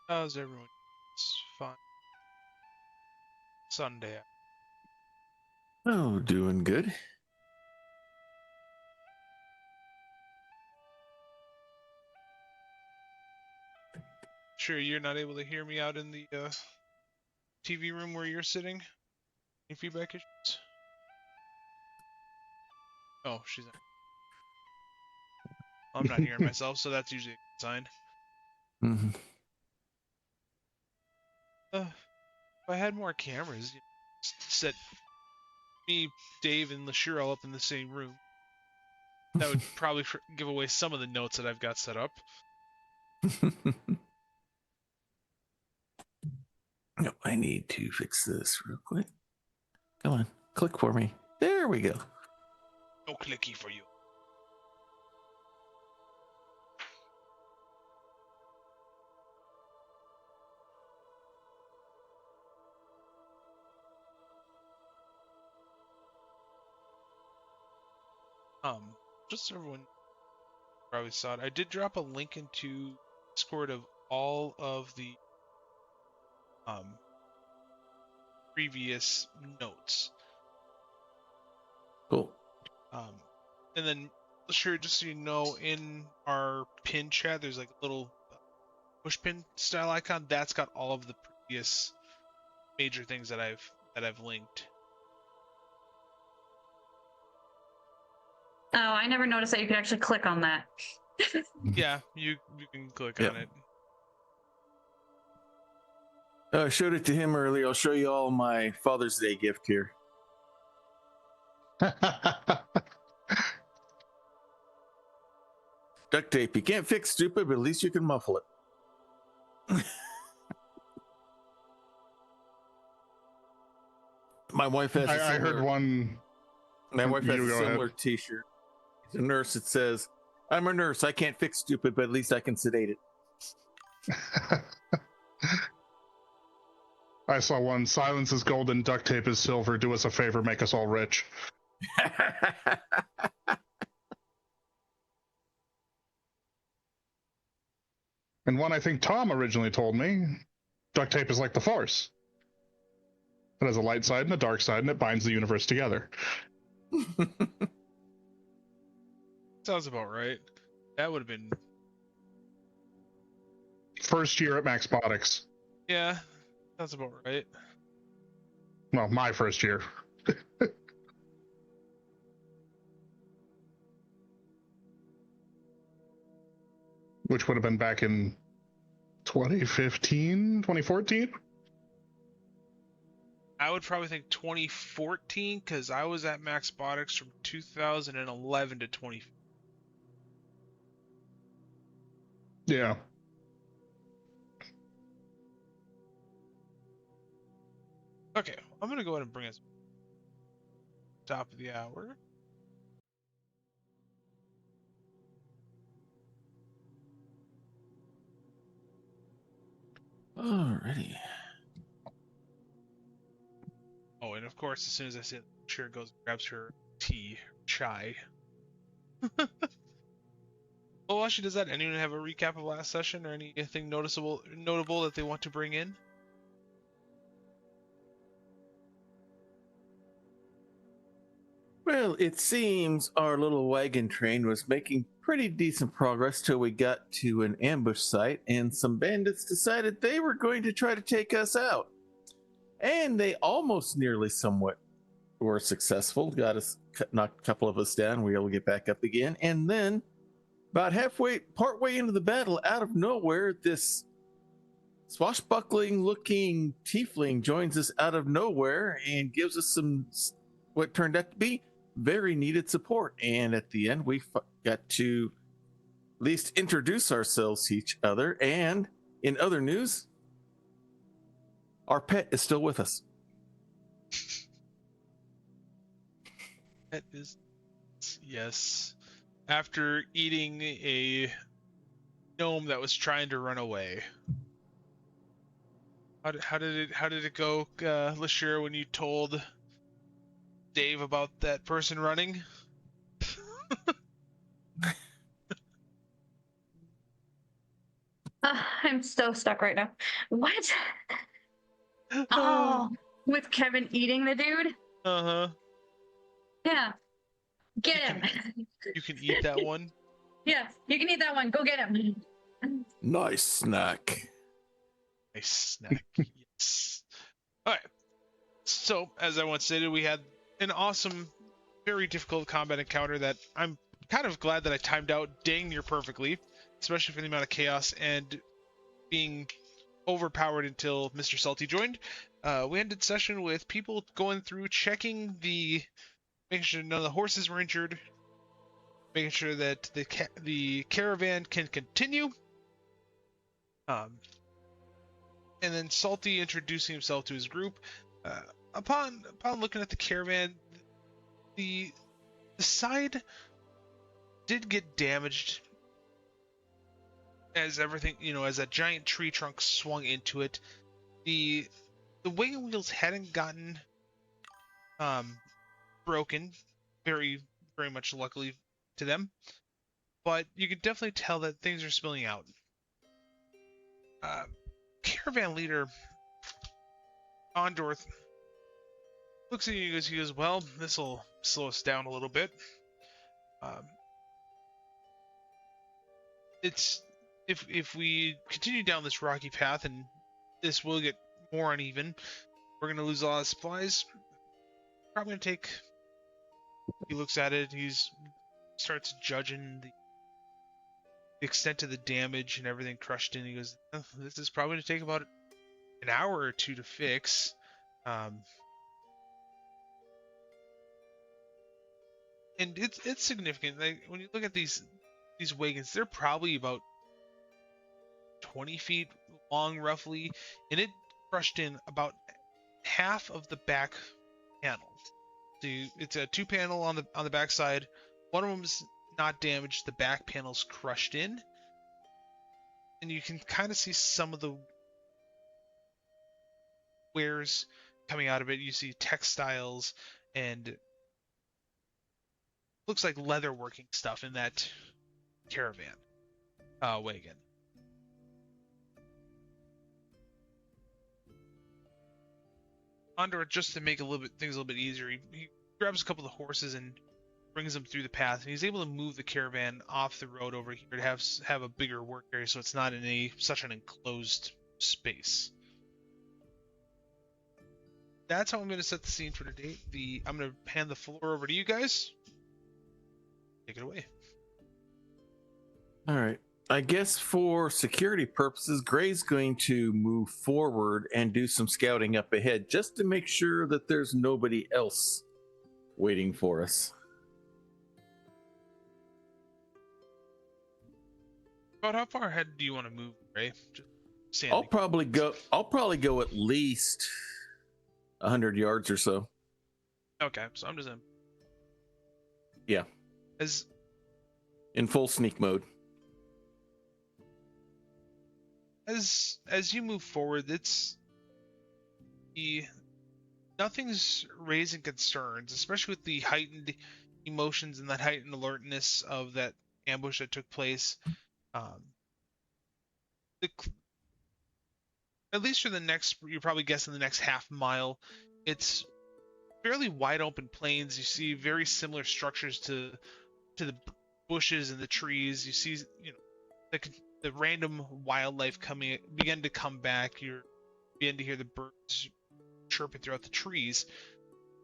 How's everyone? It's fun. Sunday. Oh, doing good. Sure, you're not able to hear me out in the TV room where you're sitting? Any feedback issues? Oh, she's not. I'm not hearing myself, so that's usually a good sign. Mm-hmm. If I had more cameras, set me, Dave, and LaShure all up in the same room, that would probably give away some of the notes that I've got set up. No, I need to fix this real quick. Come on, click for me. There we go. No clicky for you. Just so everyone probably saw it, I did drop a link into Discord of all of the previous notes. Cool. And then, sure, just so you know, in our pin chat, there's like a little push pin style icon. That's got all of the previous major things that I've linked. Oh, I never noticed that you could actually click on that. Yeah, you can click on it. I showed it to him earlier. I'll show you all my Father's Day gift here. Duct tape. You can't fix stupid, but at least you can muffle it. My wife has a similar, I heard one. My wife has a similar t-shirt. It's a nurse that says, "I'm a nurse. I can't fix stupid, but at least I can sedate it." I saw one. Silence is golden, duct tape is silver. Do us a favor, make us all rich. And one I think Tom originally told me, duct tape is like the Force. It has a light side and a dark side, and it binds the universe together. Sounds about right. That would have been first year at Maxbotics. Yeah, that's about right. Well, my first year. Which would have been back in 2015, 2014? I would probably think 2014, because I was at Maxbotics from 2011 to 20. Yeah. Okay, I'm going to go ahead and bring us top of the hour. Alrighty. Oh, and of course, as soon as I see it, Cher goes and grabs her tea, chai. Well, while she does that, anyone have a recap of last session or anything notable that they want to bring in? Well, it seems our little wagon train was making pretty decent progress till we got to an ambush site, and some bandits decided they were going to try to take us out. And they almost nearly somewhat were successful, knocked a couple of us down, we were able to get back up again, and then about partway into the battle, out of nowhere, this swashbuckling looking tiefling joins us out of nowhere and gives us some what turned out to be very needed support. And at the end, we got to at least introduce ourselves to each other. And in other news, our pet is still with us. That is, yes. After eating a gnome that was trying to run away. How did it go, LaShure, when you told Dave about that person running? I'm so stuck right now. What? Oh, with Kevin eating the dude? Uh-huh. Yeah. Get You him. You can eat that one. Yeah, you can eat that one. Go get him. Nice snack. Nice snack. Yes. All right. So, as I once stated, we had an awesome, very difficult combat encounter that I'm kind of glad that I timed out dang near perfectly, especially for the amount of chaos and being overpowered until Mr. Salty joined. We ended session with people going through checking making sure none of the horses were injured, making sure that the caravan can continue. And then Salty introducing himself to his group. Upon looking at the caravan, the side did get damaged as everything, as a giant tree trunk swung into it. The wagon wheels hadn't gotten broken, very very much luckily to them, but you could definitely tell that things are spilling out. Caravan leader Ondorth looks at you and he goes, well, this will slow us down a little bit. It's if we continue down this rocky path and this will get more uneven, we're gonna lose a lot of supplies. Probably gonna take. He looks at it. Starts judging the extent of the damage and everything crushed in. He goes, oh, "This is probably gonna take about an hour or two to fix." And it's significant. Like when you look at these wagons, they're probably about 20 feet long, roughly, and it crushed in about half of the back panel. So it's a 2-panel on the back side. One of them's not damaged. The back panel's crushed in, and you can kind of see some of the wears coming out of it. You see textiles and looks like leatherworking stuff in that caravan wagon. Ondor, just to make things a little bit easier, he grabs a couple of the horses and brings them through the path, and he's able to move the caravan off the road over here to have a bigger work area, so it's not in such an enclosed space. That's how I'm going to set the scene for today. I'm going to hand the floor over to you guys. Take it away. All right. I guess for security purposes, Gray's going to move forward and do some scouting up ahead just to make sure that there's nobody else waiting for us. About how far ahead do you want to move, Gray? I'll probably go at least 100 yards or so. Okay, so I'm just in. Yeah. In full sneak mode. As you move forward, nothing's raising concerns, especially with the heightened emotions and that heightened alertness of that ambush that took place. At least for you're probably guessing the next half mile, it's fairly wide open plains. You see very similar structures to the bushes and the trees. You see, the random wildlife begin to come back. You begin to hear the birds chirping throughout the trees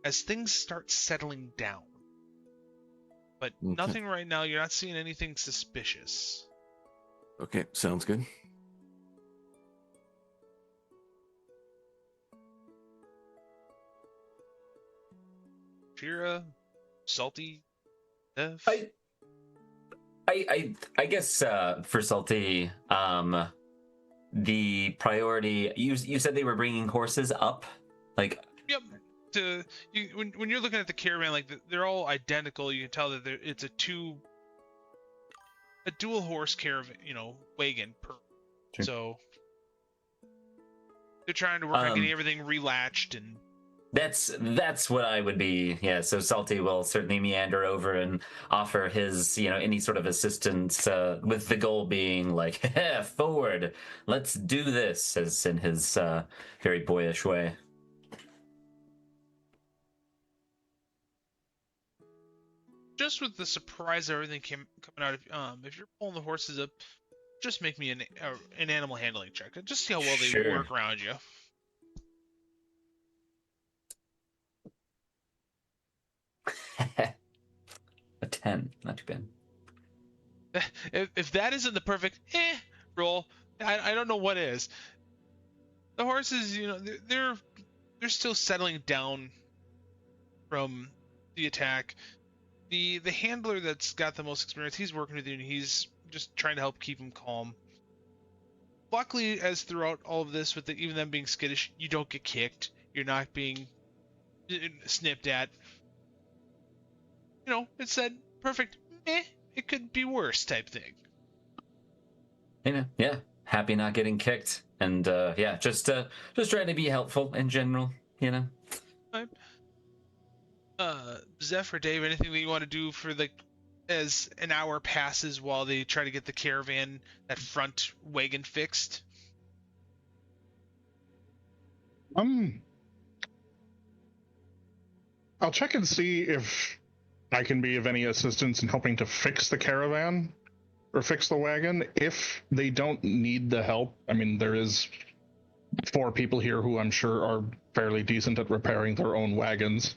as things start settling down. But nothing right now. You're not seeing anything suspicious. Okay, sounds good. Shira, Salty, Dev. I guess for Salty, the priority. You said they were bringing horses up, like. Yep. When you're looking at the caravan, like they're all identical. You can tell that it's a dual horse caravan, wagon per. Sure. So they're trying to work on getting everything relatched and That's what I would be. Yeah, so Salty will certainly meander over and offer his, any sort of assistance, with the goal being like, forward, let's do this, as in his very boyish way. Just with the surprise of everything coming out, if you're pulling the horses up, just make me an animal handling check. Just see how well they Sure. work around you. A 10, not too bad. If that isn't the perfect roll, I don't know what is. The horses, they're still settling down from the attack. The handler that's got the most experience, he's working with you, and he's just trying to help keep him calm. Luckily, as throughout all of this, with even them being skittish, you don't get kicked. You're not being snipped at. It's that perfect, it could be worse type thing. Yeah, happy not getting kicked, and just trying to be helpful in general. Right. Zeph or Dave, anything that you want to do for as an hour passes while they try to get the caravan, that front wagon fixed? I'll check and see if I can be of any assistance in helping to fix the caravan or fix the wagon. If they don't need the help, I mean, there is 4 people here who I'm sure are fairly decent at repairing their own wagons.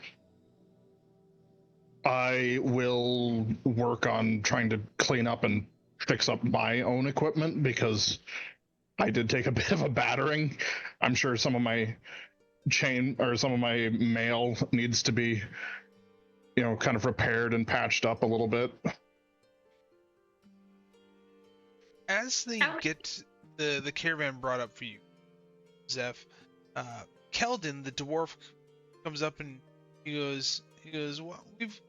I will work on trying to clean up and fix up my own equipment, because I did take a bit of a battering. I'm sure some of my chain or some of my mail needs to be, kind of repaired and patched up a little bit. As they get the caravan brought up for you, Zeph, Keldon, the dwarf, comes up and he goes, well, we've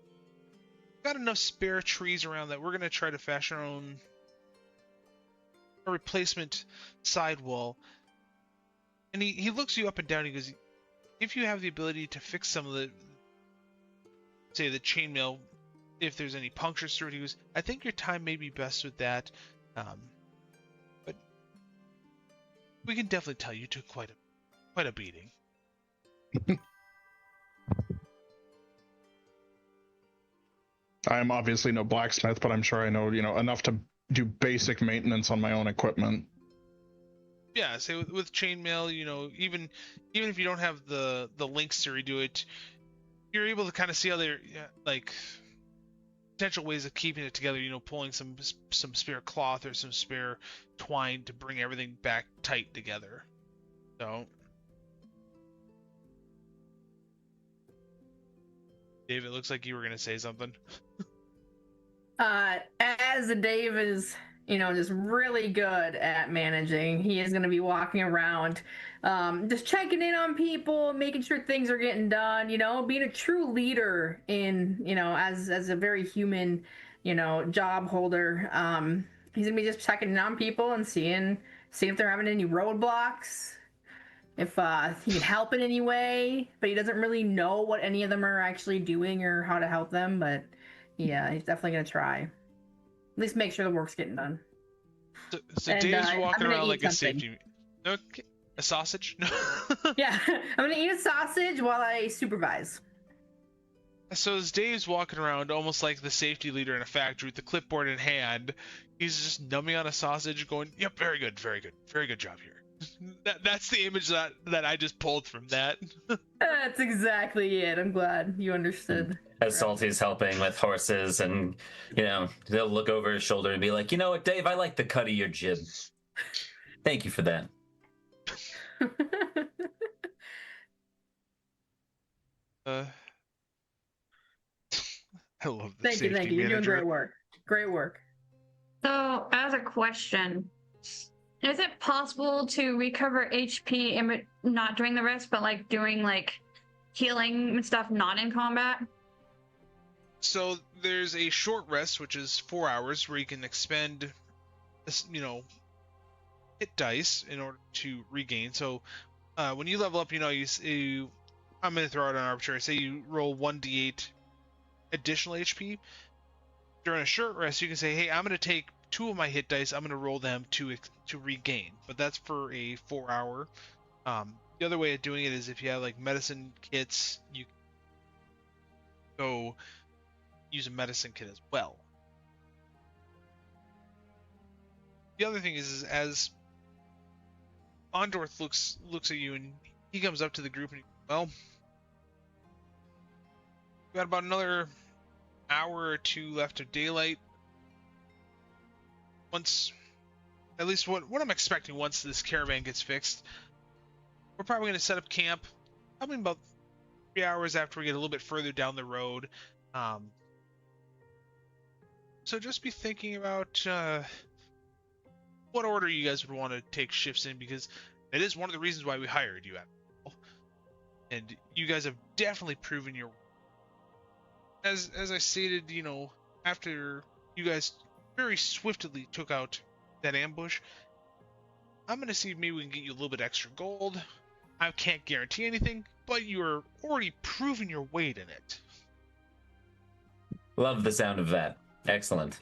got enough spare trees around that we're going to try to fashion our own replacement sidewall. And he looks you up and down. He goes, if you have the ability to fix some of the chainmail, if there's any punctures through it, he goes, I think your time may be best with that. But we can definitely tell you took quite a beating. I'm obviously no blacksmith, but I'm sure I know, enough to do basic maintenance on my own equipment. Yeah, say with chainmail, even if you don't have the links to redo it, you're able to kind of see how they're potential ways of keeping it together. Pulling some spare cloth or some spare twine to bring everything back tight together. So, Dave, it looks like you were gonna say something. As Dave is, just really good at managing, he is going to be walking around, just checking in on people, making sure things are getting done, being a true leader in, as a very human, job holder. He's going to be just checking in on people and seeing if they're having any roadblocks, if he can help in any way, but he doesn't really know what any of them are actually doing or how to help them. But yeah, he's definitely going to try. At least make sure the work's getting done. So Dave's walking around like a safety. Okay. A sausage? No. Yeah, I'm going to eat a sausage while I supervise. So as Dave's walking around almost like the safety leader in a factory with the clipboard in hand, he's just numbing on a sausage going, yep, very good, very good. Very good job here. That's the image that I just pulled from that. That's exactly it. I'm glad you understood. As Salty's helping with horses, and they'll look over his shoulder and be like, you know what, Dave, I like the cut of your jib. Thank you for that. I love the Thank you. You're doing great work. Great work. So, as a question, is it possible to recover HP and not doing the rest, but doing healing and stuff not in combat? So there's a short rest, which is 4 hours, where you can expend, hit dice in order to regain. So when you level up, you I'm going to throw out an arbitrary. Say you roll 1d8 additional HP during a short rest. You can say, hey, I'm going to take 2 of my hit dice. I'm going to roll them to regain. But that's for a 4-hour. The other way of doing it is if you have like medicine kits, you can go use a medicine kit as well. The other thing is as Ondorth looks at you and he comes up to the group and well, we got about another hour or 2 left of daylight. Once, at least what I'm expecting once this caravan gets fixed, we're probably going to set up camp probably about 3 hours after we get a little bit further down the road. So just be thinking about what order you guys would want to take shifts in, because it is one of the reasons why we hired you, and you guys have definitely proven your. As I stated, after you guys very swiftly took out that ambush, I'm gonna see if maybe we can get you a little bit extra gold. I can't guarantee anything, but you're already proving your weight in it. Love the sound of that. Excellent.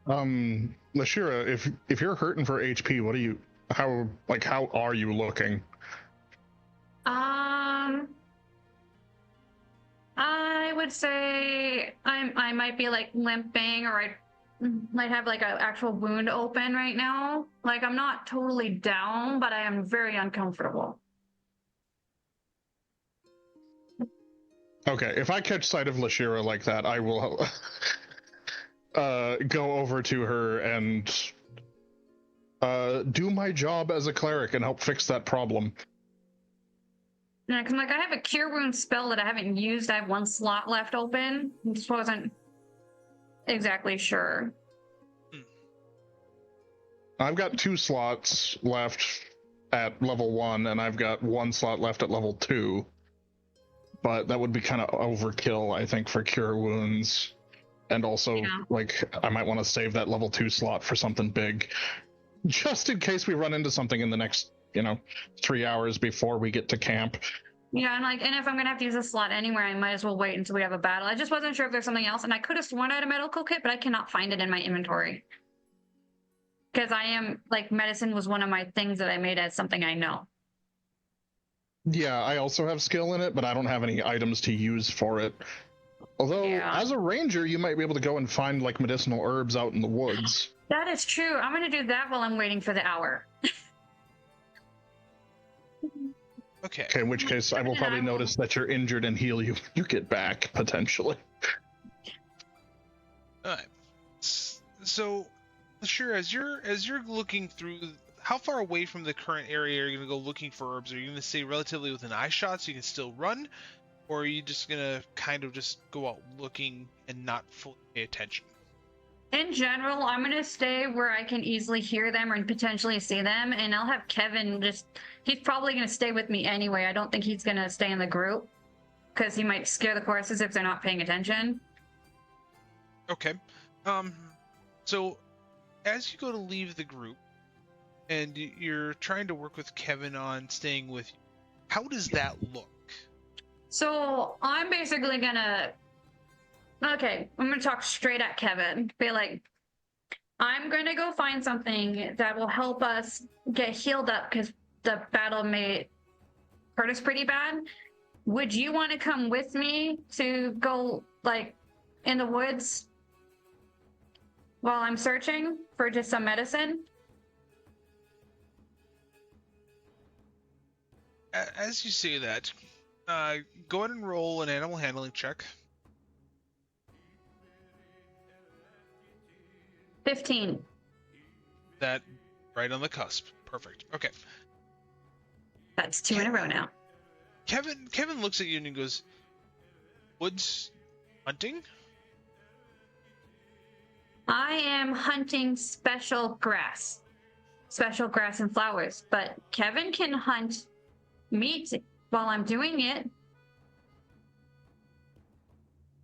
Lashira, if you're hurting for HP, how are you looking? I would say I might be like limping, or I might have like an actual wound open right now. Like I'm not totally down, but I am very uncomfortable. Okay, if I catch sight of Lashira like that, I will go over to her and do my job as a cleric and help fix that problem. Yeah, because like I have a cure wound spell that I haven't used. I have 1 slot left open. I just wasn't exactly sure. I've got 2 slots left at level 1, and I've got 1 slot left at level 2. But that would be kind of overkill, I think, for cure wounds. And also, I might want to save that level 2 slot for something big, just in case we run into something in the next 3 hours before we get to camp. Yeah, and if I'm gonna have to use a slot anywhere, I might as well wait until we have a battle. I just wasn't sure if there's something else, and I could have sworn I had a medical kit, but I cannot find it in my inventory. Because medicine was one of my things that I made as something I know. Yeah, I also have skill in it, but I don't have any items to use for it. Although, as a ranger, you might be able to go and find medicinal herbs out in the woods. That is true. I'm gonna do that while I'm waiting for the hour. Okay, in which case I will probably notice that you're injured and heal you when you get back, potentially. Alright. So, sure, as you're looking through, how far away from the current area are you going to go looking for herbs? Are you going to stay relatively within eye shot so you can still run? Or are you just going to kind of just go out looking and not fully pay attention? In general, I'm going to stay where I can easily hear them or potentially see them, and I'll have Kevin he's probably going to stay with me anyway. I don't think he's going to stay in the group, because he might scare the horses if they're not paying attention. Okay. So, as you go to leave the group, and you're trying to work with Kevin on staying with you, how does that look? So, I'm basically going to... Okay, I'm going to talk straight at Kevin. Be like, I'm going to go find something that will help us get healed up, because the battle may hurt us pretty bad. Would you want to come with me to go, in the woods while I'm searching for just some medicine? As you say that, go ahead and roll an animal handling check. 15. That right on the cusp. Perfect. Okay. That's 2 in a row now. Kevin looks at you and he goes, "Woods hunting?" I am hunting special grass and flowers, but Kevin can hunt meat while I'm doing it.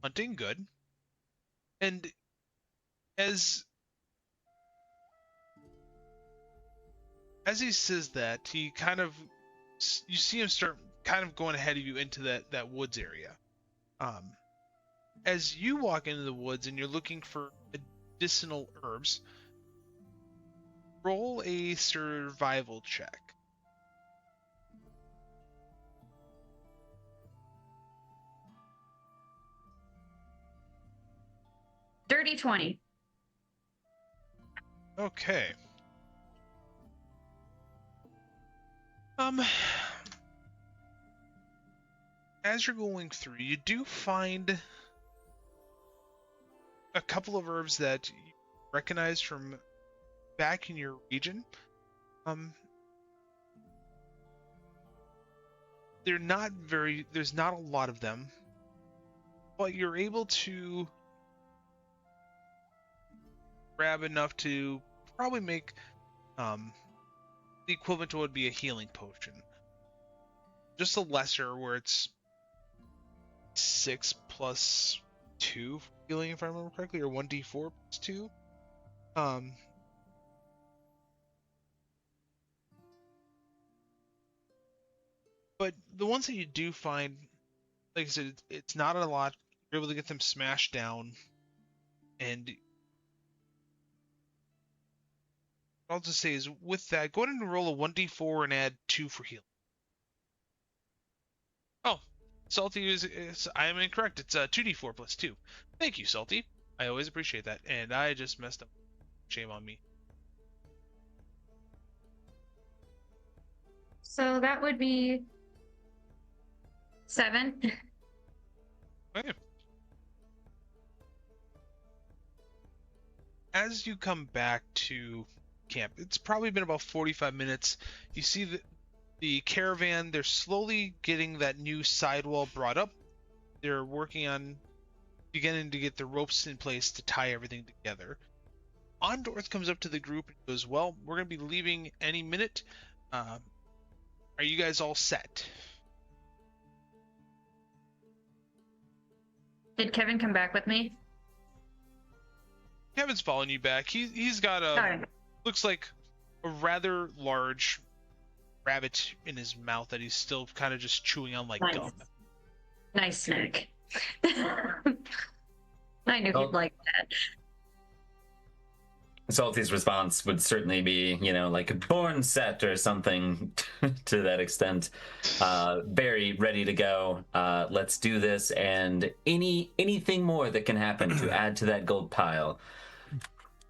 Hunting, good. And as he says that, he kind of you see him start kind of going ahead of you into that woods area. As you walk into the woods and you're looking for medicinal herbs, roll a survival check. Dirty 20. Okay. As you're going through, you do find a couple of herbs that you recognize from back in your region. There's not a lot of them, but you're able to grab enough to probably make the equivalent to what would be a healing potion. Just a lesser, where it's 6 plus 2 for healing, if I remember correctly, or 1d4 plus 2. But the ones that you do find, like I said, it's not a lot. You're able to get them smashed down, and what I'll just say is, with that, go ahead and roll a 1d4 and add 2 for healing. Oh, Salty I am incorrect. It's 2d4 plus 2. Thank you, Salty. I always appreciate that, and I just messed up. Shame on me. So that would be 7. Okay. As you come back to camp, it's probably been about 45 minutes. You see the caravan, they're slowly getting that new sidewall brought up. They're working on beginning to get the ropes in place to tie everything together. Ondorth comes up to the group and goes, well, we're going to be leaving any minute. Are you guys all set? Did Kevin come back with me? Kevin's following you back. He's got looks like a rather large rabbit in his mouth that he's still kind of just chewing on like gum. Nice snack. I knew he'd like that. Salty's response would certainly be, like a born set or something to that extent. Very ready to go. Let's do this, and anything more that can happen to add to that gold pile.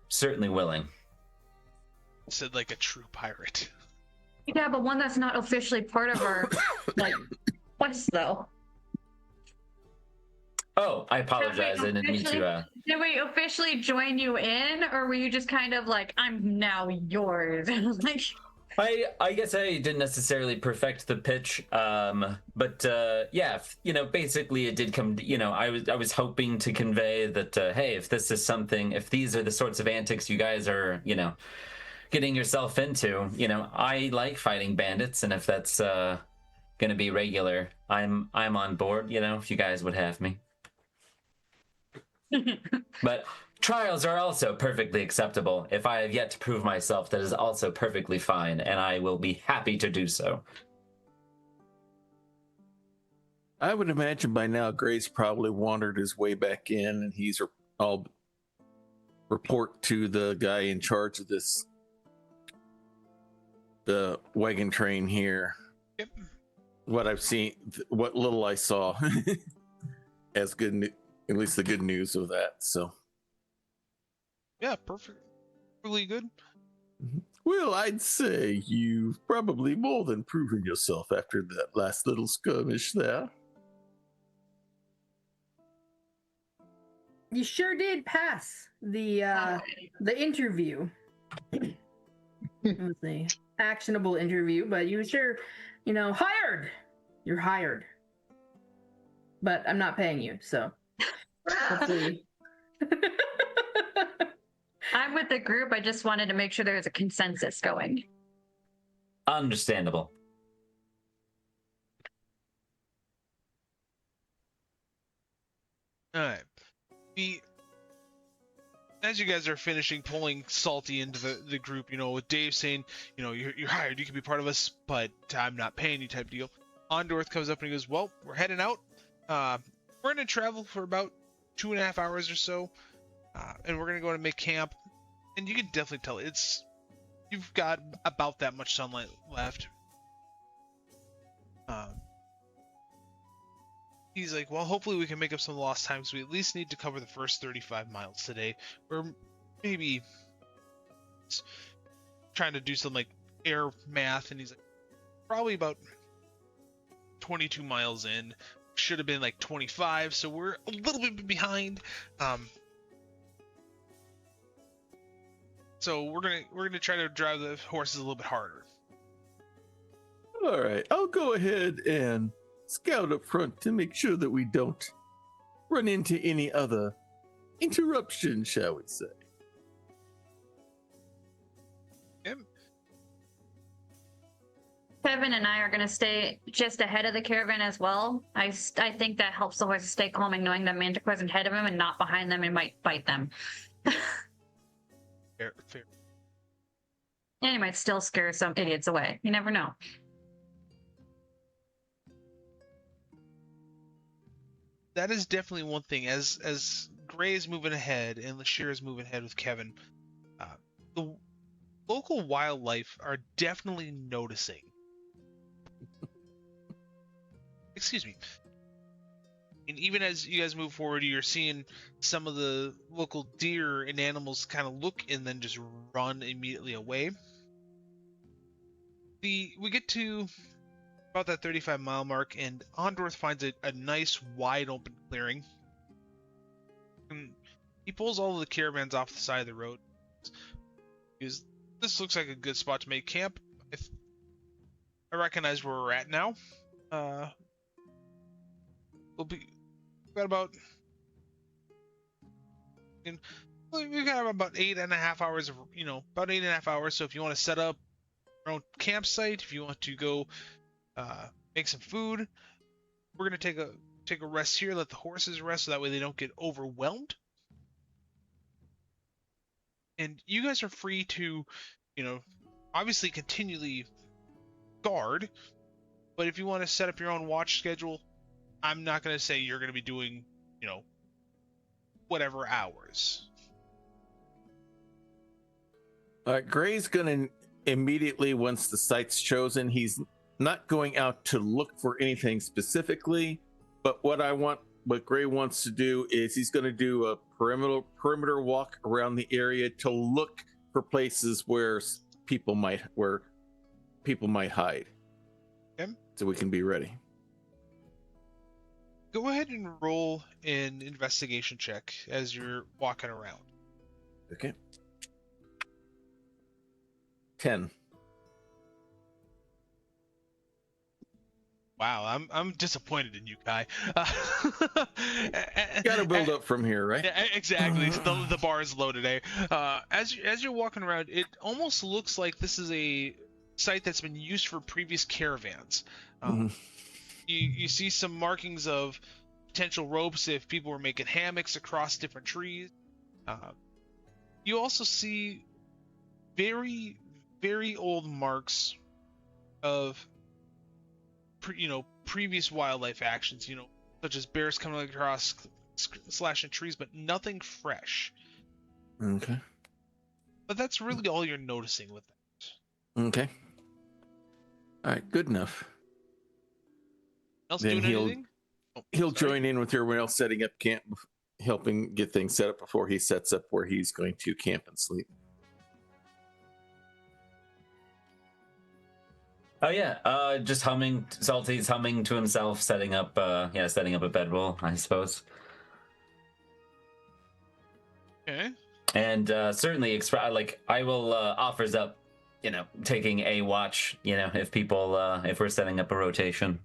Certainly willing. Said like a true pirate. Yeah, but one that's not officially part of our quest, though. Oh, I apologize. I didn't mean to. Did we officially join you in, or were you just kind of like, I'm now yours? I guess I didn't necessarily perfect the pitch, but yeah, basically it did come. I was hoping to convey that hey, if this is something, if these are the sorts of antics you guys are, getting yourself into, I like fighting bandits, and if that's gonna be regular, I'm on board. If you guys would have me. But trials are also perfectly acceptable. If I have yet to prove myself, that is also perfectly fine, and I will be happy to do so. I would imagine by now Gray's probably wandered his way back in, and he's all report to the guy in charge of the wagon train here. Yep. What I've seen, what little I saw, as good, at least the good news of that. So. Yeah, perfect. Really good. Well, I'd say you've probably more than proven yourself after that last little skirmish there. You sure did pass the interview. It was an actionable interview, but you sure, hired. You're hired. But I'm not paying you, so hopefully. I'm with the group. I just wanted to make sure there was a consensus going. Understandable. All right. as you guys are finishing pulling Salty into the group, with Dave saying, you're hired, you can be part of us, but I'm not paying you type deal. Ondorth comes up and he goes, well, we're heading out. We're going to travel for about 2.5 hours or so, and we're going to go to make camp. And you can definitely tell you've got about that much sunlight left. He's like, well, hopefully we can make up some lost time, so we at least need to cover the first 35 miles today. Or maybe trying to do some, air math, and he's like, probably about 22 miles in. Should have been, 25, so we're a little bit behind. So we're gonna try to drive the horses a little bit harder. All right, I'll go ahead and scout up front to make sure that we don't run into any other interruption, shall we say. Yep. Kevin and I are going to stay just ahead of the caravan as well. I think that helps the horses stay calm and knowing that Manticore's ahead of him and not behind them and might bite them. Fair. And he might still scare some idiots away. You never know. That is definitely one thing. As Gray is moving ahead and Lashir is moving ahead with Kevin, the local wildlife are definitely noticing. Excuse me. And even as you guys move forward, you're seeing some of the local deer and animals kind of look and then just run immediately away. We get to about that 35-mile mark, and Ondorth finds a nice, wide open clearing. And he pulls all of the caravans off the side of the road. Because this looks like a good spot to make camp. I recognize where we're at now. We've got about 8.5 hours of, about 8.5 hours. So if you want to set up your own campsite, if you want to go make some food, we're gonna take a rest here, let the horses rest so that way they don't get overwhelmed. And you guys are free to, obviously continually guard, but if you want to set up your own watch schedule, I'm not going to say you're going to be doing, whatever hours. Gray's going to immediately, once the site's chosen, he's not going out to look for anything specifically, but what Gray wants to do is he's going to do a perimeter walk around the area to look for places where people might hide. Okay. So we can be ready. Go ahead and roll an investigation check as you're walking around. Okay. 10. Wow, I'm disappointed in you, Kai. Got to build up from here, right? Yeah, exactly. The bar is low today. As you're walking around, it almost looks like this is a site that's been used for previous caravans. You see some markings of potential ropes if people were making hammocks across different trees. You also see very, very old marks of previous wildlife actions, such as bears coming across, slashing trees, but nothing fresh. Okay. But that's really all you're noticing with that. Okay. All right, good enough. Else Then doing anything? He'll join in with everyone else setting up camp, helping get things set up before he sets up where he's going to camp and sleep. Oh yeah, just humming. Salty's humming to himself, setting up a bedroll, I suppose. Okay. And certainly, I will offers up, taking a watch. If people, if we're setting up a rotation.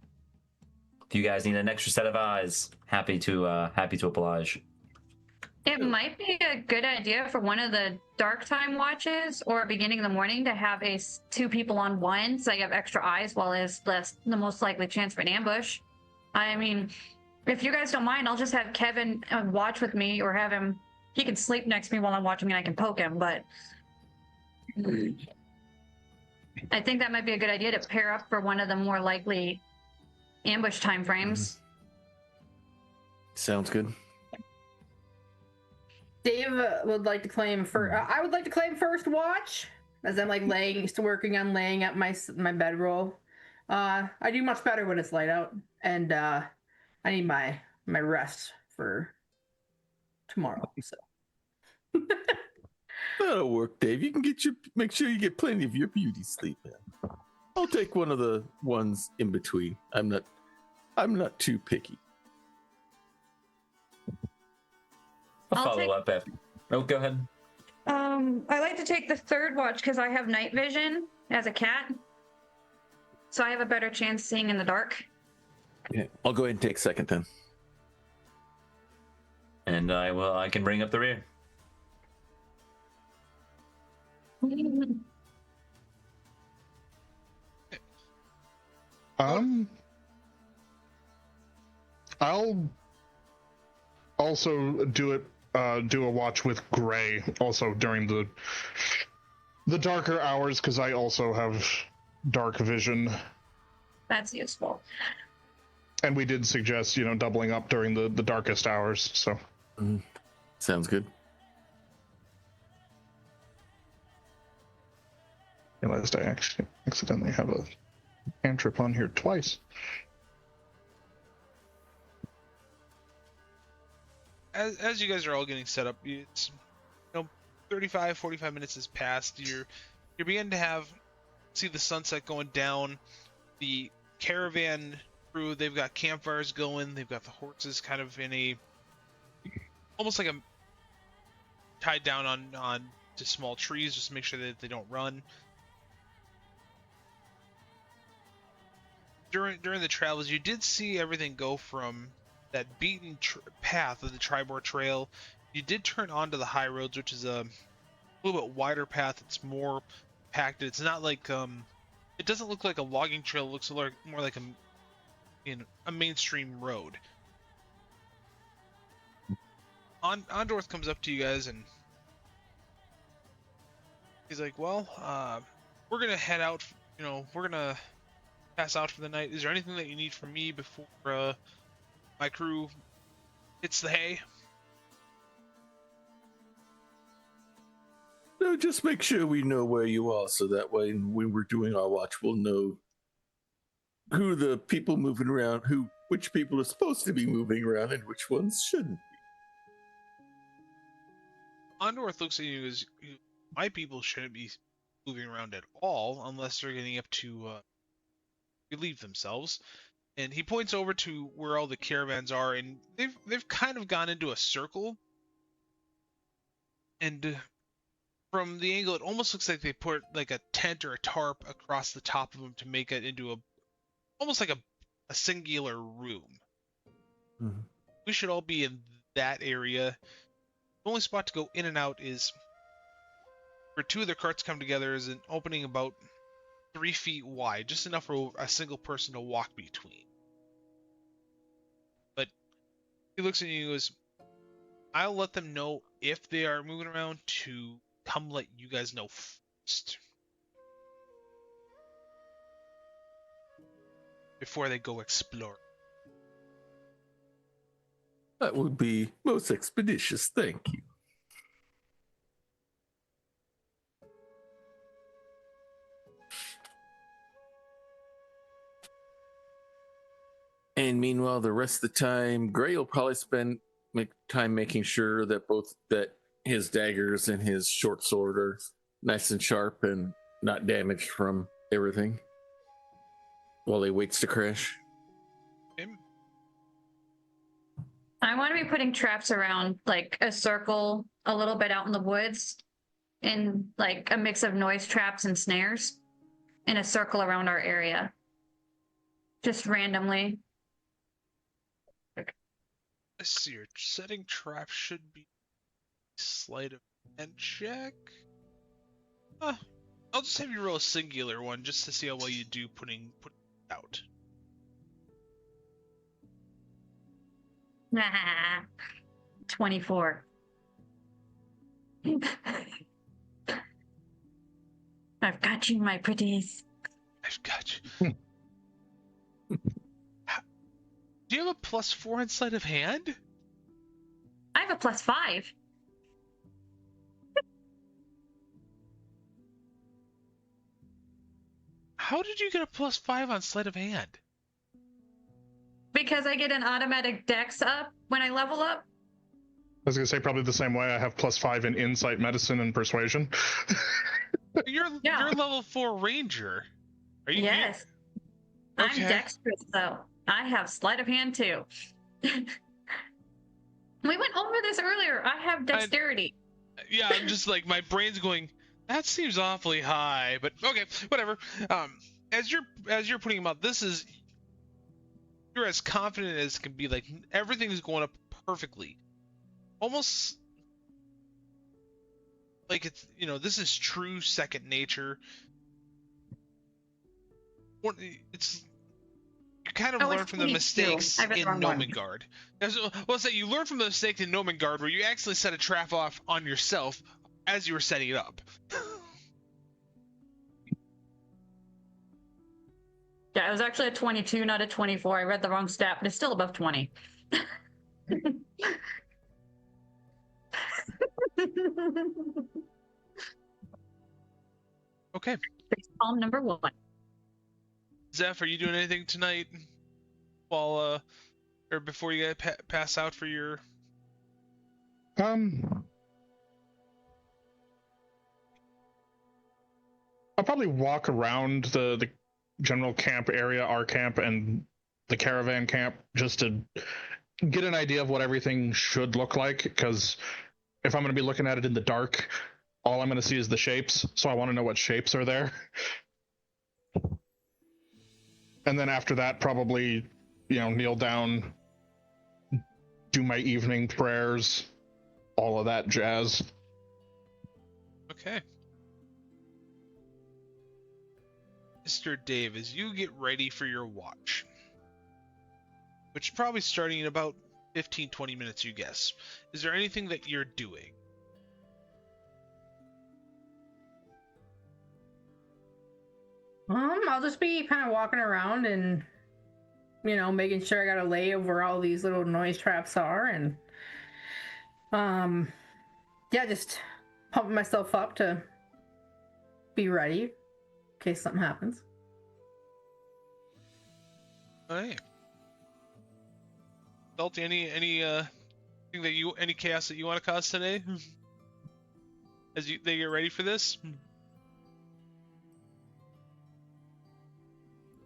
If you guys need an extra set of eyes, happy to oblige. It might be a good idea for one of the dark time watches or beginning of the morning to have two people on one, so you have extra eyes while it's the most likely chance for an ambush. I mean, if you guys don't mind, I'll just have Kevin watch with me, or have him he can sleep next to me while I'm watching and I can poke him, but I think that might be a good idea to pair up for one of the more likely ambush time frames. Sounds good. Dave would like to claim I would like to claim first watch, as I'm like working on laying up my bedroll. I do much better when it's light out, and I need my rest for tomorrow. So That'll work, Dave. You can make sure you get plenty of your beauty sleep in. I'll take one of the ones in between. I'm not too picky. I'll I'll follow take- up after. Oh, go ahead. I like to take the third watch because I have night vision as a cat, so I have a better chance seeing in the dark. Yeah, I'll go ahead and take second then. And I can bring up the rear. I'll also do a watch with Gray also during the darker hours, because I also have dark vision. That's useful. And we did suggest, doubling up during the darkest hours, so. Sounds good. Realized I actually accidentally have a cantrip on here twice. As you guys are all getting set up, it's 35, 45 minutes has passed. You're beginning to see the sunset going down. The caravan crew, they've got campfires going. They've got the horses kind of in almost like a tied down on to small trees, just to make sure that they don't run. During the travels, you did see everything go from that beaten path of the Tribor Trail. You did turn onto the high roads, which is a little bit wider path. It's more packed. It's not like it doesn't look like a logging trail. It looks more like a mainstream road. Ondorth comes up to you guys and he's like, "Well, we're gonna head out. We're gonna pass out for the night. Is there anything that you need from me before my crew hits the hay?" No, just make sure we know where you are, so that way when we're doing our watch, we'll know who the people moving around, which people are supposed to be moving around, and which ones shouldn't be. Ondorth looks at you as, my people shouldn't be moving around at all unless they're getting up to relieve themselves. And he points over to where all the caravans are, and they've kind of gone into a circle. And from the angle, it almost looks like they put like a tent or a tarp across the top of them to make it into almost like a singular room. Mhm. We should all be in that area. The only spot to go in and out is where two of their carts come together is an opening about 3 feet wide, just enough for a single person to walk between. But he looks at you and goes, "I'll let them know if they are moving around to come let you guys know first. Before they go explore." That would be most expeditious, thank you. And meanwhile, the rest of the time, Gray will probably spend time making sure that his daggers and his short sword are nice and sharp and not damaged from everything while he waits to crash. Him? I want to be putting traps around like a circle a little bit out in the woods, in like a mix of noise traps and snares in a circle around our area. Just randomly. Let's see, your setting trap should be sleight of hand check. I'll just have you roll a singular one just to see how well you do putting it out. 24. I've got you, my pretties. I've got you. Do you have a +4 in sleight of hand? I have a +5. How did you get a +5 on sleight of hand? Because I get an automatic dex up when I level up. I was gonna say probably the same way. I have +5 in insight, medicine, and persuasion. You're level 4 ranger. Are you? Yes. Okay. I'm dexterous, though. I have sleight of hand, too. We went over this earlier. I have dexterity. Yeah, I'm just like, my brain's going, that seems awfully high, but okay, whatever. As you're putting them out, you're as confident as can be. Like, everything is going up perfectly, almost like it's, this is true second nature. It's, you kind of learn from the mistakes in Nomengard. Well, so you learn from the mistake in Nomengard where you accidentally set a trap off on yourself as you were setting it up. Yeah, it was actually a 22, not a 24. I read the wrong stat, but it's still above 20. Okay. Palm number 1. Zeph, are you doing anything tonight while or before you pass out for your? I'll probably walk around the general camp area, our camp, and the caravan camp, just to get an idea of what everything should look like, because if I'm going to be looking at it in the dark, all I'm going to see is the shapes, so I want to know what shapes are there. And then after that, probably, kneel down, do my evening prayers, all of that jazz. Okay. Mr. Dave, as you get ready for your watch, which is probably starting in about 15-20 minutes, you guess, is there anything that you're doing? I'll just be kind of walking around and, making sure I got a lay of where all these little noise traps are, and, just pumping myself up to be ready in case something happens. Hey. Salty, any thing that any chaos that you want to cause today? As they get ready for this?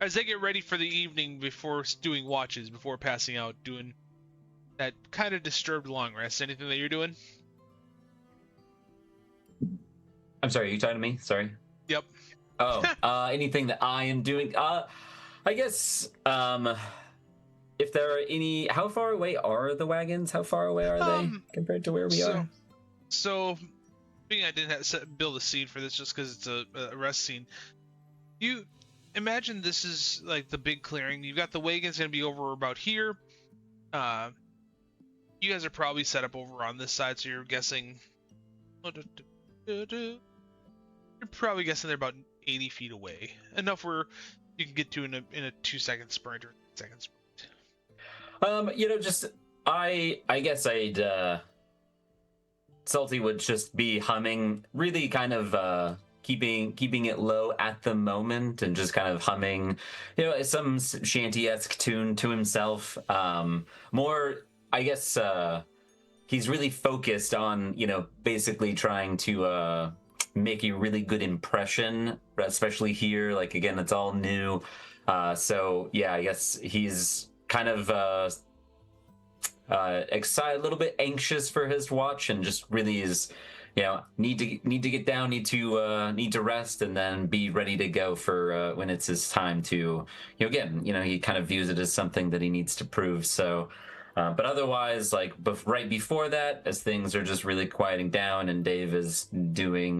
As they get ready for the evening before doing watches, before passing out, doing that kind of disturbed long rest, anything that you're doing? I'm sorry, are you talking to me? Sorry. Yep. Oh, anything that I am doing? I guess, if there are any, how far away are the wagons? How far away are they compared to where we are? So, being I didn't have to build a scene for this just because it's a rest scene, you imagine this is like the big clearing. You've got the wagons going to be over about here. You guys are probably set up over on this side, so you're guessing. You're probably guessing they're about 80 feet away, enough where you can get to in a 2-second sprint or 8-second sprint. Just I guess I'd Salty would just be humming, really kind of keeping it low at the moment, and just kind of humming, some shanty-esque tune to himself. More, I guess, he's really focused on, basically trying to make a really good impression, especially here. Like, again, it's all new. So yeah, I guess he's kind of excited, a little bit anxious for his watch, and just really is, need to get down, need to rest, and then be ready to go for when it's his time to, again, he kind of views it as something that he needs to prove. So, but otherwise, like right before that, as things are just really quieting down and Dave is doing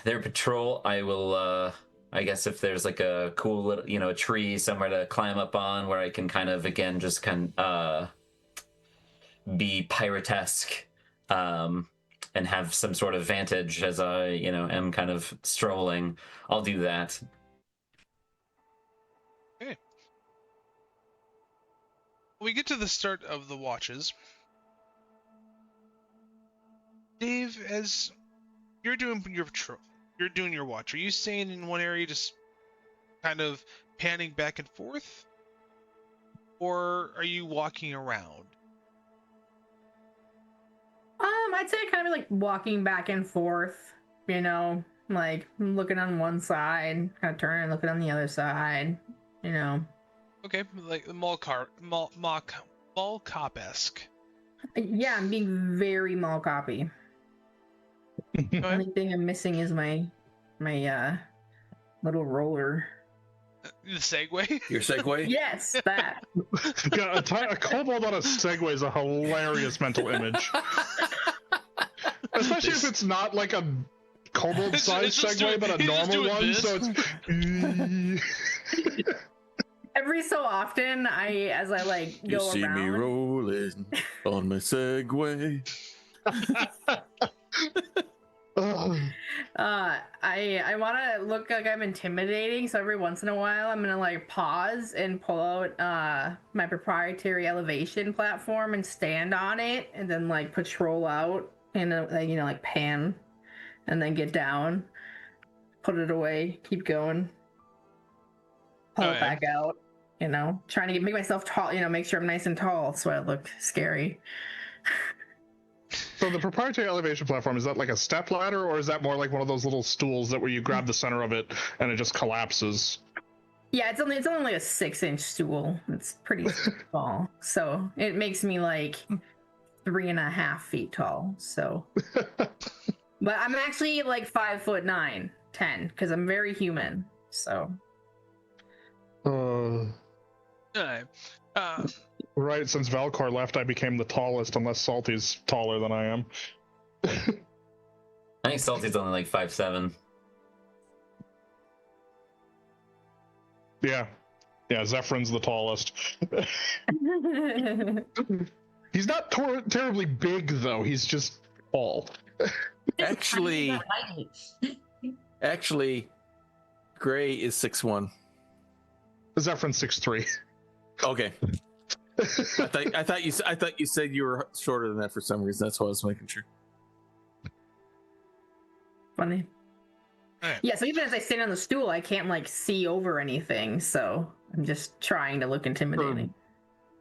their patrol, I will. I guess if there's like a cool little, a tree somewhere to climb up on where I can kind of, again, just be pyrotesque, and have some sort of vantage as I, am kind of strolling, I'll do that. Okay. We get to the start of the watches. Dave, as you're doing your patrol, you're doing your watch, are you staying in one area just kind of panning back and forth? Or are you walking around? I'd say kind of like walking back and forth, like looking on one side, kind of turning, looking on the other side, Okay, like the mall cop-esque. Yeah, I'm being very mall copy. The only thing I'm missing is my little roller. The Segway? Your Segway? Yes, that. Yeah, a kobold on a Segway is a hilarious mental image. Especially if it's not like a kobold-sized Segway, but a normal one. This. So it's. Every so often, as I like You go see around. me rolling on my Segway. I want to look like I'm intimidating, so every once in a while I'm gonna like pause and pull out my proprietary elevation platform and stand on it, and then like patrol out and like pan, and then get down, put it away, keep going, pull it back out. Trying to make myself tall. Make sure I'm nice and tall so I look scary. So the proprietary elevation platform, is that like a step ladder, or is that more like one of those little stools that where you grab the center of it and it just collapses? Yeah, it's only like a 6-inch stool. It's pretty small, so it makes me like 3.5 feet tall. So, but I'm actually like 5'9", 10, because I'm very human. So. Right, since Valcor left, I became the tallest, unless Salty's taller than I am. I think Salty's only like 5'7". Yeah, Zephyr's the tallest. He's not terribly big, though. He's just tall. Actually, Gray is 6'1". Zephyr's 6'3". Okay. I thought you said you were shorter than that for some reason. That's why I was making sure. Funny. Right. Yeah, so even as I stand on the stool, I can't like see over anything, so I'm just trying to look intimidating.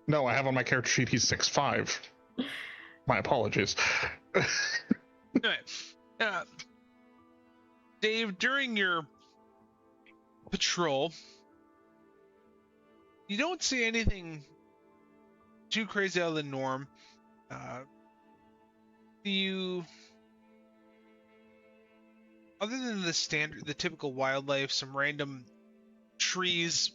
No, I have on my character sheet he's 6'5". My apologies. Right. Dave, during your patrol, you don't see anything too crazy out of the norm. Other than the typical wildlife, some random trees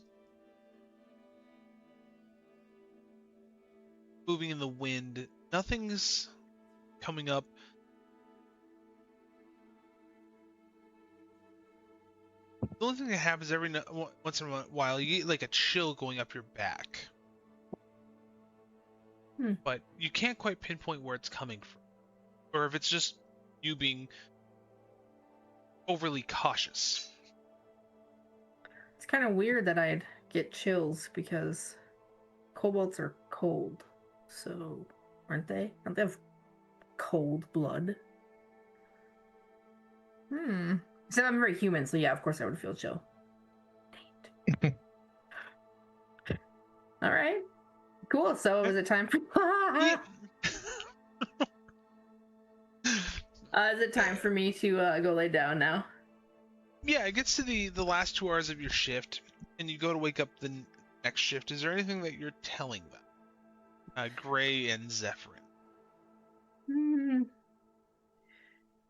moving in the wind, nothing's coming up. The only thing that happens once in a while, you get like a chill going up your back. But you can't quite pinpoint where it's coming from, or if it's just you being overly cautious. It's kind of weird that I'd get chills because kobolds are cold, so aren't they? Don't they have cold blood? So I'm very human, so yeah, of course I would feel chill. All right. Cool. So is it time for is it time for me to go lay down now? Yeah, it gets to the last 2 hours of your shift, and you go to wake up the next shift. Is there anything that you're telling them? Gray and Zephyr.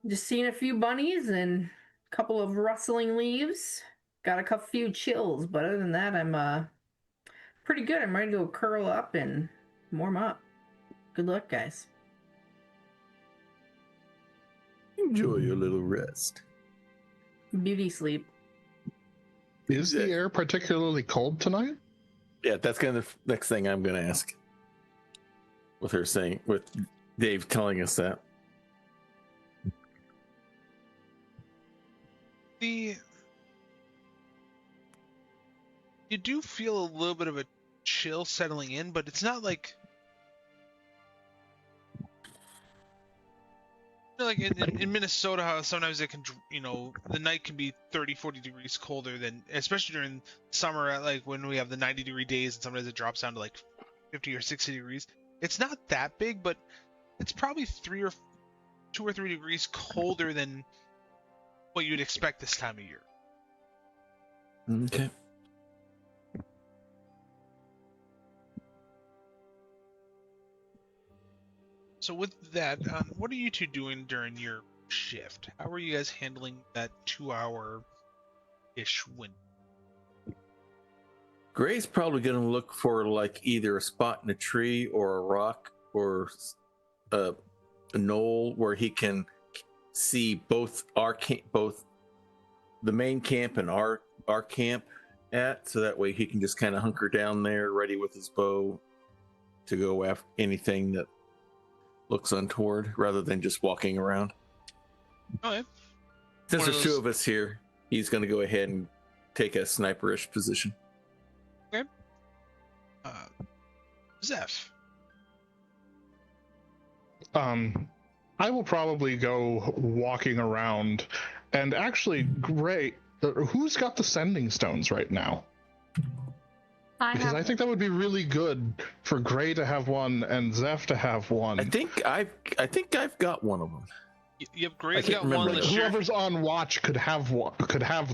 Just seeing a few bunnies and a couple of rustling leaves. Got a few chills, but other than that, I'm pretty good. I'm ready to go curl up and warm up. Good luck, guys. Enjoy your little rest. Beauty sleep. Is the air particularly cold tonight? Yeah, that's kind of the next thing I'm going to ask. With Dave telling us that. You do feel a little bit of a chill settling in, but it's not like like in Minnesota, how sometimes it can, the night can be 30, 40 degrees colder than, especially during summer, at like when we have the 90-degree days, and sometimes it drops down to like 50 or 60 degrees. It's not that big, but it's probably 2 or 3 degrees colder than what you'd expect this time of year. Okay. So with that, what are you two doing during your shift? How are you guys handling that 2-hour-ish window? Gray's probably going to look for like either a spot in a tree or a rock or a knoll where he can see both both the main camp and our camp at, so that way he can just kind of hunker down there, ready with his bow to go after anything that looks untoward, rather than just walking around. Okay. Since there's two of us here, he's going to go ahead and take a sniperish position. Okay. Zeph. I will probably go walking around, and actually, Gray, who's got the sending stones right now? Because I think that would be really good for Gray to have one and Zeph to have one. I think I've got one of them. Yep, Gray's got one. Whoever's on watch could have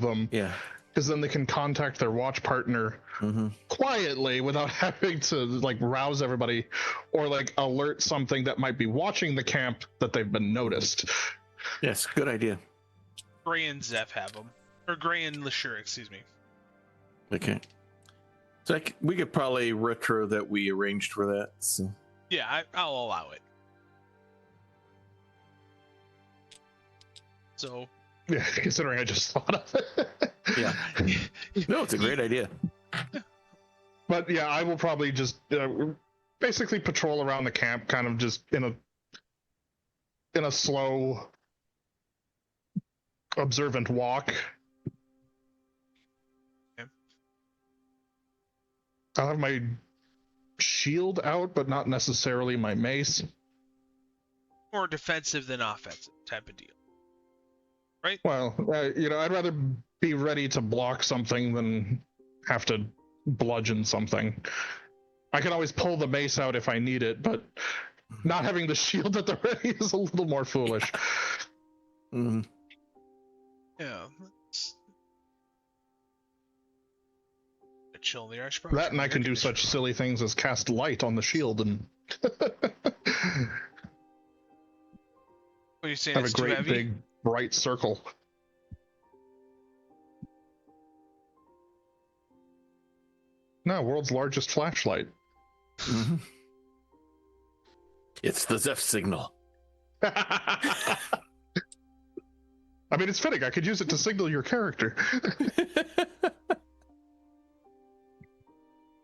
them. Yeah. Because then they can contact their watch partner quietly without having to like rouse everybody or like alert something that might be watching the camp that they've been noticed. Yes, good idea. Gray and Zeph have them. Or Gray and LeSure, excuse me. Okay. So we could probably retro that we arranged for that. So. Yeah, I'll allow it. So. Yeah, considering I just thought of it. Yeah. No, it's a great idea. But yeah, I will probably just basically patrol around the camp, kind of just in a slow, observant walk. Okay. I'll have my shield out, but not necessarily my mace. More defensive than offensive type of deal. Right? Well, I'd rather be ready to block something than have to bludgeon something. I can always pull the mace out if I need it, but not having the shield at the ready is a little more foolish. Mm-hmm. Yeah. Chill there. That, and I can do such silly things as cast light on the shield and what are you saying? have a great big bright circle. No, world's largest flashlight. Mm-hmm. It's the Zeph signal. I mean, it's fitting. I could use it to signal your character.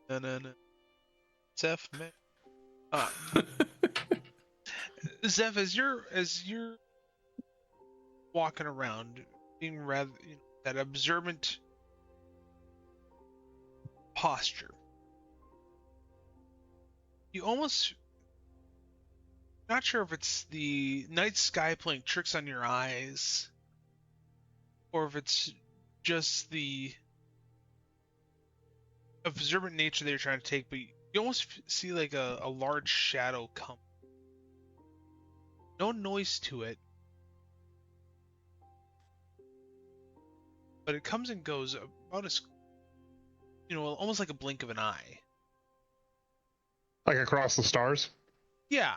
No. Zeph, man. Zeph, as you're walking around, being rather that observant posture, you almost not sure if it's the night sky playing tricks on your eyes, or if it's just the observant nature that you're trying to take, but you almost see like a large shadow come. No noise to it, but it comes and goes about as, almost like a blink of an eye. Like across the stars? Yeah.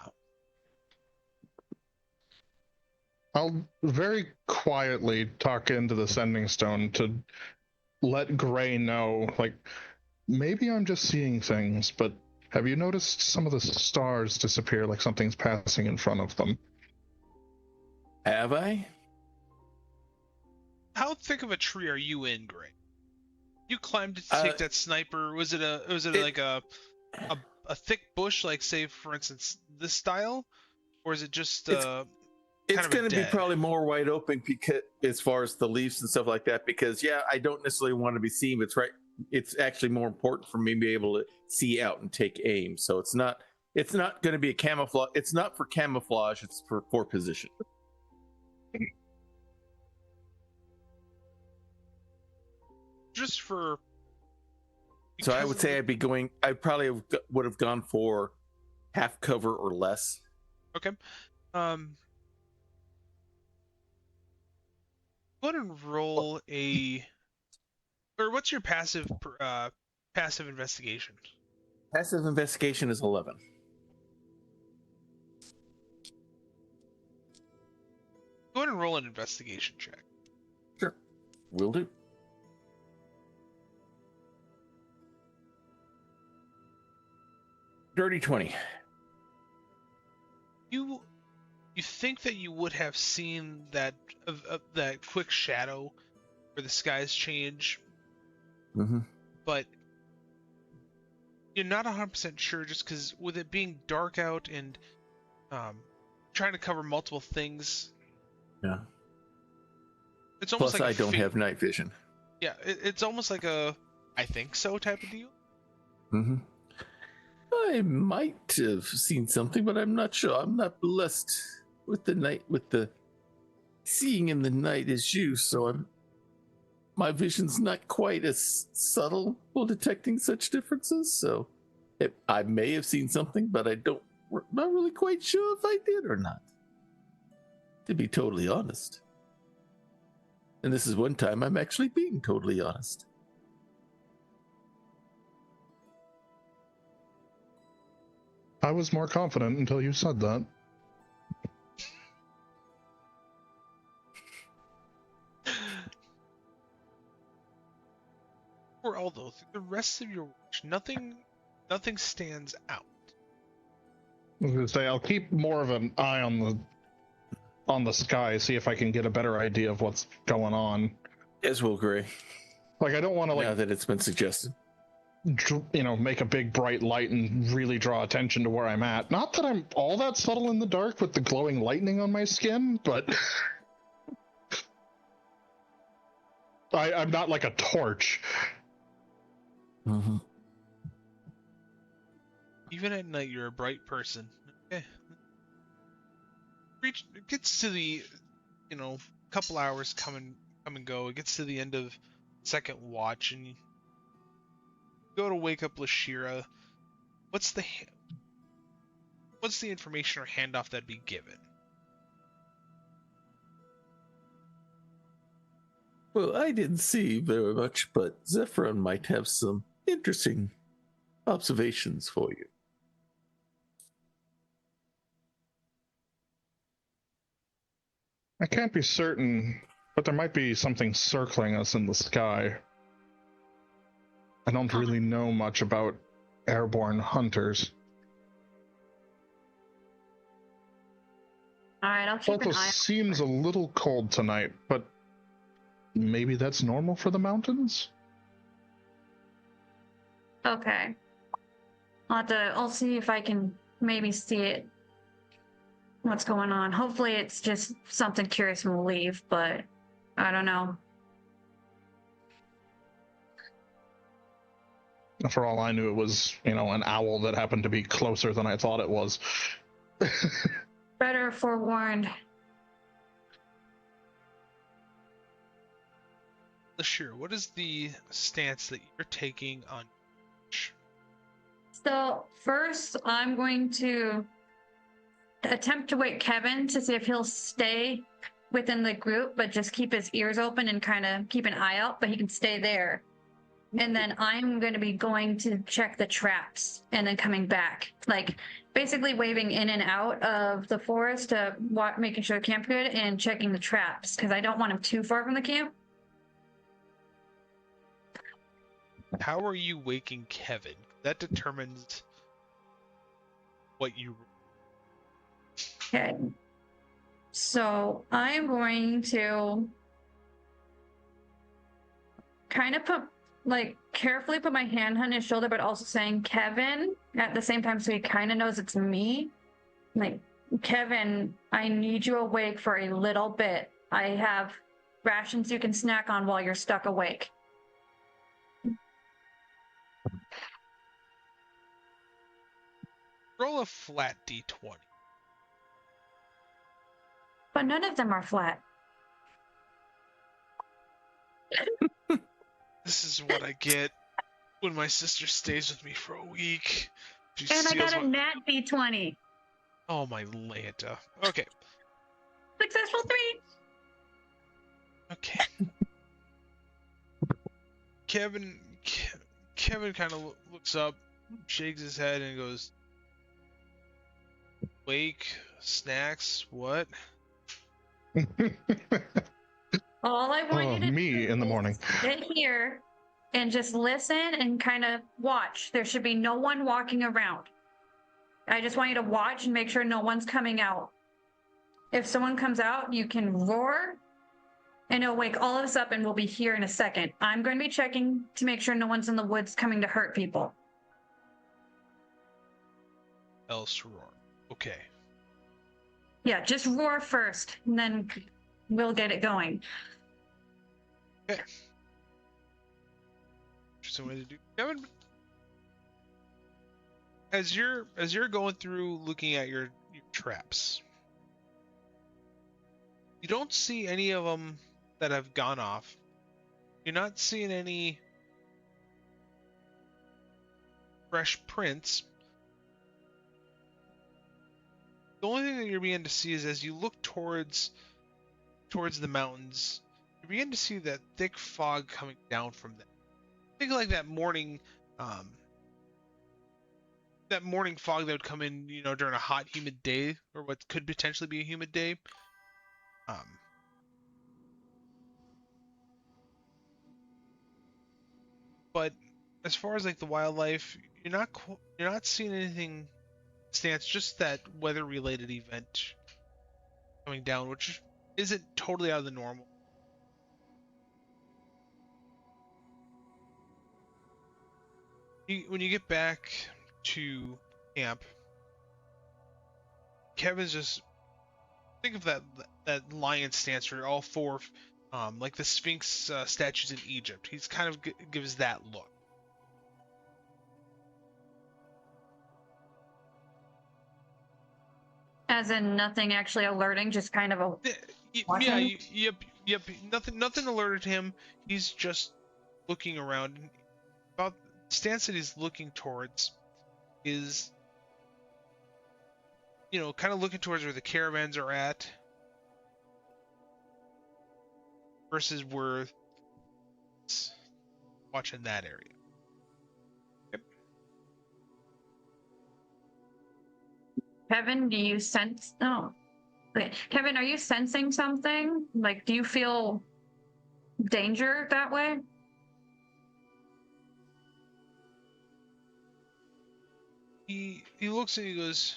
I'll very quietly talk into the sending stone to let Gray know, like, maybe I'm just seeing things, but have you noticed some of the stars disappear like something's passing in front of them? Have I? How thick of a tree are you in, Gray? You climbed to take that sniper. Was it like a thick bush, like say for instance this style, or is it just It's kind of going to be dead. probably more wide open because, as far as the leaves and stuff like that. Because I don't necessarily want to be seen. But it's actually more important for me to be able to see out and take aim. So it's not going to be a camouflage. It's not for camouflage. It's for position. Just for. So I would say I probably would have gone for half cover or less. Okay. Go ahead and roll or what's your passive investigation? Passive investigation is 11. Go ahead and roll an investigation check. Sure. Will do. Dirty 20. You think that you would have seen that quick shadow where the skies change, but you're not 100% sure just because with it being dark out and trying to cover multiple things. Yeah. It's almost Plus, like I don't have night vision. Yeah, it's almost like a I think so type of deal. I might have seen something, but I'm not sure. I'm not blessed with the seeing in the night as you, so my vision's not quite as subtle while detecting such differences. So I may have seen something, but not really quite sure if I did or not, to be totally honest. And this is one time I'm actually being totally honest. I was more confident until you said that. For Aldo, through the rest of your watch, nothing stands out. I was gonna say I'll keep more of an eye on the sky, see if I can get a better idea of what's going on. As will Gray. Like I don't want to now that it's been suggested. Make a big bright light and really draw attention to where I'm at. Not that I'm all that subtle in the dark with the glowing lightning on my skin, but I'm not like a torch. Even at night, you're a bright person. Okay. It gets to the, couple hours come and go. It gets to the end of second watch, and you go to wake up Lashira. What's the information or handoff that'd be given? Well, I didn't see very much, but Zephyrin might have some interesting observations for you. I can't be certain, but there might be something circling us in the sky. I don't really know much about airborne hunters. All right, I'll keep an Also eye. seems a little cold tonight, but maybe that's normal for the mountains? Okay. I'll see if I can maybe see it. What's going on? Hopefully it's just something curious and we'll leave, but I don't know. For all I knew, it was, an owl that happened to be closer than I thought it was. Better forewarned. Lashira, what is the stance that you're taking on? So first, I'm going to attempt to wake Kevin to see if he'll stay within the group, but just keep his ears open and kind of keep an eye out, but he can stay there. And then I'm going to be going to check the traps and then coming back, like basically waving in and out of the forest to making sure the camp good and checking the traps because I don't want him too far from the camp. How are you waking Kevin? That determines what you. Okay. So I'm going to kind of carefully put my hand on his shoulder, but also saying Kevin at the same time so he kind of knows it's me. Like, Kevin, I need you awake for a little bit. I have rations you can snack on while you're stuck awake. Roll a flat d20. But none of them are flat. This is what I get when my sister stays with me for a week. She And I steals got a nat d20. Oh, my Lanta. Okay. Successful 3. Okay. Kevin kind of looks up, shakes his head, and goes, "Wake, snacks, what?" All I want you to me do in the is morning. sit here and just listen and kind of watch. There should be no one walking around. I just want you to watch and make sure no one's coming out. If someone comes out, you can roar and it'll wake all of us up and we'll be here in a second. I'm going to be checking to make sure no one's in the woods coming to hurt people. Else roar. Okay. Yeah, just roar first and then we'll get it going. Okay. Interesting way to do. Kevin, as you're going through looking at your traps, you don't see any of them that have gone off. You're not seeing any fresh prints. The only thing that you're beginning to see is as you look towards the mountains, you begin to see that thick fog coming down from them. Think like that morning fog that would come in, during a hot, humid day, or what could potentially be a humid day. But as far as like the wildlife, you're not seeing anything stance, just that weather-related event coming down, which isn't totally out of the normal. When you get back to camp, Kevin's just think of that lion stance where all four, like the Sphinx statues in Egypt. He's kind of gives that look. As in nothing actually alerting, just kind of a watching? Yep. Nothing alerted him. He's just looking around. About the stance that he's looking towards is, kind of looking towards where the caravans are at, versus where watching that area. Yep. Kevin, do you sense? No. Okay. Kevin, are you sensing something? Like, do you feel danger that way? He looks and he goes,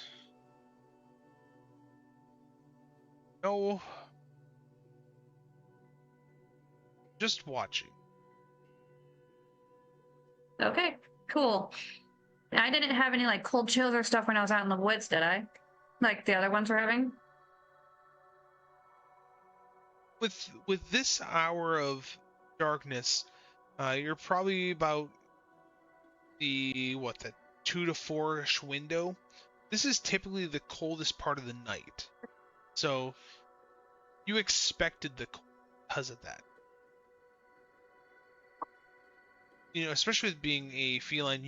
"No, just watching." Okay, cool. I didn't have any like cold chills or stuff when I was out in the woods, did I? Like the other ones were having? With this hour of darkness, you're probably about the 2 to 4-ish window. This is typically the coldest part of the night, so you expected the cold because of that. Especially with being a feline,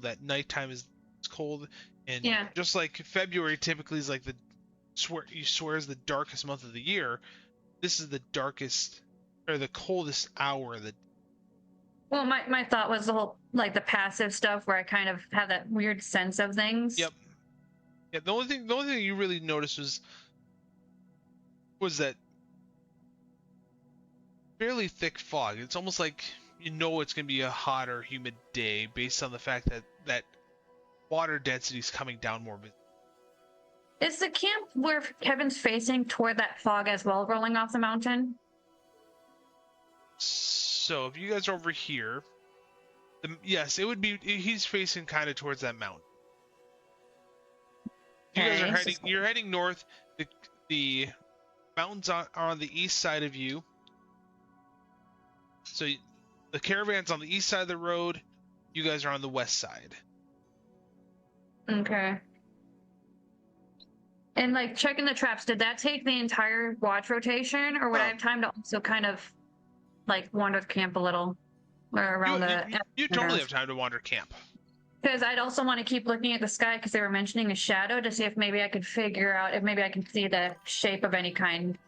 that nighttime is cold, and Yeah. just like February typically is like you swear is the darkest month of the year. This is the darkest or the coldest hour of the. Well, my thought was the whole like the passive stuff where I kind of have that weird sense of things. Yep. Yeah. The only thing you really noticed was that fairly thick fog. It's almost like it's gonna be a hot or humid day based on the fact that water density is coming down more. Is the camp where Kevin's facing toward that fog as well, rolling off the mountain? So if you guys are over here, yes, it would be. He's facing kind of towards that mountain. You guys are Okay, heading. You're heading north. The mountains are on the east side of you. So the caravan's on the east side of the road. You guys are on the west side. Okay. And like checking the traps, did that take the entire watch rotation, or would I have time to also kind of like wander the camp a little, or around You totally have time to wander camp. Because I'd also want to keep looking at the sky because they were mentioning a shadow to see if maybe I could figure out if maybe I can see the shape of any kind.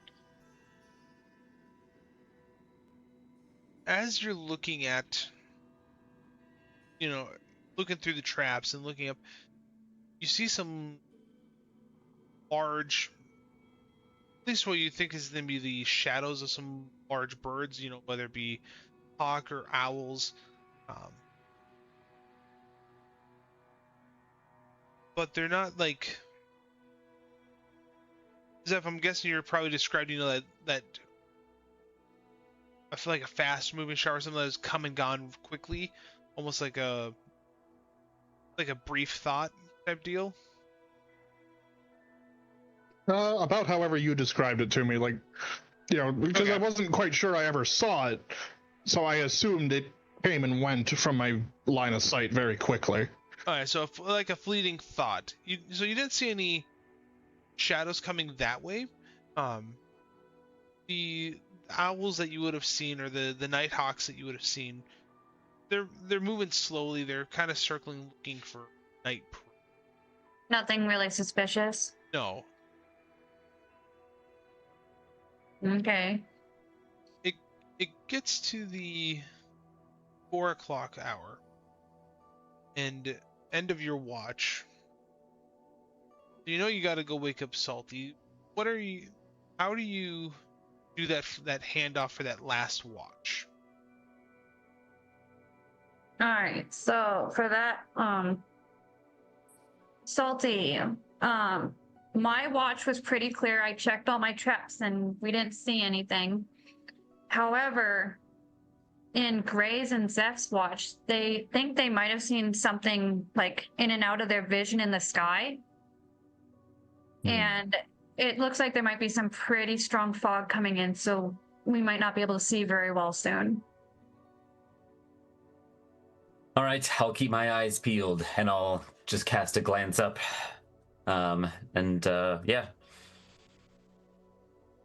As you're looking at, looking through the traps and looking up, you see some large, at least what you think is going to be the shadows of some large birds, whether it be hawk or owls. But they're not like, Zeph, I'm guessing you're probably describing, that I feel like a fast moving shower, or something that has come and gone quickly, almost like a brief thought type deal. About however you described it to me, like, because Okay. I wasn't quite sure I ever saw it, so I assumed it came and went from my line of sight very quickly. All right, so like a fleeting thought. So you didn't see any shadows coming that way. The owls that you would have seen, or the night hawks that you would have seen, they're moving slowly. They're kind of circling, looking for night prey. Nothing really suspicious. No. Okay. It gets to the 4 o'clock hour, and end of your watch. You got to go wake up Salty. How do you do that handoff for that last watch? All right. So for that, Salty, my watch was pretty clear. I checked all my traps and we didn't see anything. However, in Gray's and Zeph's watch, they think they might have seen something like in and out of their vision in the sky. And it looks like there might be some pretty strong fog coming in, so we might not be able to see very well soon. All right, I'll keep my eyes peeled, and I'll just cast a glance up. Yeah.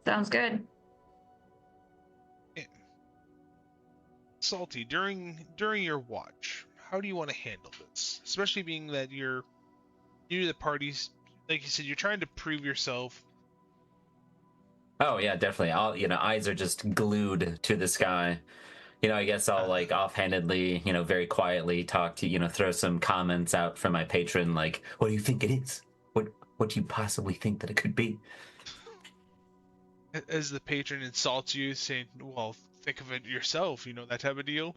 Sounds good. Salty, during your watch, how do you want to handle this? Especially being that you're new to the parties, like you said, you're trying to prove yourself. Oh yeah, definitely. Eyes are just glued to the sky. I guess I'll like offhandedly, very quietly talk to, throw some comments out from my patron, like, what do you think it is? What do you possibly think that it could be? As the patron insults you, saying, well, think of it yourself, that type of deal.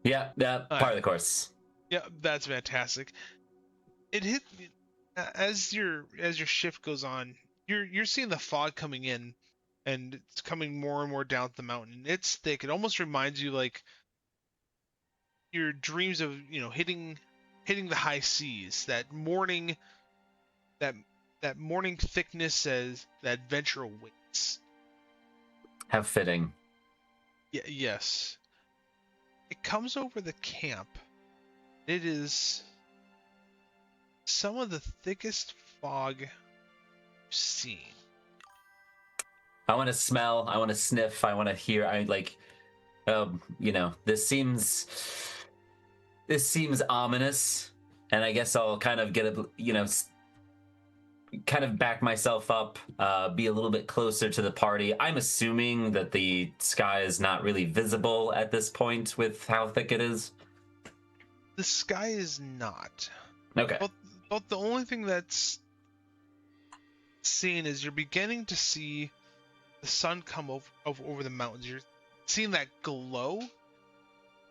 Yeah, part of the course. Yeah, that's fantastic. It hit as your shift goes on, you're seeing the fog coming in, and it's coming more and more down the mountain. It's thick. It almost reminds you like your dreams of hitting the high seas. That morning thickness as the adventure awaits. How fitting. Yes. It comes over the camp. It is some of the thickest fog you've seen. I want to smell, I want to sniff, I want to hear. This seems ominous, and I guess I'll kind of get kind of back myself up, be a little bit closer to the party. I'm assuming that the sky is not really visible at this point with how thick it is. The sky is not. Okay. But the only thing that's seen is you're beginning to see the sun come over the mountains. You're seeing that glow,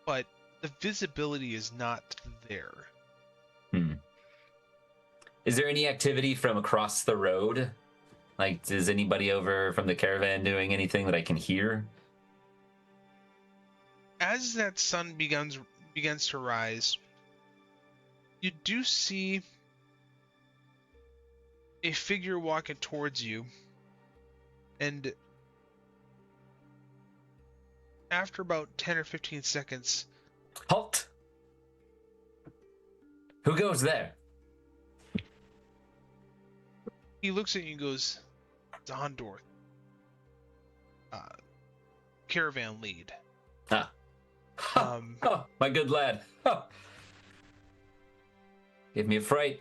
but the visibility is not there. Is there any activity from across the road? Like, is anybody over from the caravan doing anything that I can hear? As that sun begins to rise, you do see a figure walking towards you, and after about 10 or 15 seconds, Halt! Who goes there? he looks at you and goes, Zondorth, caravan lead. Ah. Oh, my good lad. Oh. Give me a fright.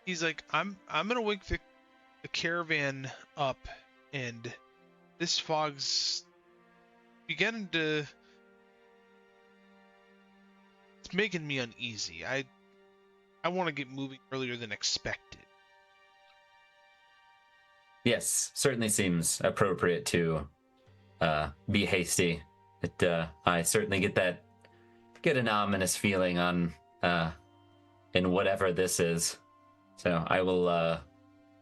He's like, I'm gonna wake the caravan up, and this fog's beginning to, it's making me uneasy. I want to get moving earlier than expected. Yes, certainly seems appropriate to be hasty. I certainly get an ominous feeling on in whatever this is. So I will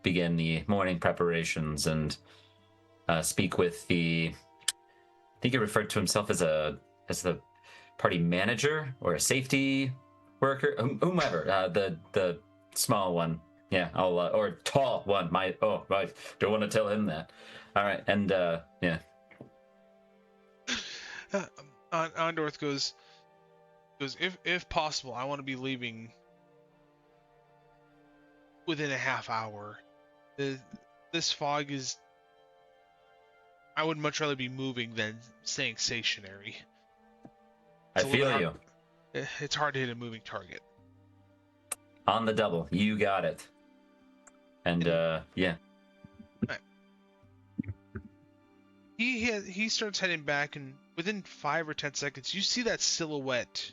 begin the morning preparations and speak with I think he referred to himself as the party manager or a safety worker, whomever, the small one. Yeah, I'll or tall one. Right. Don't want to tell him that. All right, and yeah. Ondorth goes, if possible, I want to be leaving within a half hour. This fog is, I would much rather be moving than staying stationary. I feel you. It's hard to hit a moving target. On the double, you got it. And yeah. He starts heading back, and within 5 or 10 seconds, you see that silhouette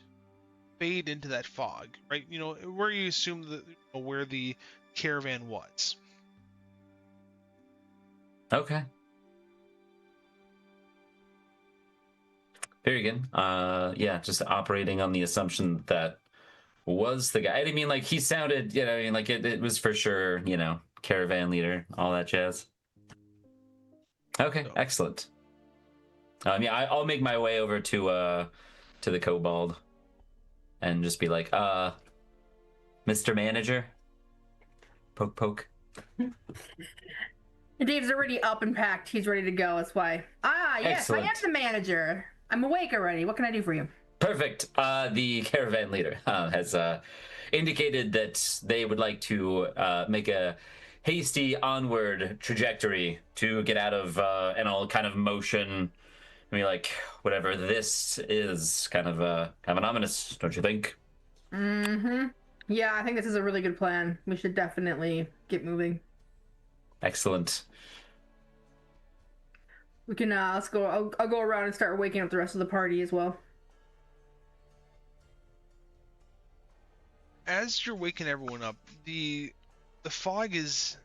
fade into that fog, right? You know, where you assume where the caravan was. Okay. Very good. Yeah, just operating on the assumption that was the guy. I mean, like, he sounded, you know, I mean, like, it was for sure, you know, caravan leader, all that jazz. Okay, So. excellent. Yeah, I'll make my way over to the kobold and just be like, Mr. Manager, poke poke. Dave's already up and packed. He's ready to go. That's why. Yes, Excellent. I am the manager. I'm awake already. What can I do for you? Perfect. The caravan leader has indicated that they would like to make a hasty onward trajectory to get out of and I'll kind of motion. I mean, like, whatever this is, kind of ominous, don't you think? Mm-hmm. Yeah, I think this is a really good plan. We should definitely get moving. Excellent. We can let's go. I'll go around and start waking up the rest of the party as well. As you're waking everyone up, the fog is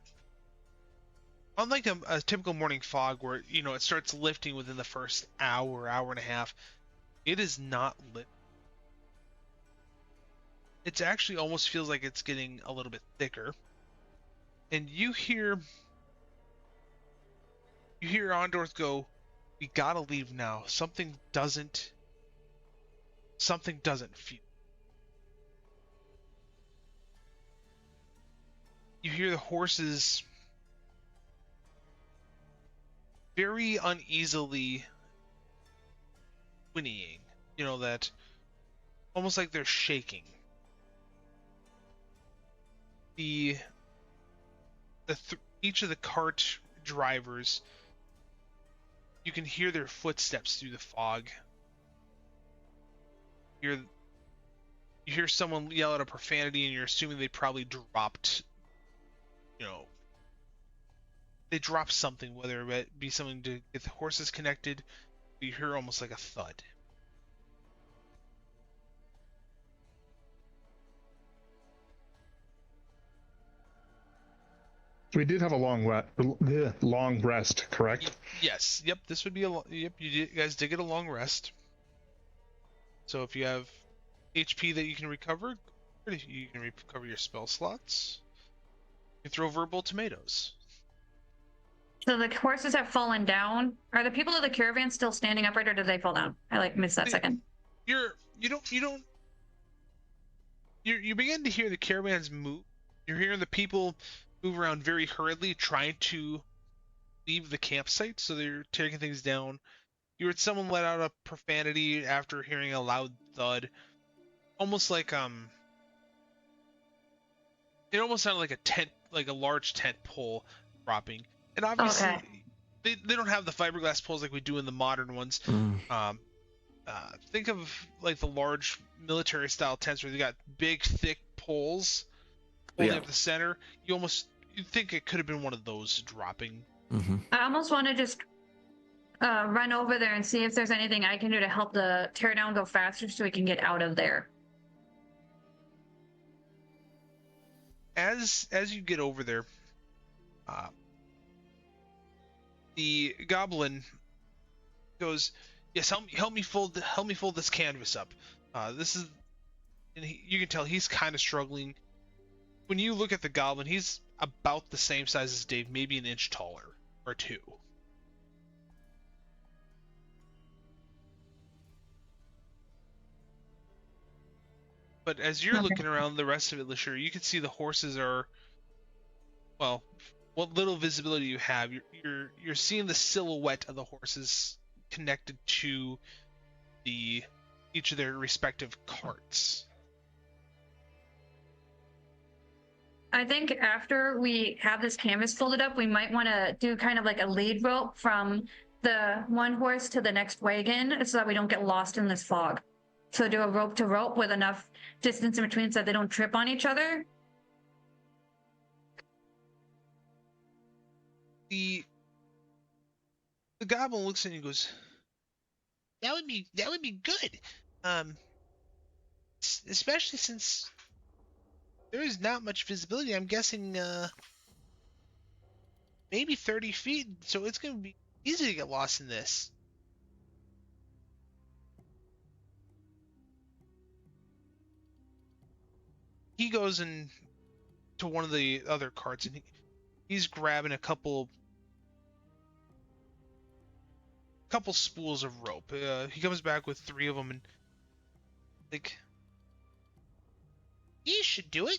unlike a typical morning fog where, you know, it starts lifting within the first hour and a half. It is not lit. It actually almost feels like it's getting a little bit thicker. And you hear Ondorth go, "We gotta leave now. Something doesn't feel." You hear the horses very uneasily whinnying. You know, that almost like they're shaking. Each of the cart drivers, you can hear their footsteps through the fog. You hear someone yell out a profanity, and you're assuming they probably dropped, you know, they dropped something, whether it be something to get the horses connected. You hear almost like a thud. We did have a long rest, correct? Yes. Yep. This would be yep. You guys did get a long rest. So if you have HP that you can recover, you can recover your spell slots. You can throw verbal tomatoes. So the horses have fallen down. Are the people of the caravan still standing upright, or did they fall down? I missed that second. You begin to hear the caravans move, You're hearing the people move around very hurriedly, trying to leave the campsite, so they're taking things down. You heard someone let out a profanity after hearing a loud thud, almost like it almost sounded like a tent, like a large tent pole dropping. And obviously, Okay. they don't have the fiberglass poles like we do in the modern ones. Um, think of like the large military style tents where they got big, thick poles holding Yeah. up the center. You'd think it could have been one of those dropping. I almost want to just run over there and see if there's anything I can do to help the teardown go faster so we can get out of there. As you get over there, the goblin goes, "Yes, help me fold this canvas up. This is," and you can tell he's kind of struggling. When you look at the goblin, he's about the same size as Dave, maybe an inch taller or two. But as you're Okay. looking around the rest of it, Lashir, you can see the horses are, well, what little visibility you have, you're seeing the silhouette of the horses connected to each of their respective carts. I think after we have this canvas folded up, we might want to do kind of like a lead rope from the one horse to the next wagon so that we don't get lost in this fog. So do a rope to rope with enough distance in between so that they don't trip on each other. The goblin looks at you and goes, that would be good. Especially since there is not much visibility. I'm guessing maybe 30 feet, so it's going to be easy to get lost in this. He goes in to one of the other carts, and he's grabbing a couple spools of rope. He comes back with 3 of them, and like, you should do it.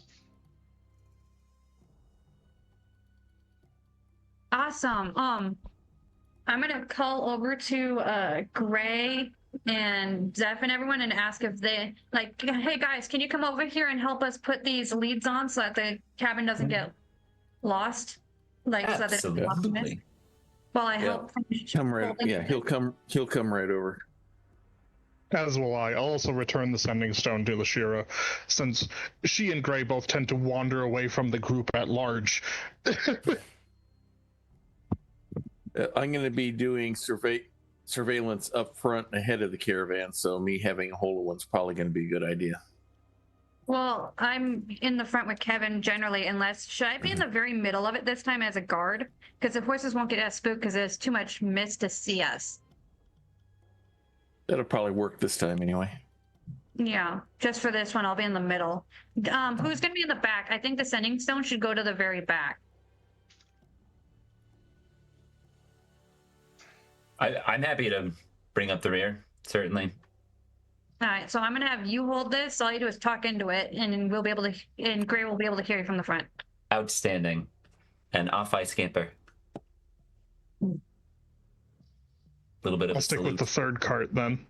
Awesome. I'm gonna call over to Gray and Zeph and everyone and ask if they like, hey guys, can you come over here and help us put these leads on so that the cabin doesn't get lost? Like so that they don't get lost in Absolutely. this? While I Yeah. help Come right. folding Yeah, it. he'll come right over. As will I. I'll also return the sending stone to Lashira, since she and Gray both tend to wander away from the group at large. I'm going to be doing surveillance up front ahead of the caravan, so me having a hold of one's probably going to be a good idea. Well, I'm in the front with Kevin generally, unless should I be in the very middle of it this time as a guard? Because the horses won't get as spooked because there's too much mist to see us. That'll probably work this time anyway. Yeah, just for this one, I'll be in the middle. Who's going to be in the back? I think the sending stone should go to the very back. I'm happy to bring up the rear, certainly. All right, so I'm going to have you hold this. All you do is talk into it, and we'll be able to, and Gray will be able to hear you from the front. Outstanding. And off I scamper. Little bit of I'll a stick salute. with the third cart then.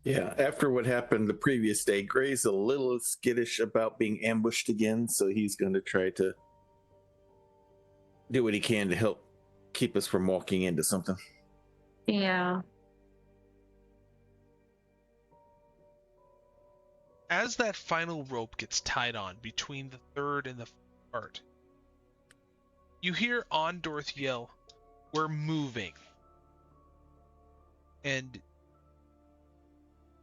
Yeah, after what happened the previous day, Gray's a little skittish about being ambushed again, so he's going to try to do what he can to help keep us from walking into something. Yeah. As that final rope gets tied on between the third and the fourth cart, you hear Ondorth yell, "We're moving." And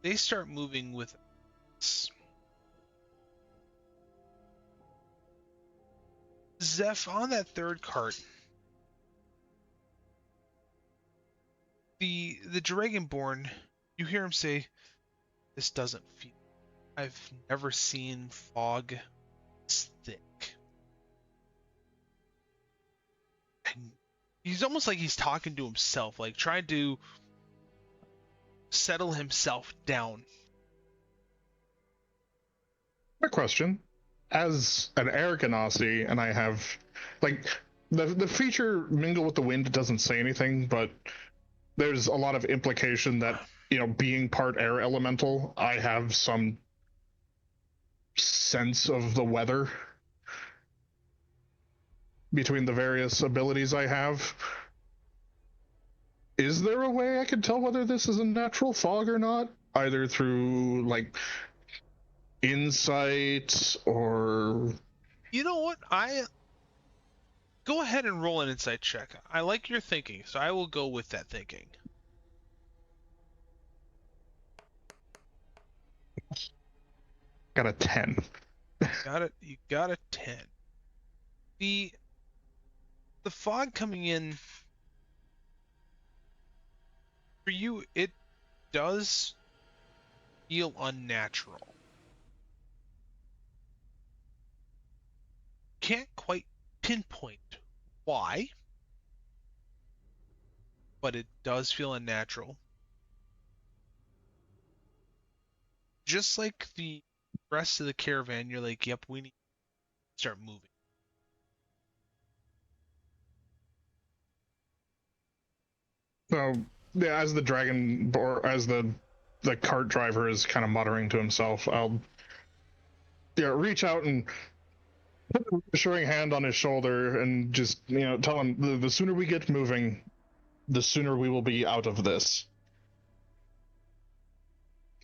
they start moving with us. Zeph, on that third cart, the Dragonborn, you hear him say, "This doesn't feel. I've never seen fog this thick." And he's almost like he's talking to himself, like trying to settle himself down. A question. As an air ganassi, and I have, like, the feature mingle with the wind doesn't say anything, but there's a lot of implication that, being part air elemental, I have some sense of the weather between the various abilities I have. Is there a way I can tell whether this is a natural fog or not? Either through, like, insight or... You know what? Go ahead and roll an insight check. I like your thinking, so I will go with that thinking. Got a 10. You got a 10. The fog coming in for you, it does feel unnatural. Can't quite pinpoint why, but it does feel unnatural. Just like the rest of the caravan, you're like, yep, we need to start moving. So, yeah, as the dragon, or as the cart driver is kind of muttering to himself, I'll reach out and put a reassuring hand on his shoulder and just, tell him the sooner we get moving, the sooner we will be out of this.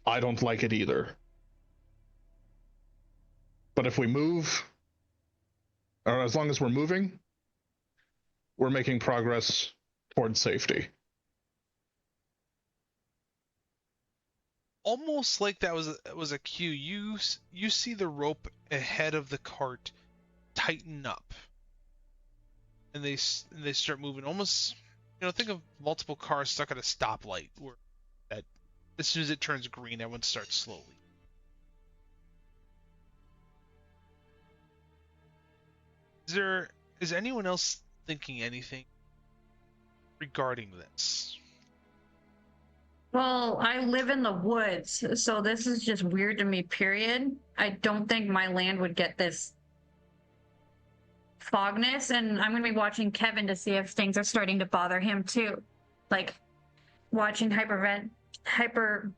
I don't like it either. But if we move, or as long as we're moving, we're making progress towards safety. Almost like that was a cue. You see the rope ahead of the cart tighten up, and they start moving. Almost, think of multiple cars stuck at a stoplight, where that as soon as it turns green, everyone starts slowly. Is anyone else thinking anything regarding this? Well, I live in the woods, so this is just weird to me, period. I don't think my land would get this fogness, and I'm going to be watching Kevin to see if things are starting to bother him too. Like, watching hyper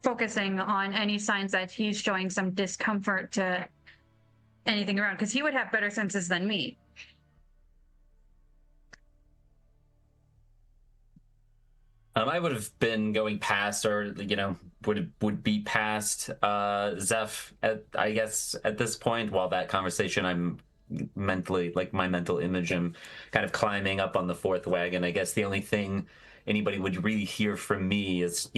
focusing on any signs that he's showing some discomfort to anything around, because he would have better senses than me. I would have been going past, or would be past Zeph I guess at this point. While that conversation, I'm mentally, like, my mental image, I'm kind of climbing up on the fourth wagon. I guess the only thing anybody would really hear from me is,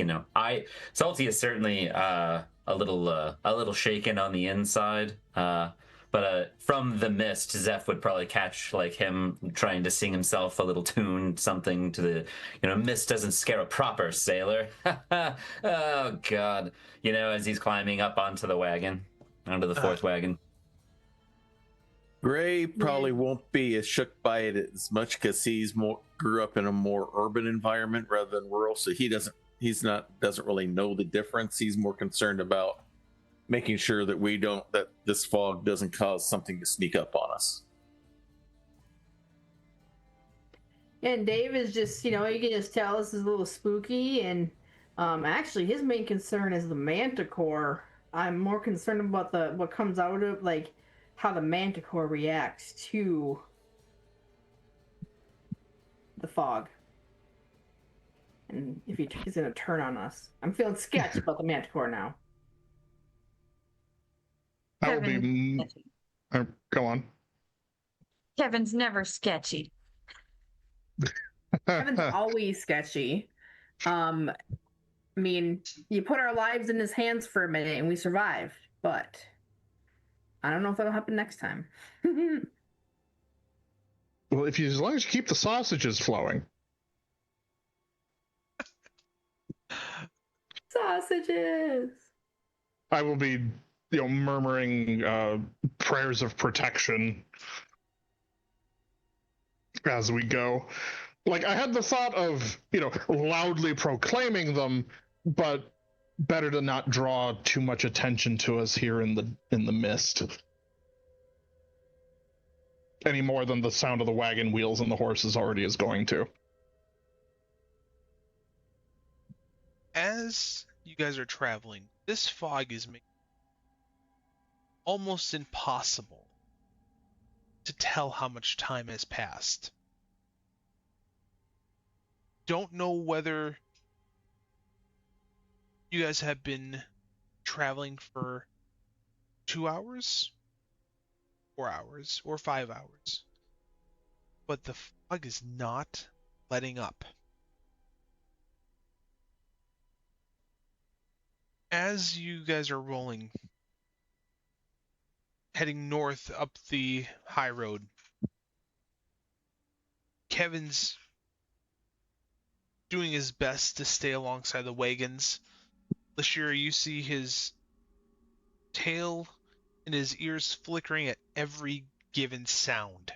Salty is certainly a little shaken on the inside. But from the mist, Zeph would probably catch, like, him trying to sing himself a little tune, something to the, mist doesn't scare a proper sailor. Oh, God. As he's climbing up onto the wagon, onto the fourth wagon. Gray probably won't be as shook by it as much because grew up in a more urban environment rather than rural, so he doesn't really know the difference. He's more concerned about making sure that this fog doesn't cause something to sneak up on us. And Dave is just, you can just tell this is a little spooky, and actually his main concern is the manticore. I'm more concerned about what comes out of, like, how the manticore reacts to the fog. And if he's going to turn on us. I'm feeling sketchy about the manticore now. That would be... go on. Kevin's never sketchy. Kevin's always sketchy. I mean, you put our lives in his hands for a minute and we survived, but I don't know if that'll happen next time. Well, as long as you keep the sausages flowing. Sausages! I will be, murmuring prayers of protection as we go. Like, I had the thought of, loudly proclaiming them, but better to not draw too much attention to us here in the mist. Any more than the sound of the wagon wheels and the horses already is going to. As you guys are traveling, this fog is making it almost impossible to tell how much time has passed. Don't know whether you guys have been traveling for 2 hours, 4 hours, or 5 hours, but the fog is not letting up. As you guys are rolling, heading north up the high road, Kevin's doing his best to stay alongside the wagons. Lashira, you see his tail and his ears flickering at every given sound.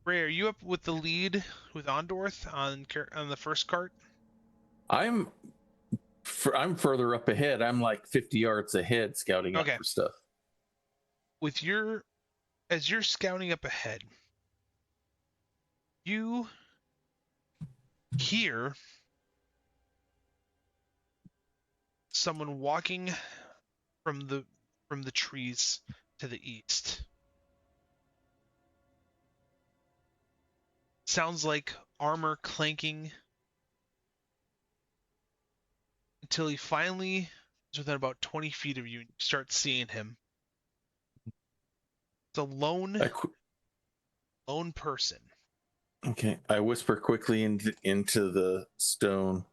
Ray, are you up with the lead with Ondorth on the first cart? I'm further up ahead. I'm like 50 yards ahead, scouting up for stuff. As you're scouting up ahead, you hear someone walking from the trees to the east. Sounds like armor clanking until he finally is within about 20 feet of you and you start seeing him. It's a lone person. Okay, I whisper quickly into the stone.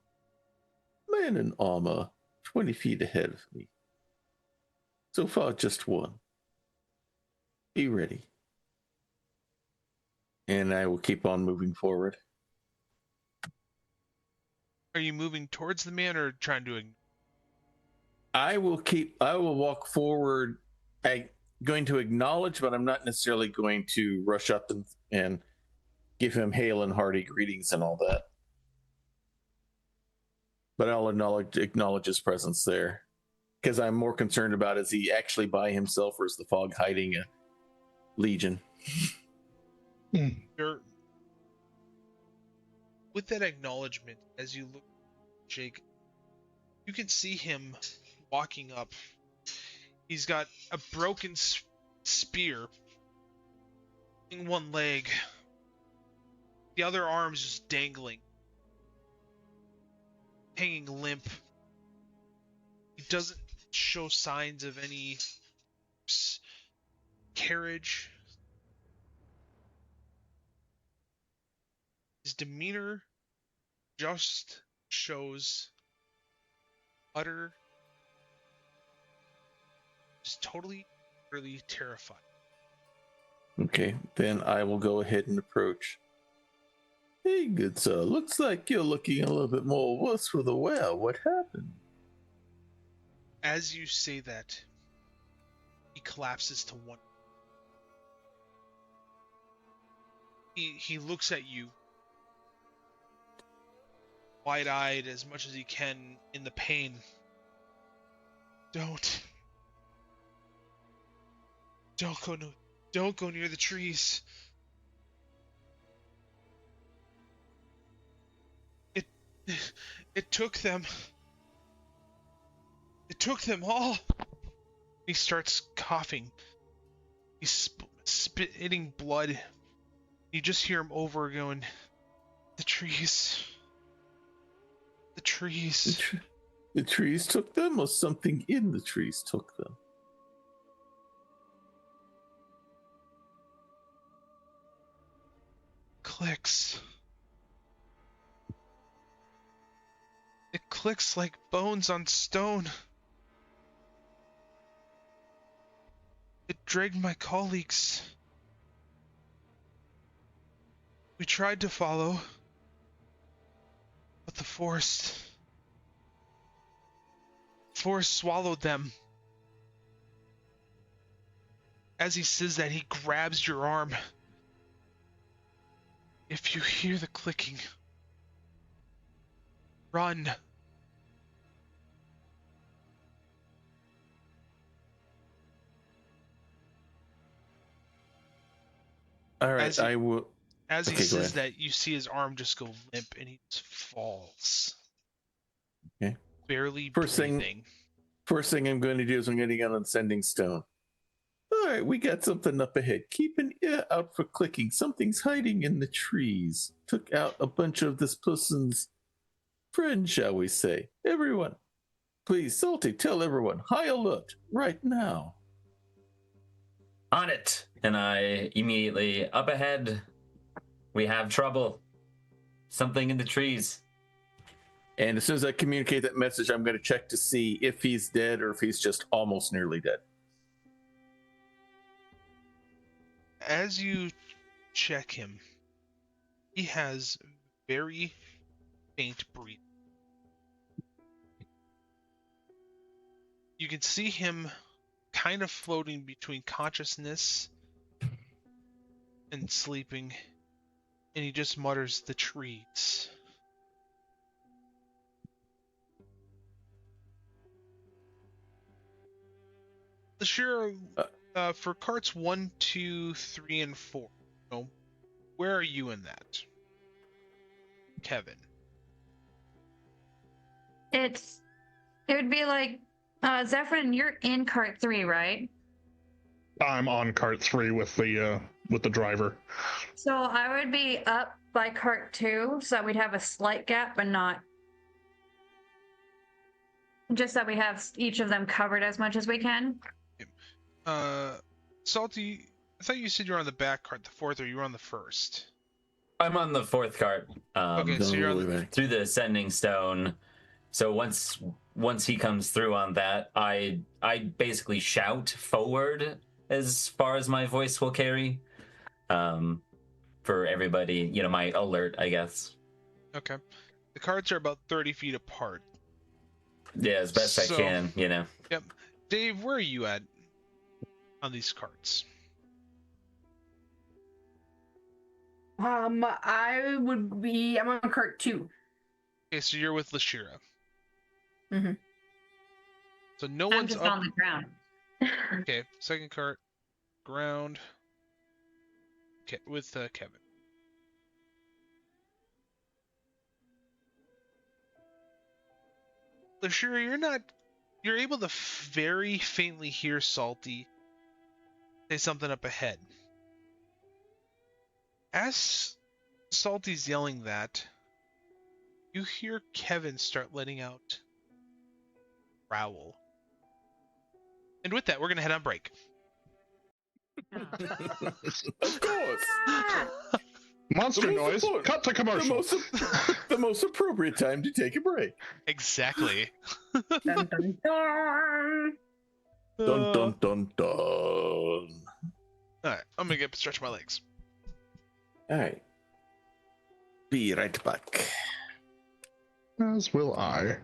Man in armor, 20 feet ahead of me. So far, just one. Be ready. And I will keep on moving forward. Are you moving towards the man or trying to ignore? I will walk forward. I'm going to acknowledge, but I'm not necessarily going to rush up and give him hail and hearty greetings and all that. But I'll acknowledge his presence there. Because I'm more concerned about, is he actually by himself or is the fog hiding a legion? With that acknowledgement, as you look at Jake, you can see him walking up. He's got a broken spear in one leg. The other arm's just dangling, hanging limp. He doesn't show signs of any carriage. His demeanor just shows utter, just totally, really terrified. Okay, then I will go ahead and approach. Hey, good sir, looks like you're looking a little bit more worse for the wear. What happened? As you say that, he collapses to one. He looks at you, wide-eyed as much as he can in the pain. Don't go near the trees. It took them. It took them all. He starts coughing. He's spitting blood. You just hear him over going, the trees. The trees. The trees took them, or something in the trees took them? Clicks. It clicks like bones on stone. It dragged my colleagues. We tried to follow, but the forest swallowed them. As he says that, he grabs your arm. If you hear the clicking, Run. All right, As he, I will. as he Okay, go says ahead. that, you see his arm just go limp and he just falls. Okay. Barely First thing, breathing. first thing I'm going to do is I'm going to get on Sending Stone. All right, we got something up ahead. Keep an ear out for clicking. Something's hiding in the trees. Took out a bunch of this person's friends, shall we say. Everyone, please, Salty, tell everyone. High alert right now. On it! And I immediately, up ahead, we have trouble. Something in the trees. And as soon as I communicate that message, I'm going to check to see if he's dead or if he's just almost nearly dead. As you check him, he has very faint breathing. You can see him kind of floating between consciousness and sleeping, and he just mutters the trees. Sure, for carts 1, 2, 3, and 4, where are you in that? Kevin. It would be like, Zephyrin, you're in cart 3, right? I'm on cart 3 with the driver. So I would be up by cart 2, so that we'd have a slight gap, but not just that we have each of them covered as much as we can. Salty, I thought you said you were on the back cart, the fourth, or you were on the first. I'm on the fourth cart. Okay, so you're on the... through the Sending Stone. So once he comes through on that, I basically shout forward as far as my voice will carry. For everybody, my alert, I guess. Okay. The carts are about 30 feet apart. Yeah, as best I can, Yep. Dave, where are you at on these carts? I'm on cart 2. Okay, so you're with Lashira. Mm-hmm. So no I'm one's just up. on the ground. Okay, second cart, ground. Okay, with Kevin. Lashira, you're able to very faintly hear Salty say something up ahead. As Salty's yelling that, you hear Kevin start letting out growl. And with that, we're gonna head on break. Of course. Monster The most noise. important- Cut to commercial. The most appropriate time to take a break. Exactly. Dun, dun, dun. Dun dun dun dun. Alright, I'm gonna get stretch my legs. All right. Be right back. As will I.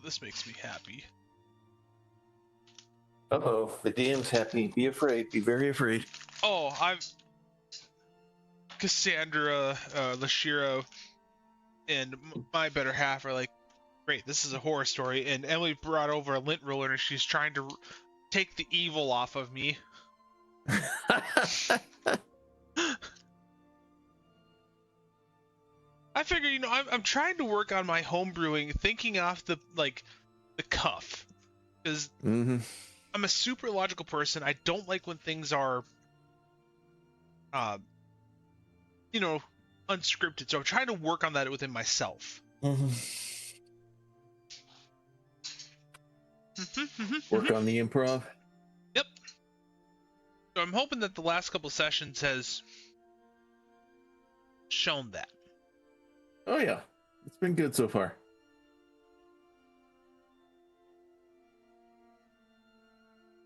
this makes me happy. Uh-oh, the DM's happy. Be afraid. Be very afraid. Oh, Cassandra, Lashiro, and my better half are like, great, this is a horror story. And Emily brought over a lint roller and she's trying to take the evil off of me. I figure, I'm trying to work on my home brewing, thinking off the cuff, because I'm a super logical person. I don't like when things are, unscripted. So I'm trying to work on that within myself. Work on the improv. Yep. So I'm hoping that the last couple sessions has shown that. Oh yeah, it's been good so far.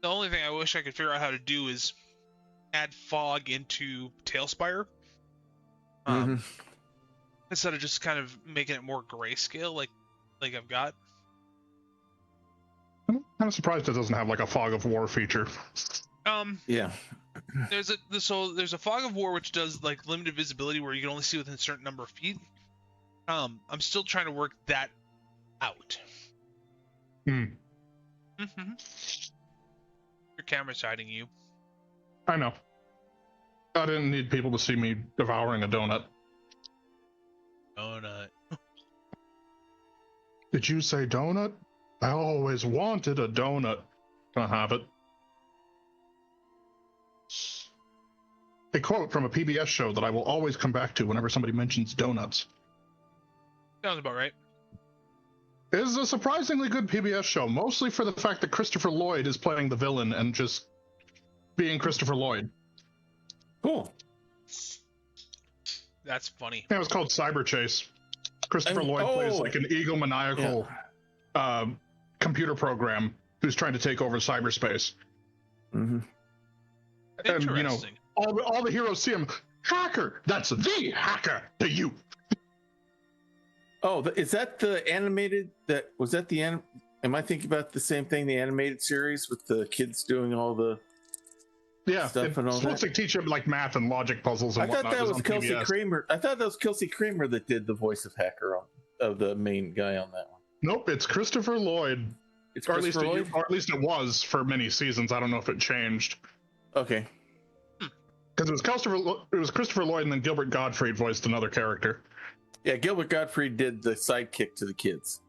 The only thing I wish I could figure out how to do is add fog into Tailspire. Instead of just kind of making it more grayscale like I've got. I'm kind of surprised it doesn't have like a fog of war feature. Yeah. There's a fog of war which does like limited visibility where you can only see within a certain number of feet. I'm still trying to work that out. Your camera's hiding you. I know. I didn't need people to see me devouring a donut. Donut. Did you say donut? I always wanted a donut. Can I have it? A quote from a PBS show that I will always come back to whenever somebody mentions donuts. Sounds about right. It is a surprisingly good PBS show, mostly for the fact that Christopher Lloyd is playing the villain and just being Christopher Lloyd. Cool. That's funny. Yeah, it was called Cyber Chase. Christopher Lloyd plays like an egomaniacal computer program who's trying to take over cyberspace. And, Interesting. all the heroes see him, hacker! That's the hacker to you! Oh, is that the animated? Am I thinking about the same thing? The animated series with the kids doing all the stuff and all that. Supposed to teach him like math and logic puzzles and whatnot. I thought that was on Kelsey PBS. Kramer. I thought that was Kelsey Kramer that did the voice of Hacker of the main guy on that one. Nope, it's Christopher Lloyd. It's Christopher Lloyd? Or at least it was for many seasons. I don't know if it changed. Okay. Because it was Christopher Lloyd, and then Gilbert Gottfried voiced another character. Yeah, Gilbert Gottfried did the sidekick to the kids.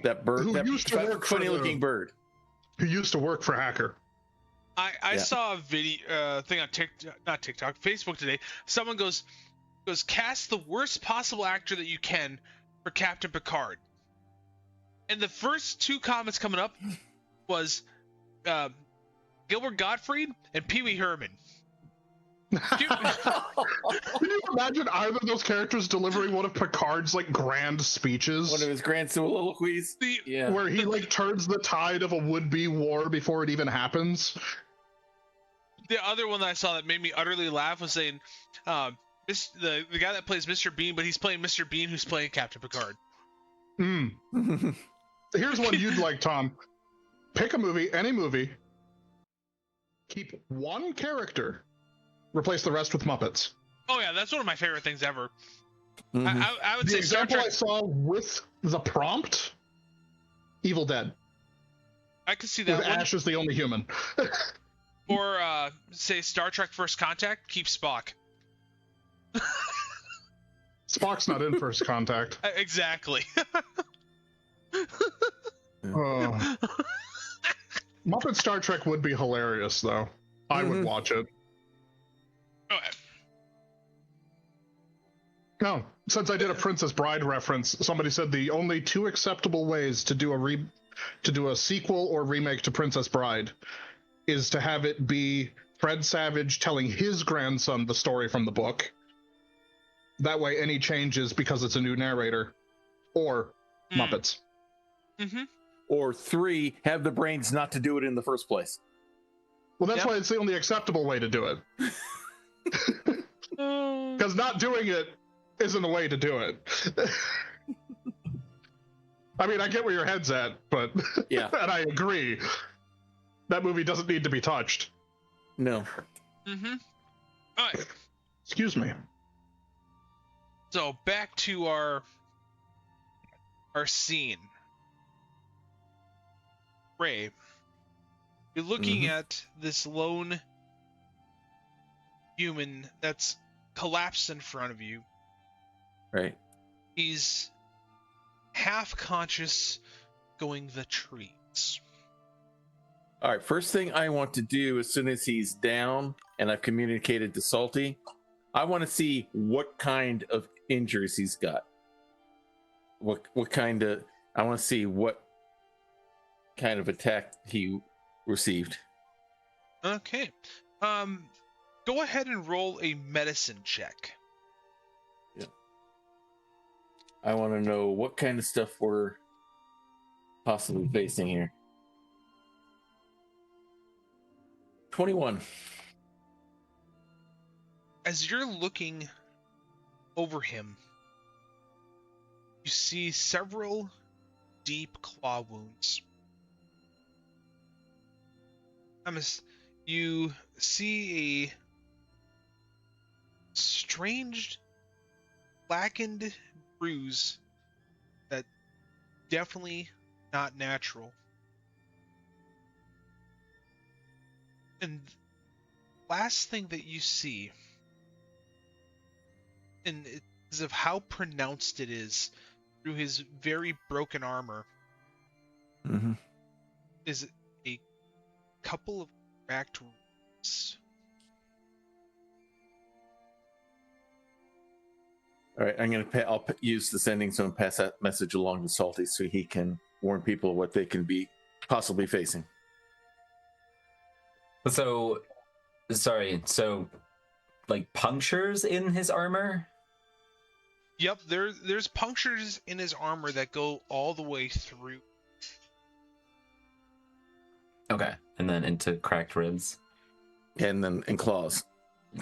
That bird, Who that used to work for funny-looking bird. Who used to work for Hacker. I saw a video thing on Facebook today. Someone goes cast the worst possible actor that you can for Captain Picard. And the first two comments coming up was Gilbert Gottfried and Pee Wee Herman. Can you imagine either of those characters delivering one of Picard's like grand speeches? One of his grand soliloquies? Where he like turns the tide of a would-be war before it even happens. The other one that I saw that made me utterly laugh was saying the guy that plays Mr. Bean, but he's playing Mr. Bean who's playing Captain Picard. Here's one you'd like, Tom. Pick a movie, any movie. Keep one character. Replace the rest with Muppets. Oh yeah, that's one of my favorite things ever. I would the say example Star Trek. I saw with the prompt, Evil Dead. I could see that with one. Ash is the only human. Or say Star Trek First Contact, keep Spock. Spock's not in First Contact. Exactly. Muppet Star Trek would be hilarious, though. I would watch it. No, since I did a Princess Bride reference, somebody said the only two acceptable ways to do a sequel or remake to Princess Bride is to have it be Fred Savage telling his grandson the story from the book. That way, any changes because it's a new narrator, or Muppets. Or 3, have the brains not to do it in the first place. Well, that's why it's the only acceptable way to do it. Because not doing it isn't a way to do it. I mean, I get where your head's at, but Yeah. and I agree. That movie doesn't need to be touched. No. Mm-hmm. All right. Excuse me. So back to our scene. Ray, you're looking at this lone human that's collapsed in front of you. Right. He's half conscious, going the trees. All right. First thing I want to do as soon as he's down and I've communicated to Salty, I want to see what kind of injuries he's got. What kind of, I want to see what kind of attack he received. Okay. Go ahead and roll a medicine check. I want to know what kind of stuff we're possibly facing here. 21. As you're looking over him, you see several deep claw wounds. You see a strange blackened bruise that definitely not natural. And last thing that you see, and because of how pronounced it is through his very broken armor, is a couple of cracked ribs. All right, I'll use the sending zone, pass that message along to Salty so he can warn people what they can be possibly facing. So, sorry. So, like punctures in his armor? Yep, there's punctures in his armor that go all the way through. Okay, and then into cracked ribs. And then in claw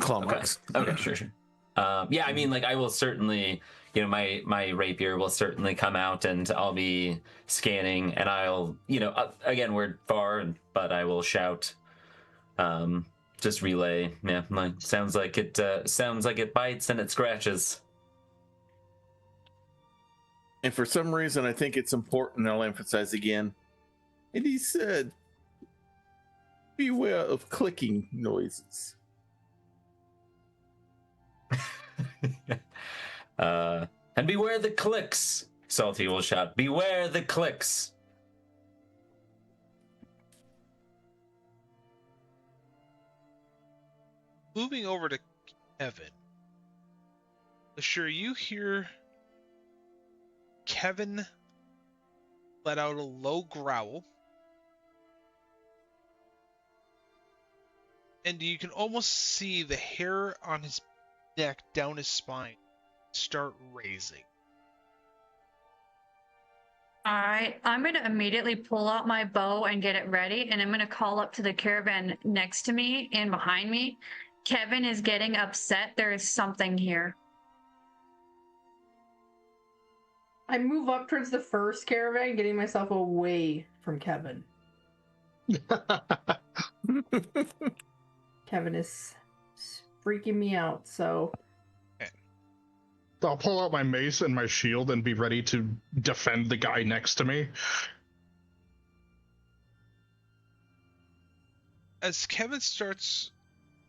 marks. Okay, sure. Yeah, I mean, like, I will certainly, my rapier will certainly come out, and I'll be scanning, and I'll, again, we're far, but I will shout, just relay. Yeah, like, sounds like it bites and it scratches. And for some reason, I think it's important, I'll emphasize again, and he said, beware of clicking noises. And beware the clicks, Salty will shout. Beware the clicks. Moving over to Kevin. Sure, you hear Kevin let out a low growl. And you can almost see the hair on his neck down his spine start raising. Alright, I'm gonna immediately pull out my bow and get it ready, and I'm gonna call up to the caravan next to me and behind me. Kevin is getting upset. There is something here. I move up towards the first caravan, getting myself away from Kevin. Kevin is freaking me out, so... I'll pull out my mace and my shield and be ready to defend the guy next to me. As Kevin starts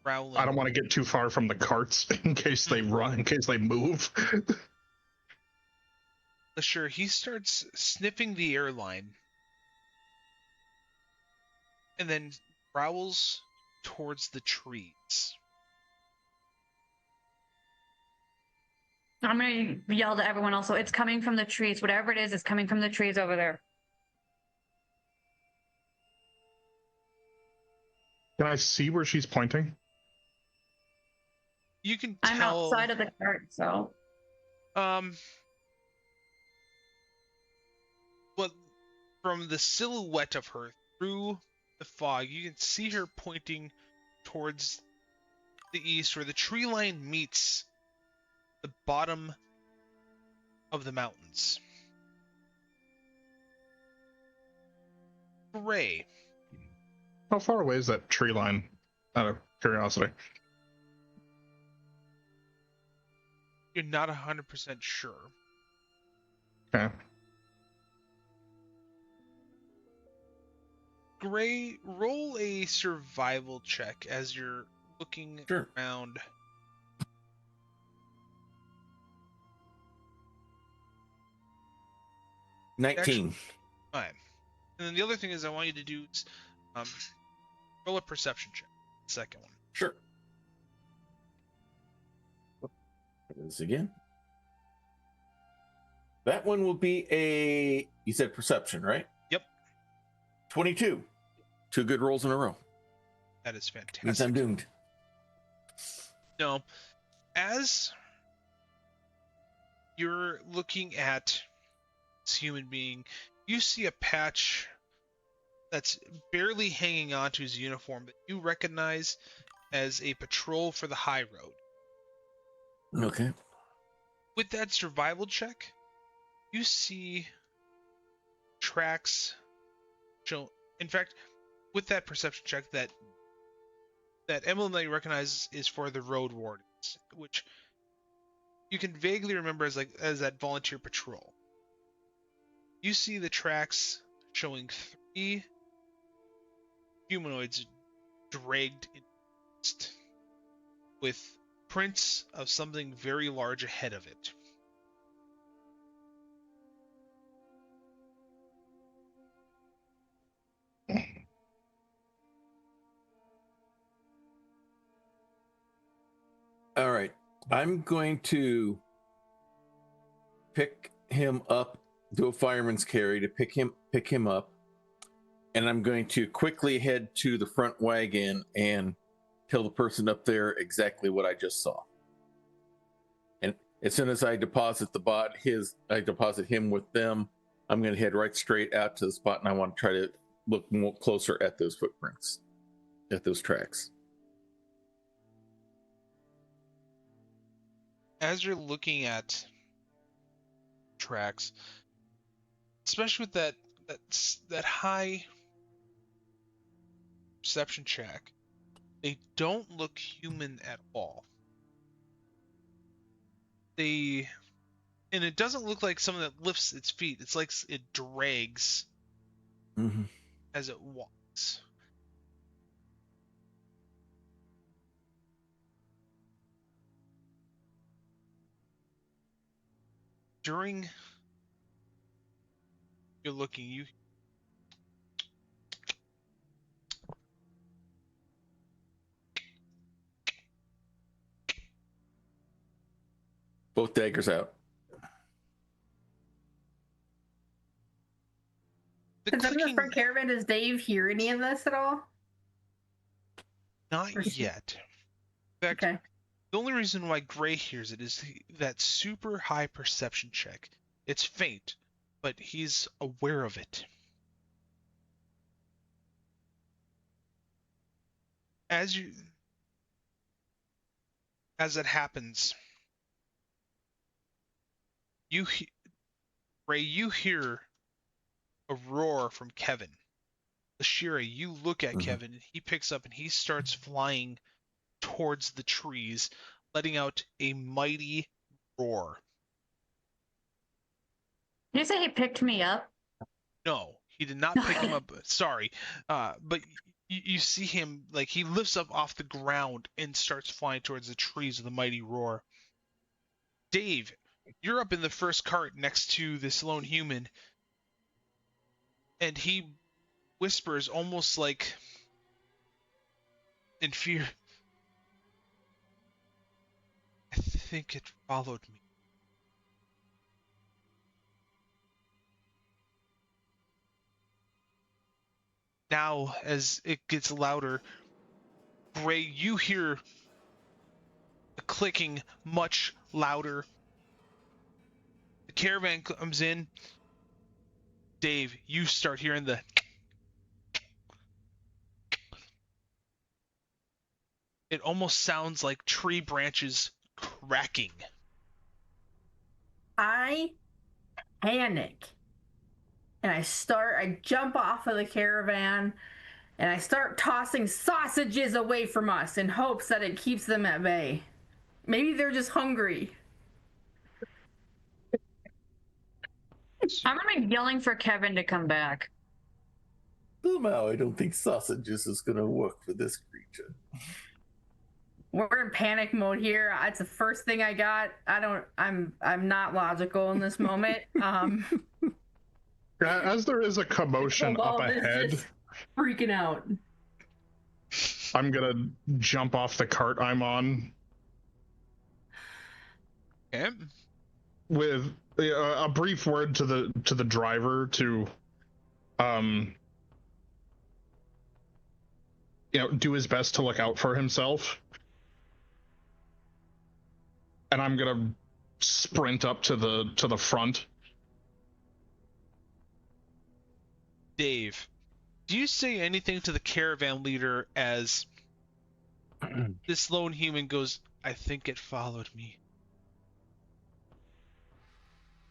growling... I don't want to get too far from the carts in case they run, in case they move. Sure, he starts sniffing the airline. And then growls towards the trees. I'm gonna yell to everyone else. So it's coming from the trees. Whatever it is, it's coming from the trees over there. Can I see where she's pointing? You can I'm tell... outside of the cart, so... But from the silhouette of her through the fog, you can see her pointing towards the east where the tree line meets the bottom of the mountains. Gray. How far away is that tree line? Out of curiosity. You're not 100% sure. Okay. Gray, roll a survival check as you're looking Sure. around. $19. Fine. And then the other thing is I want you to do is roll a perception check. Second one. Sure. This again. That one will be a. You said perception, right? Yep. 22. 2 good rolls in a row. That is fantastic. Means I'm doomed. No. As you're looking at this human being, you see a patch that's barely hanging onto his uniform that you recognize as a patrol for the high road. Okay. With that survival check, you see tracks show. In fact, with that perception check, that emblem that you recognize is for the road wardens, which you can vaguely remember as that volunteer patrol. You see the tracks showing 3 humanoids dragged in dust, with prints of something very large ahead of it. All right. I'm going to pick him up, do a fireman's carry to pick him up, and I'm going to quickly head to the front wagon and tell the person up there exactly what I just saw. And as soon as I deposit I deposit him with them, I'm going to head right straight out to the spot, and I want to try to look more closer at those footprints, at those tracks. As you're looking at tracks, especially with that high perception check, they don't look human at all. And it doesn't look like someone that lifts its feet. It's like it drags as it walks. During you're looking, you Both daggers out. the Since I'm in the clicking, front caravan, does Dave hear any of this at all? not Or she- yet. In fact, Okay. the only reason why Gray hears it is that super high perception check. It's faint, but he's aware of it. As that happens, Ray, you hear a roar from Kevin. Ashira, you look at Kevin, and he picks up and he starts flying towards the trees, letting out a mighty roar. Did you say he picked me up? No, he did not pick him up. Sorry. But you see him, like, he lifts up off the ground and starts flying towards the trees with a mighty roar. Dave, you're up in the first cart next to this lone human, and he whispers almost like in fear, I think it followed me. Now, as it gets louder, Gray, you hear the clicking much louder. The caravan comes in. Dave, you start hearing the... It almost sounds like tree branches cracking. I panic. and I jump off of the caravan, and I start tossing sausages away from us in hopes that it keeps them at bay. Maybe they're just hungry. I'm gonna be yelling for Kevin to come back. Somehow, I don't think sausages is going to work for this creature. We're in panic mode here. It's the first thing I got. I'm not logical in this moment. As there is a commotion up Cobalt is ahead, just freaking out. I'm gonna jump off the cart I'm on Okay. with a brief word to the driver to, do his best to look out for himself. And I'm gonna sprint up to the front. Dave, do you say anything to the caravan leader as this lone human goes, I think it followed me?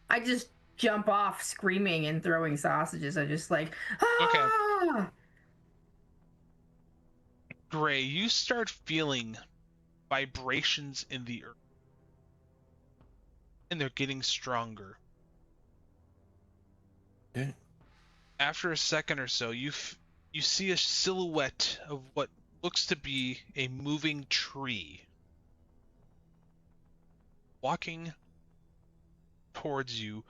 I just jump off screaming and throwing sausages. I just like, ah! Gray, you start feeling vibrations in the earth. And they're getting stronger. Okay. After a second or so, you see a silhouette of what looks to be a moving tree walking towards you,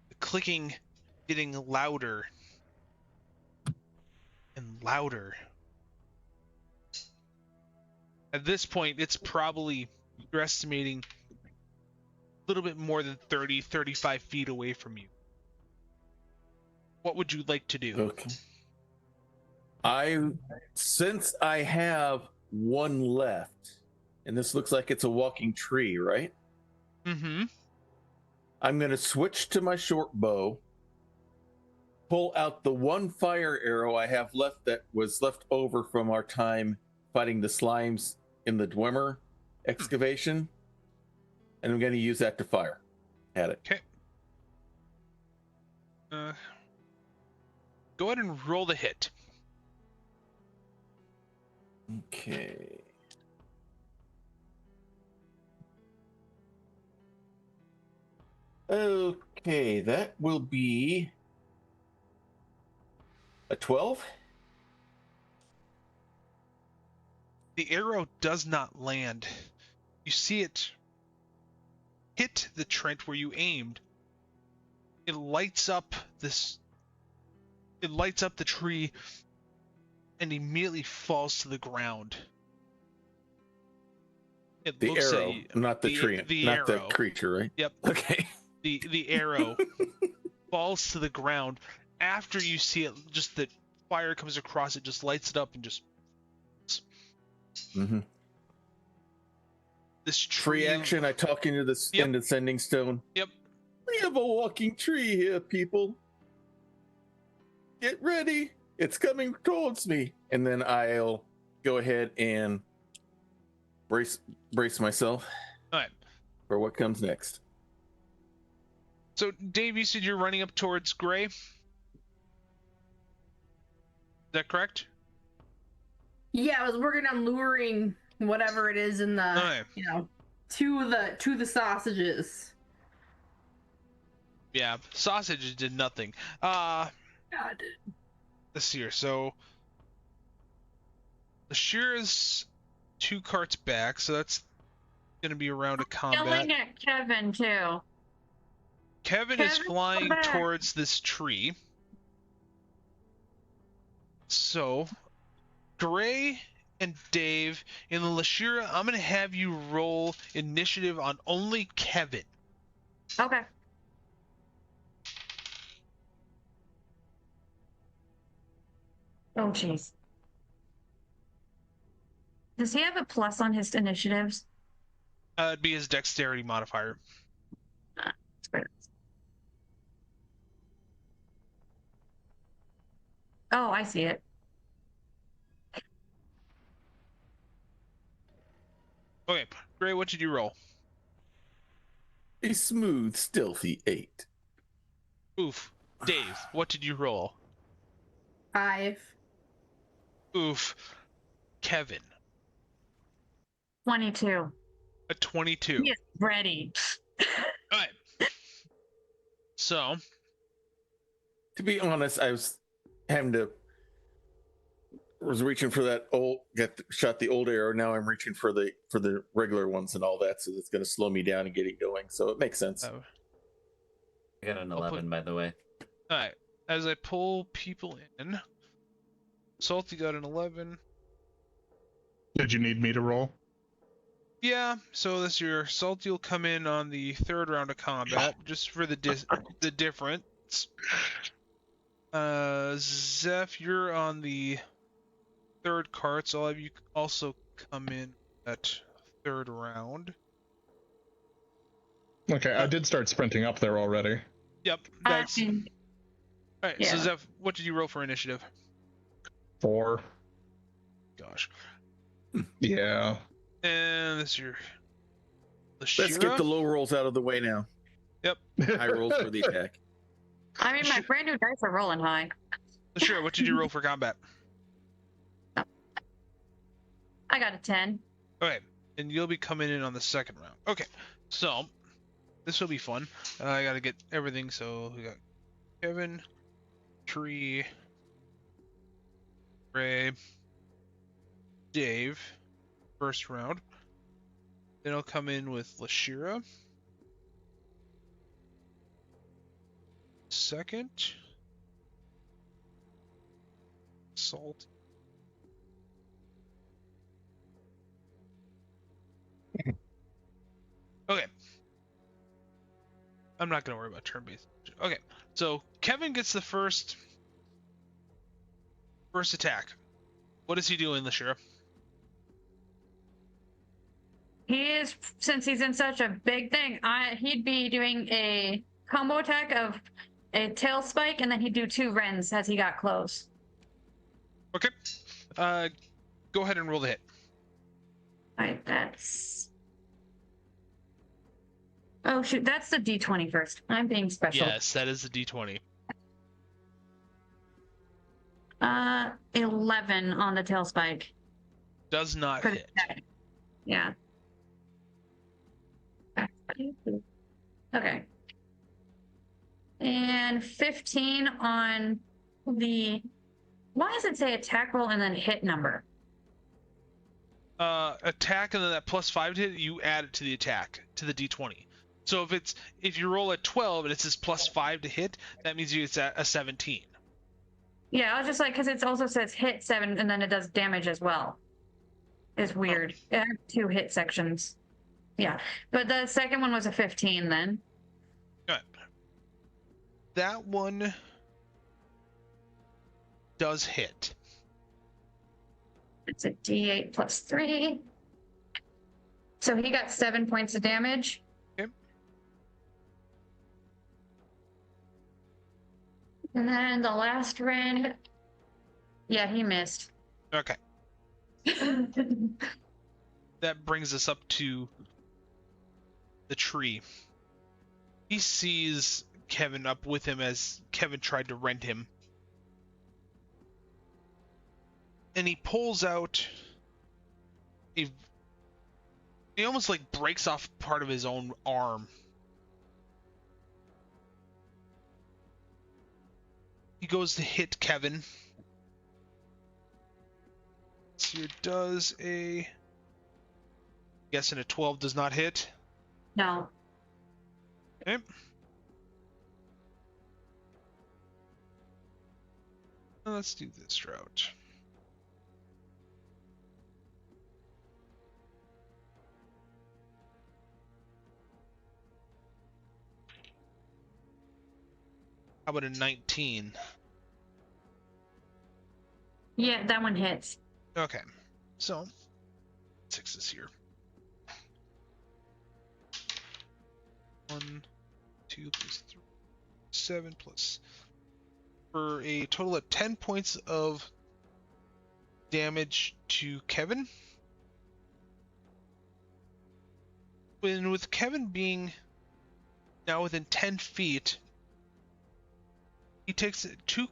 the clicking getting louder and louder. At this point, it's probably, you're estimating, a little bit more than 30, 35 feet away from you. What would you like to do? Okay. Since I have one left, and this looks like it's a walking tree, right? Mm-hmm. I'm going to switch to my short bow, pull out the one fire arrow I have left that was left over from our time fighting the slimes in the Dwemer excavation, and I'm going to use that to fire at it. Okay. Go ahead and roll the hit. Okay. Okay, that will be a 12. The arrow does not land. You see it hit the Trent where you aimed. It lights up the tree and immediately falls to the ground. It The looks arrow, at you, not the tree, the not arrow. the creature, right? Yep. Okay. The arrow falls to the ground after you see it. Just the fire comes across it, just lights it up and just. Mm-hmm. This Free tree. action. I talk into the into Sending Stone. Yep. We have a walking tree here, people. Get ready. It's coming towards me. And then I'll go ahead and brace myself All right. for what comes next. So, Dave, you said you're running up towards Gray. Is that correct? Yeah, I was working on luring whatever it is in the, Alright. to the sausages. Yeah, sausages did nothing. God. Let's see here. So, Lashira's 2 carts back, so that's going to be around a combat. Yelling at Kevin too. Kevin is Kevin, flying come back. towards this tree. So, Gray and Dave and Lashira, I'm going to have you roll initiative on only Kevin. Okay. Oh, jeez. Does he have a plus on his initiatives? It'd be his dexterity modifier. Oh, I see it. Okay, Gray, what did you roll? A smooth, stealthy 8. Oof. Dave, what did you roll? 5. Oof. Kevin, 22. a 22. He is ready. All right. So, To be honest, I was having to was reaching for that shot the old arrow. Now I'm reaching for the regular ones and all that, so it's going to slow me down and getting going. So it makes sense. I got an I'll 11, by the way. all right. As I pull people in, Salty got an 11. Did you need me to roll? Yeah. So this year, Salty will come in on the 3rd round of combat, just for the difference. Zeph, you're on the 3rd cart, so I'll have you also come in at 3rd round. Okay, I did start sprinting up there already. Yep, I that's mean, all right. yeah. So Zeph, what did you roll for initiative? 4. Gosh, Yeah. and this year, Let's get the low rolls out of the way now. Yep. High rolls for the attack. I mean, my brand new dice are rolling high. Sure. What did you roll for combat? I got a 10. Okay, and you'll be coming in on the 2nd round. Okay, so this will be fun. I gotta get everything. So we got Kevin, Tree, Ray, Dave, 1st round. Then I'll come in with Lashira. 2nd. Salt. Okay. I'm not going to worry about turn-based. Okay, so Kevin gets the first attack. What is he doing, Lashira? He is, since he's in such a big thing, he'd be doing a combo attack of a tail spike, and then he'd do 2 rends as he got close. Okay. Go ahead and roll the hit. Alright, that's... Oh shoot, that's the D20 first. I'm being special. Yes, that is the D20. 11 on the tail spike. Does not For the hit. attack. Yeah. Okay. And 15 on the... Why does it say attack roll and then hit number? Attack and then that +5 to hit, you add it to the attack, to the D20. So if you roll a 12 and it says +5 to hit, that means it's at a 17. Yeah, I was just like, because it also says hit 7 and then it does damage as well. It's weird. It has 2 hit sections. Yeah, but the second one was a 15 then. Good. That one does hit. It's a D8 plus 3. So he got 7 points of damage. Okay. And then the last rend, yeah, he missed. Okay. That brings us up to the tree. He sees Kevin up with him as Kevin tried to rend him. And he pulls out he almost like breaks off part of his own arm. He goes to hit Kevin. So does a... Guessing a 12 does not hit. No. Okay. Let's do this route. How about a 19? Yeah, that one hits. Okay. So, 6s here. 1, 2 plus 3, 7 plus... For a total of 10 points of damage to Kevin. And with Kevin being now within 10 feet, He takes 2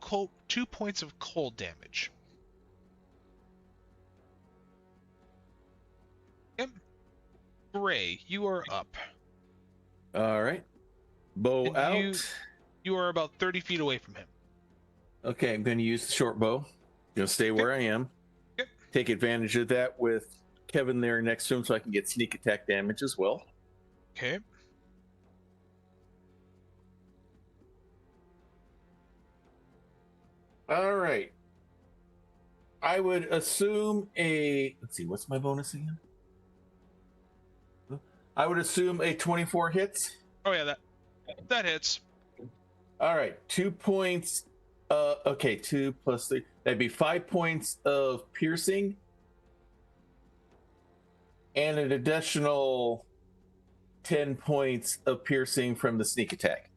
points of cold damage. Yep. Gray, you are up. All right. Bow And out. You are about 30 feet away from him. Okay, I'm going to use the short bow. Gonna stay where I am. Yep. Take advantage of that with Kevin there next to him so I can get sneak attack damage as well. Okay. All right. I would assume let's see, what's my bonus again? I would assume a 24 hits. Oh yeah, that hits. All right, 2 points. Okay, 2 plus 3. That'd be 5 points of piercing, and an additional 10 points of piercing from the sneak attack.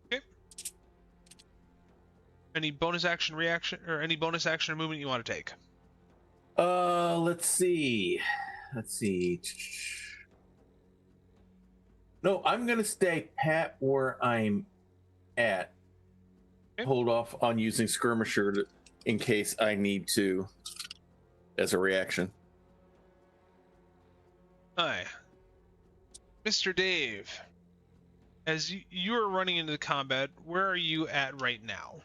Okay. Any bonus action reaction or any bonus action or movement you want to take? Let's see. No, I'm gonna stay pat where I'm at. Okay. Hold off on using skirmisher in case I need to as a reaction. Hi, Mr. Dave. As you are running into the combat, where are you at right now?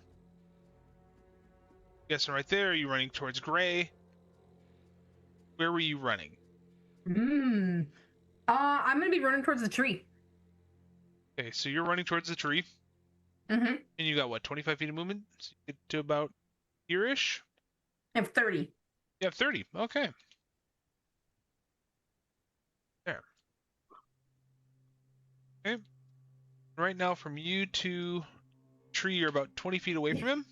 Guessing right there. Are you running towards Gray? Where were you running? I'm gonna be running towards the tree. Okay, so you're running towards the tree, Mm-hmm. and you got what, 25 feet of movement? So you get to about here-ish? I have 30. You have 30. Okay. There. Okay. Right now, from you to tree, you're about 20 feet away from him.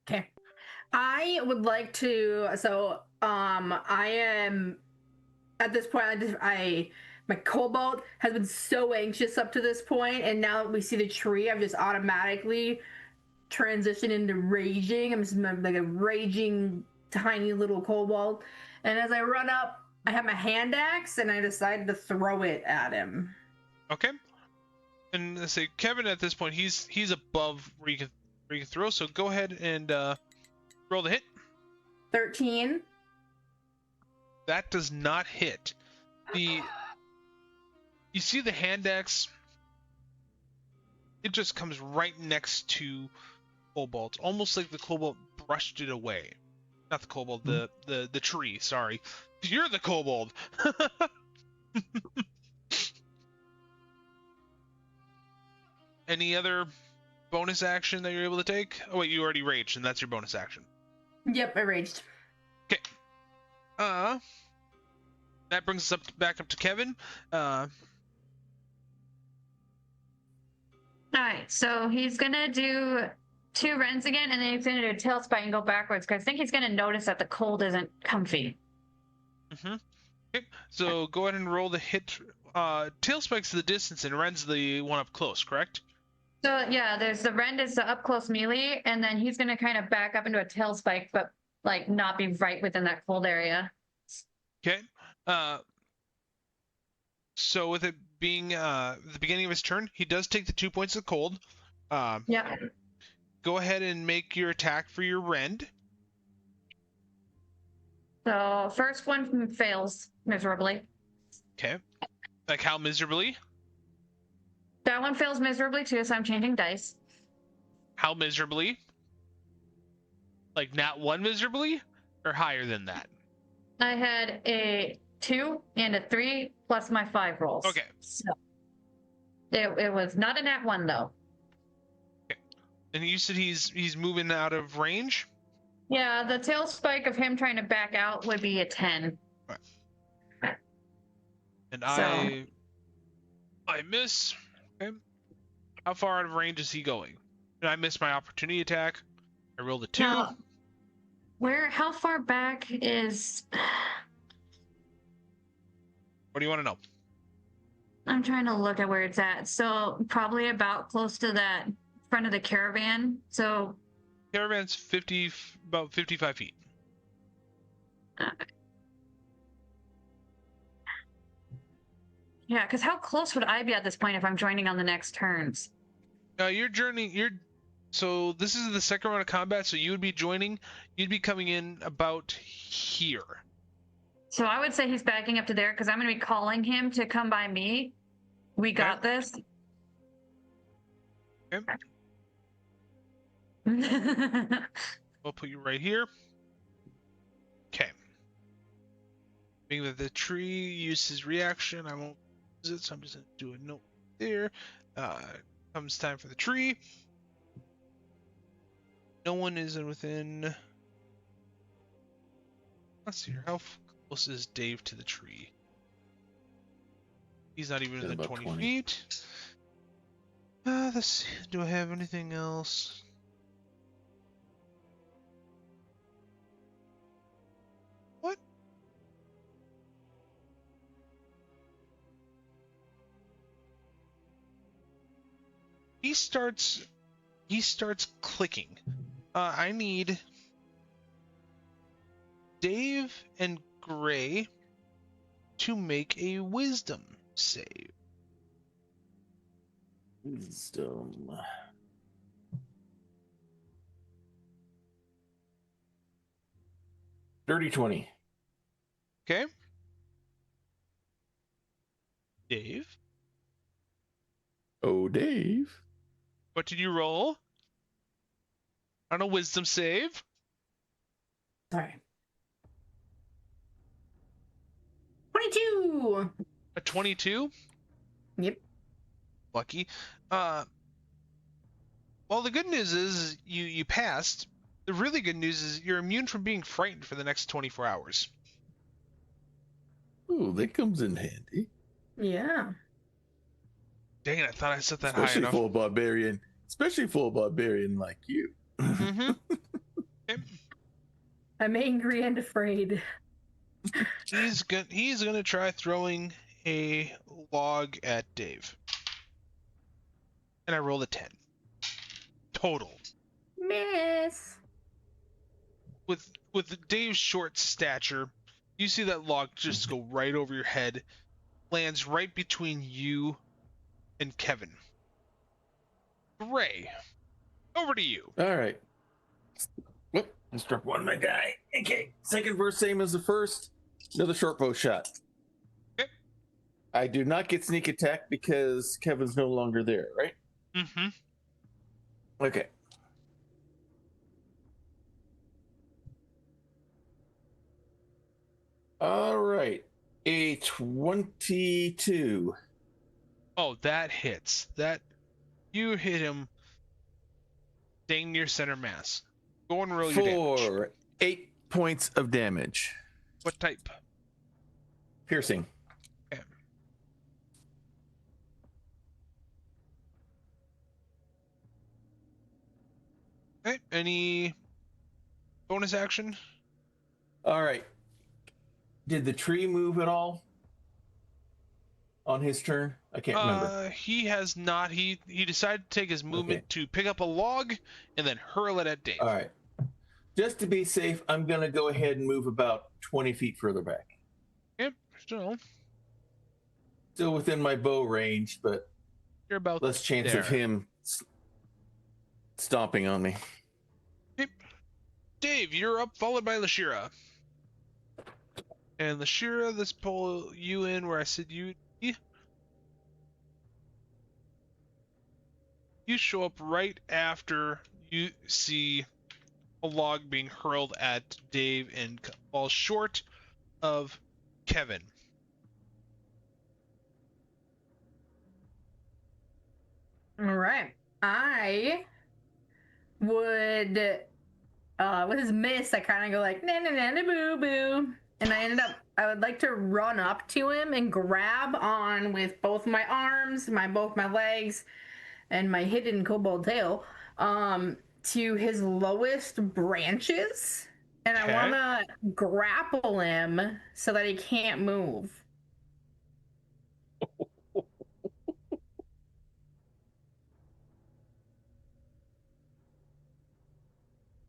Okay. I would like to. So, I am at this point. My cobalt has been so anxious up to this point, and now that we see the tree, I've just automatically transitioned into raging. I'm just like a raging tiny little cobalt, and as I run up, I have my hand axe, and I decide to throw it at him. Okay. And let's say Kevin at this point, he's above where you can throw. So go ahead and roll the hit. 13. That does not hit. You see the hand axe, it just comes right next to Cobalt, almost like the Cobalt brushed it away. Not the Cobalt, the tree, sorry. You're the Kobold! Any other bonus action that you're able to take? Oh wait, you already raged, and that's your bonus action. Yep, I raged. Okay. That brings us back up to Kevin. Alright, so he's gonna do 2 runs again, and then he's gonna do a tail spike and go backwards, because I think he's gonna notice that the cold isn't comfy. Okay, so go ahead and roll the hit. Tail spike's the distance, and Ren's the one up close, correct? So yeah, there's the rend is the up close melee, and then he's gonna kind of back up into a tail spike, but like not be right within that cold area. Okay. So with it being the beginning of his turn, he does take the 2 points of cold. Yeah. Go ahead and make your attack for your rend. So first one fails miserably. Okay. Like how miserably? That one fails miserably too, so I'm changing dice. How miserably? Like nat 1 miserably? Or higher than that? I had a 2 and a 3 plus my 5 rolls. Okay. So it was not a nat 1 though. Okay. And you said he's moving out of range? Yeah, the tail spike of him trying to back out would be a 10. Right. And So- I miss. Okay. How far out of range is he going? And I missed my opportunity attack. I rolled a 2. Now, how far back is... What do you want to know? I'm trying to look at where it's at. So probably about close to that front of the caravan. So Caravan's about 55 feet. Yeah, because how close would I be at this point if I'm joining on the next turns? So this is the second round of combat, so you would be joining. You'd be coming in about here. So I would say he's backing up to there because I'm going to be calling him to come by me. We got this. Okay. We'll put you right here. Okay. Being that the tree uses reaction, I won't use it, so I'm just going to do a note there. Comes time for the tree. No one is within. Let's see here. How close is Dave to the tree? He's not even within About 20 20. feet. Let's see. Do I have anything else? What? He starts clicking. I need Dave and Gray to make a wisdom save. Wisdom. Dirty 20. Okay. Dave, Oh, Dave. what did you roll? On a wisdom save? Sorry. 22. A 22? Yep. Lucky. Well, the good news is you passed. The really good news is you're immune from being frightened for the next 24 hours. Ooh, that comes in handy. Yeah. Dang it, I thought I set that high Especially enough. for a barbarian. Especially for a barbarian like you. Mm-hmm. Okay. I'm angry and afraid. He's gonna try throwing a log at Dave. And I rolled a 10. Total. Miss. With Dave's short stature, you see that log just go right over your head, lands right between you and Kevin. Gray, over to you. All right. Whoop, I struck one, my guy. Okay. Second verse, same as the first. Another short bow shot. Okay. I do not get sneak attack because Kevin's no longer there, right? Mm-hmm. Okay. All right. A 22. Oh, that hits. That you hit him dang near center mass. Go and roll your damage. For 8 points of damage. What type? Piercing. Okay. Okay. Any bonus action? All right. Did the tree move at all on his turn? I can't remember. He has not. He decided to take his movement to pick up a log and then hurl it at Dave. All right. Just to be safe, I'm going to go ahead and move about 20 feet further back. Yep. Still, Still within my bow range, but you're about less chance there. of him stomping on me. Yep. Dave, you're up, followed by Lashira. And Lashira, let's pull you in where I said you'd be. You show up right after you see a log being hurled at Dave and falls short of Kevin. All right. I would, with his miss, I kind of go like, na na na na boo boo. And I would like to run up to him and grab on with both my arms, both my legs, and my hidden kobold tail, to his lowest branches. And Okay. I want to grapple him so that he can't move.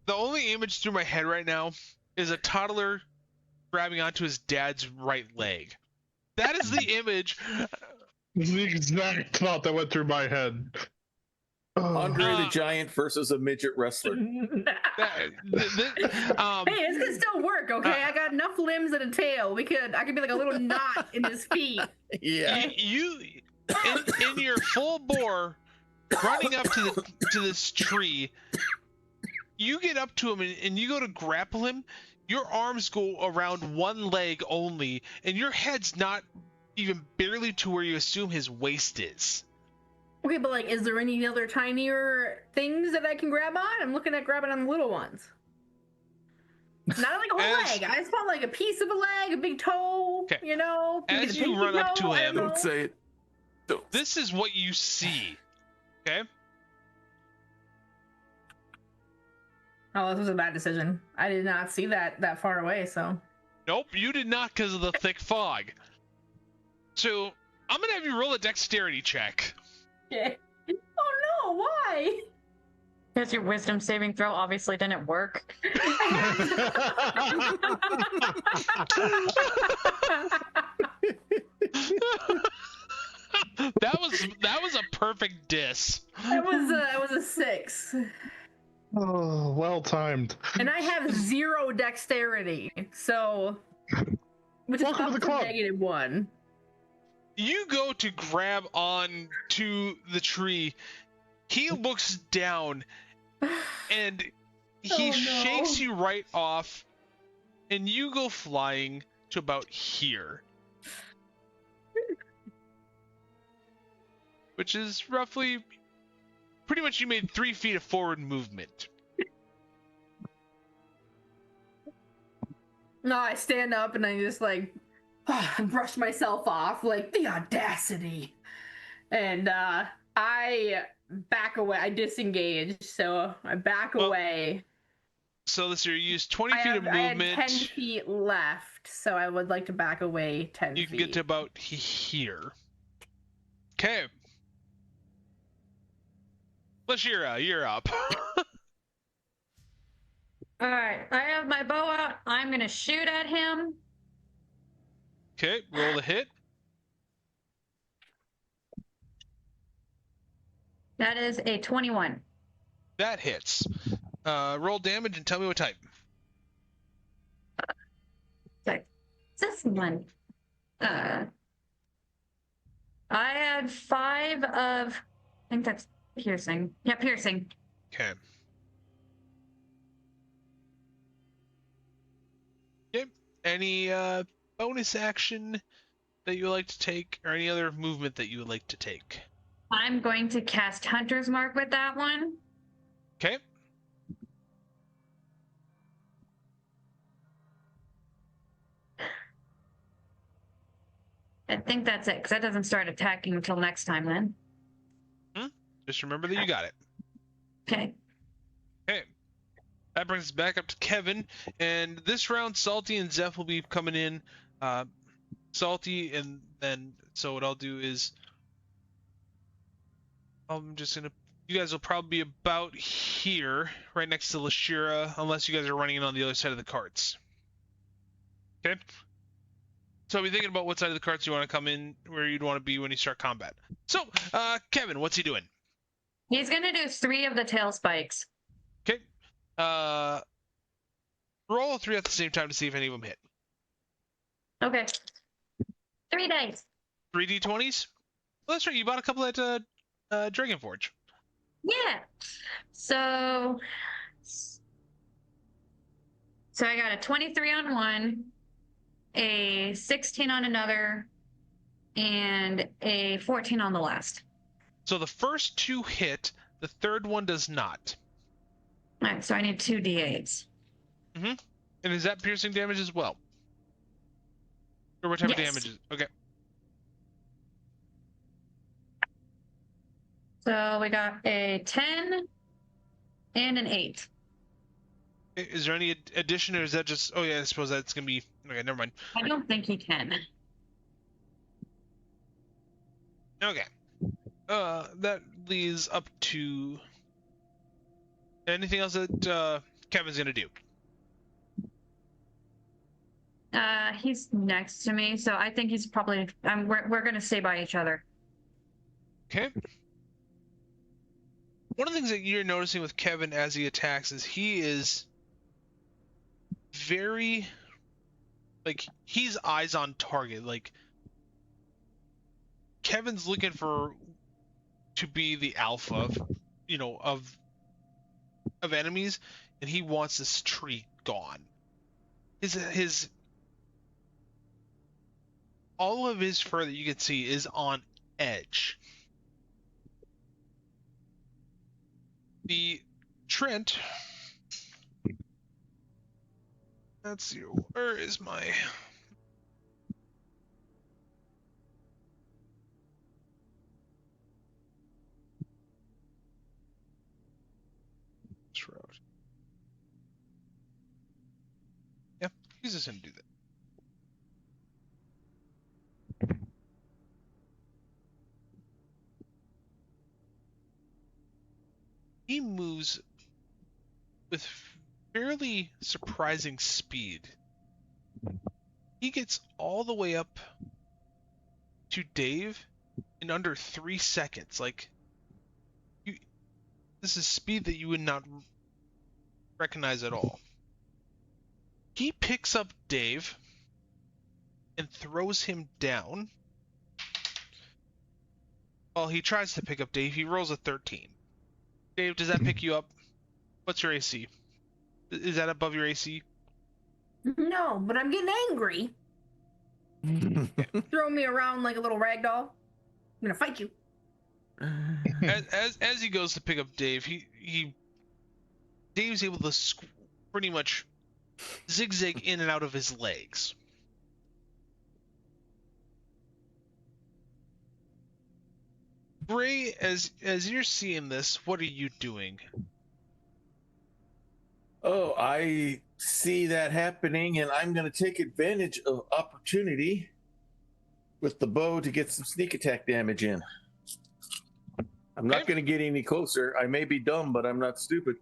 The only image through my head right now is a toddler grabbing onto his dad's right leg. That is the image The exact thought that went through my head. Oh. Andre the Giant versus a midget wrestler. Um, Hey, it's gonna still work, okay? I got enough limbs and a tail. I could be like a little knot in his feet. Yeah. You in your full bore running up to this tree, you get up to him and you go to grapple him. Your arms go around one leg only, and your head's not even barely to where you assume his waist is. Okay, but like, is there any other tinier things that I can grab on? I'm looking at grabbing on the little ones. Not like a whole leg. I just want like a piece of a leg, a big toe. Okay. You know. maybe As the you pinky run up toe, to I him- don't know. Don't say it. Don't. This is what you see. Okay? Oh, this was a bad decision. I did not see that far away, so. Nope, you did not because of the thick fog. So, I'm going to have you roll a dexterity check. Okay. Oh no, why? Because your wisdom saving throw obviously didn't work. that was a perfect diss. That was a 6. Oh, well timed. And I have 0 dexterity, so which is Welcome to up the to club. -1. You go to grab on to the tree. He looks down and he Oh, no. shakes you right off, and you go flying to about here. Which is roughly, pretty much you made 3 feet of forward movement. No, I stand up and I just like brush myself off, like the audacity. And I back away. I disengage, so I back Well, away. So this year you use 20 I feet of had movement. 10 feet left, so I would like to back away 10 You feet. can get to about here. Okay. Lashira, you're up. All right, I have my bow out. I'm gonna shoot at him. Okay, roll the hit. That is a 21. That hits. Roll damage and tell me what type. This one. I had 5 of. I think that's piercing. Yeah, piercing. Okay. Okay. Any bonus action that you would like to take, or any other movement that you would like to take? I'm going to cast Hunter's Mark with that one. Okay. I think that's it, because that doesn't start attacking until next time then. Just remember that you got it. Okay. Okay. That brings us back up to Kevin, and this round Salty and Zeph will be coming in. Salty, and then so what I'll do is I'm just gonna. You guys will probably be about here, right next to Lashira, unless you guys are running in on the other side of the carts. Okay. So I'll be thinking about what side of the carts you want to come in, where you'd want to be when you start combat. So, Kevin, what's he doing? He's going to do 3 of the tail spikes. Okay. Roll 3 at the same time to see if any of them hit. Okay. 3 dice. 3 d20s? Well, that's right. You bought a couple at Dragon Forge. Yeah. So I got a 23 on one, a 16 on another, and a 14 on the last. So the first 2 hit, the third one does not. All right, so I need 2 d8s. And is that piercing damage as well? Or what type of Yes. damage is okay. So we got a 10 and an 8. Is there any addition, or is that just... Oh, yeah, I suppose that's going to be... Okay, never mind. I don't think he can. Okay. That leads up to... Anything else that Kevin's going to do? He's next to me, so I think he's probably... we're going to stay by each other. Okay. One of the things that you're noticing with Kevin as he attacks is he is very, like, he's eyes on target. Like, Kevin's looking to be the alpha of enemies, and he wants this tree gone. His all of his fur that you can see is on edge. The Trent, let's see, where is my route? Yeah, he's just gonna do that. He moves with fairly surprising speed. He gets all the way up to Dave in under 3 seconds. Like, this is speed that you would not recognize at all. He picks up Dave and throws him down. Well, he tries to pick up Dave. He rolls a 13. Dave, does that pick you up? What's your AC? Is that above your AC? No, but I'm getting angry. Throw me around like a little rag doll. I'm gonna fight you. As he goes to pick up Dave, Dave's able to pretty much zigzag in and out of his legs. Bray, as you're seeing this, what are you doing? Oh, I see that happening, and I'm going to take advantage of opportunity with the bow to get some sneak attack damage in. I'm not going to get any closer. I may be dumb, but I'm not stupid.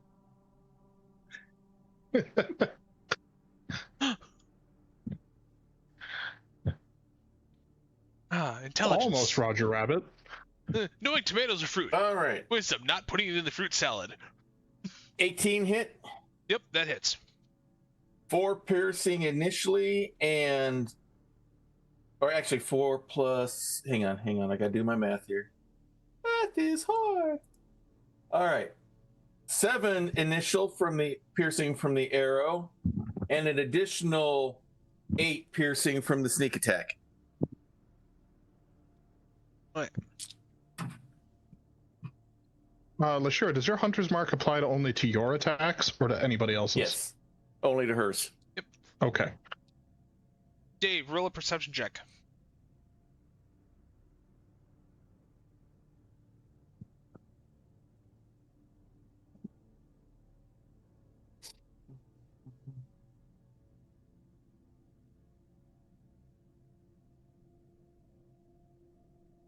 Intelligence. Almost Roger Rabbit. Knowing tomatoes are fruit. All right. Wisdom, not putting it in the fruit salad. 18 hit. Yep, that hits. 4 piercing initially, or actually 4 plus. Hang on. I gotta do my math here. Math is hard. All right. 7 initial from the piercing from the arrow, and an additional 8 piercing from the sneak attack. All right. LaSure, does your hunter's mark apply only to your attacks or to anybody else's? Yes. Only to hers. Yep. Okay. Dave, roll a perception check.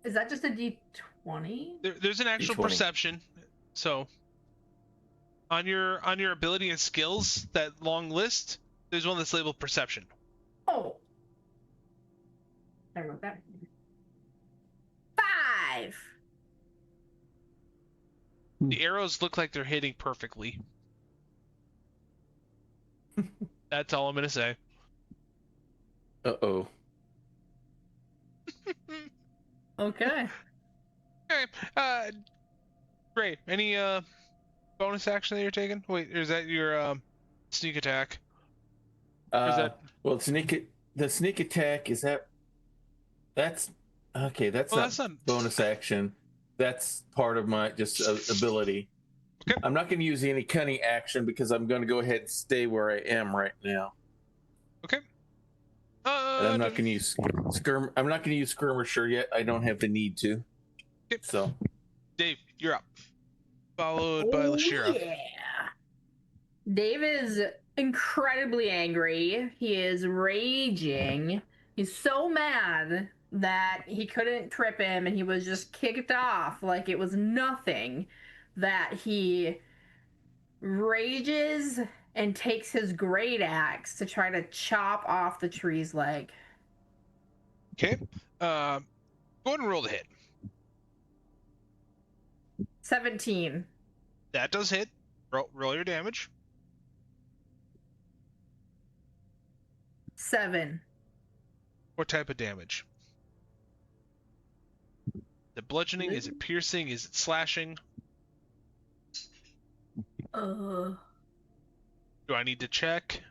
Is that just a D20? There's an actual D20. perception. So on your ability and skills, that long list, there's one that's labeled perception. Oh. I wrote that. 5. The arrows look like they're hitting perfectly. That's all I'm gonna say. Uh-oh. Okay. Okay. Great. Any bonus action that you're taking? Wait, is that your sneak attack? Is that... Well, the sneak attack is that's okay. That's not bonus action. That's part of my just ability. Okay. I'm not going to use any cunning action because I'm going to go ahead and stay where I am right now. Okay. And I'm not going to use I'm not going to use skirmisher yet. I don't have the need to. Okay. So, Dave, you're up. Followed by Lashira. Yeah. Dave is incredibly angry. He is raging. He's so mad that he couldn't trip him and he was just kicked off like it was nothing, that he rages and takes his great axe to try to chop off the tree's leg. Okay. Go ahead and roll the hit. 17. That does hit. Roll your damage. 7. What type of damage? Is it bludgeoning? Is it piercing? Is it slashing? Uh, Do I need to check?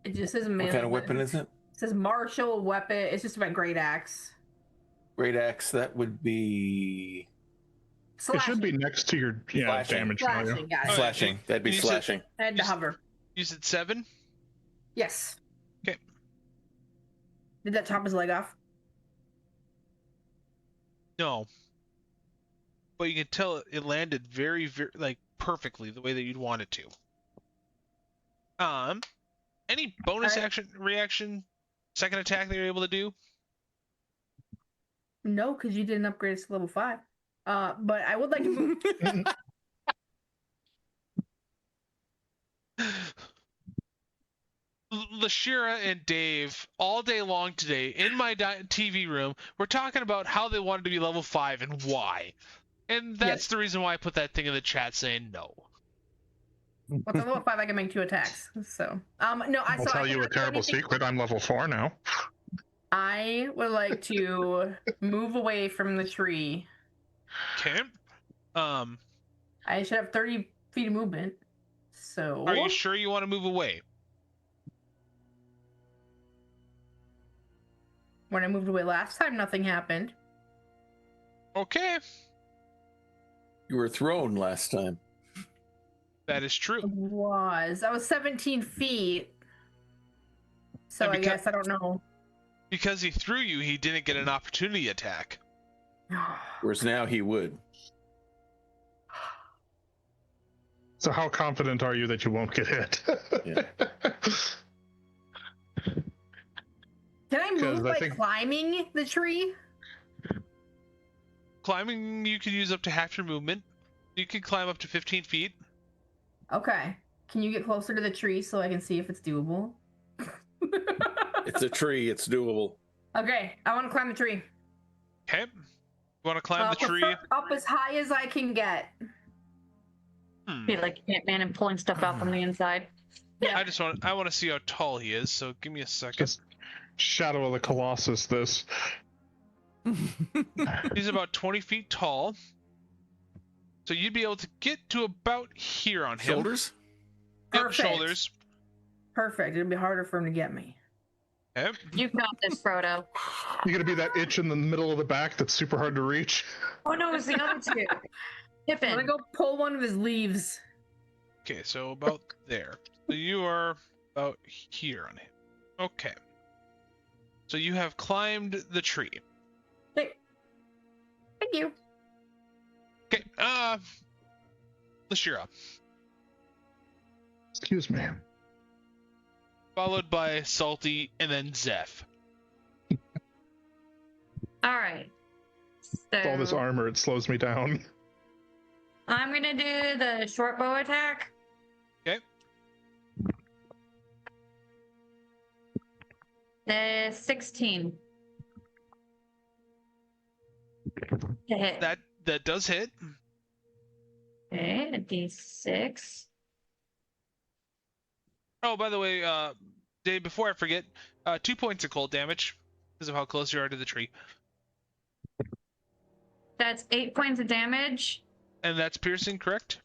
it just says What kind of weapon is it? It says martial weapon. It's just about great axe. Great axe. That would be Slashing. It should be next to your Slashing. damage value. Slashing, got it. slashing. That'd be You said- slashing. I had to hover. You said 7? Yes. Okay. Did that chop his leg off? No. But you can tell it landed very, very, like, perfectly the way that you'd want it to. Any bonus Alright. action, reaction, second attack that you're able to do? No, because you didn't upgrade it to level 5. But I would like to move. Lashira and Dave, all day long today, in my TV room, were talking about how they wanted to be level 5 and why. And that's Yes. the reason why I put that thing in the chat saying no. What's on level 5? I can make 2 attacks. So, no, I'll tell you a terrible secret. I'm level 4 now. I would like to move away from the tree. Okay. I should have 30 feet of movement. So, Are you sure you want to move away? when I moved away last time, nothing happened. Okay. You were thrown last time. That is true. I was 17 feet. So And I guess I don't know. Because he threw you, he didn't get an opportunity attack. Whereas now he would. So how confident are you that you won't get hit? Yeah. Can I 'Cause move I by think- climbing the tree? Climbing, you could use up to half your movement. You could climb up to 15 feet. Okay. Can you get closer to the tree so I can see if it's doable? It's a tree. It's doable. Okay, I want to climb the tree. Okay. You want to climb the tree? Up as high as I can get. Be like Ant-Man and pulling stuff out from the inside. I want to see how tall he is, so give me a second. Just Shadow of the Colossus this. He's about 20 feet tall. So you'd be able to get to about here on him. Shoulders? Yep, Perfect. shoulders. Perfect. It'd be harder for him to get me. Okay. You got this, Frodo. You're gonna be that itch in the middle of the back that's super hard to reach. Oh no, it's the other two. I'm Pippin. gonna go pull one of his leaves. Okay, so about there. So you are about here on him. Okay. So you have climbed the tree. Hey. Thank you. Okay, Lashira. Excuse me. Followed by Salty and then Zeph. All right. So With all this armor, it slows me down. I'm gonna do the short bow attack. Okay. The 16 to hit. That does hit. Okay, a d6. Oh, by the way, Dave, before I forget, 2 points of cold damage because of how close you are to the tree. That's 8 points of damage. And that's piercing, correct?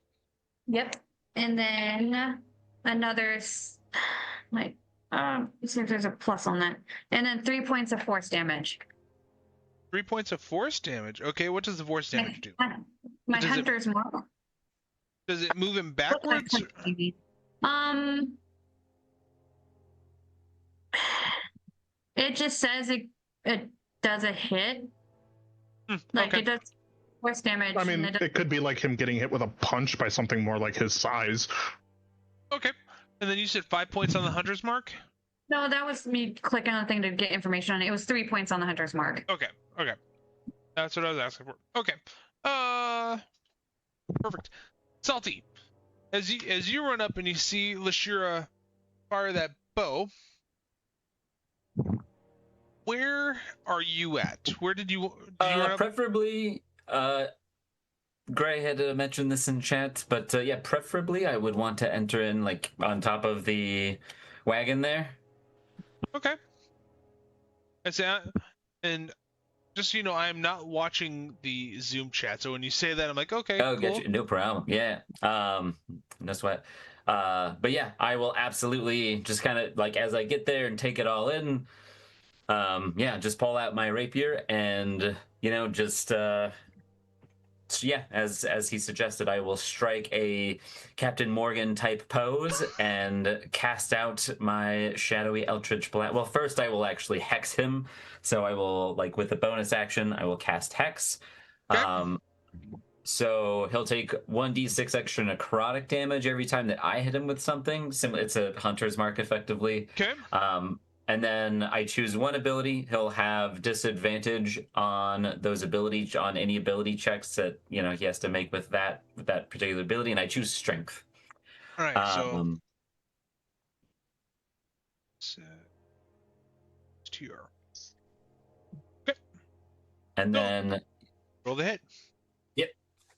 Yep. And then another, like, see if there's a plus on that. And then 3 points of force damage. 3 points of force damage. Okay, what does the force damage do? My Does it- hunter's mark. Does it move him backwards? It just says it does a hit. Like okay. it does force damage. I mean, and it could be like him getting hit with a punch by something more like his size. Okay. And then you said 5 points on the hunter's mark? no, that was me clicking on the thing to get information on it. It was 3 points on the hunter's mark. Okay. That's what I was asking for. Okay. Perfect. Salty, as you run up and you see Lashira fire that bow, where are you at? Where did you run up? Preferably Gray had mentioned this in chat, but yeah, preferably I would want to enter in like on top of the wagon there. Okay. And just so you know, I am not watching the Zoom chat. So when you say that, I'm like, okay, Oh, cool. get you. No problem. Yeah. No sweat. But yeah, I will absolutely just kind of like as I get there and take it all in. Yeah, just pull out my rapier and just yeah, as he suggested, I will strike a Captain Morgan type pose and cast out my shadowy Eldritch Blast. Well, first I will actually hex him, so I will like with a bonus action I will cast hex. Okay. So he'll take 1d6 extra necrotic damage every time that I hit him with something. It's a hunter's mark, effectively. Okay. And then I choose one ability. He'll have disadvantage on any ability checks that he has to make with that particular ability. And I choose strength. All right. So Um, TR. Okay. and So then roll the hit. yep,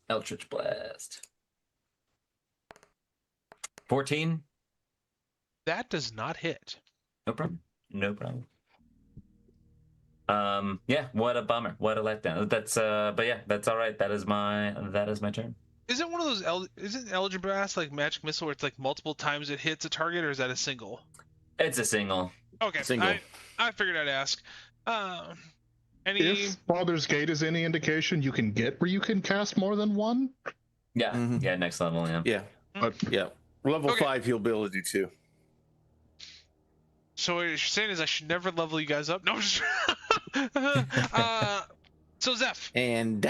Eldritch Blast. 14. That does not hit. No problem. No problem. Yeah, what a bummer. What a letdown. That's but yeah, that's all right. That is my turn. Is it one of those? Isn't Eldritch Blast like Magic Missile, where it's like multiple times it hits a target, or is that a single? It's a single. Okay. Single. I figured I'd ask. Any? If Baldur's Gate is any indication, you can get where you can cast more than one. Yeah, Mhm. yeah, next level, yeah. Yeah. But Yeah. Level Okay. 5, you'll be able to do 2. So what you're saying is I should never level you guys up? No. I'm just... So Zeph, And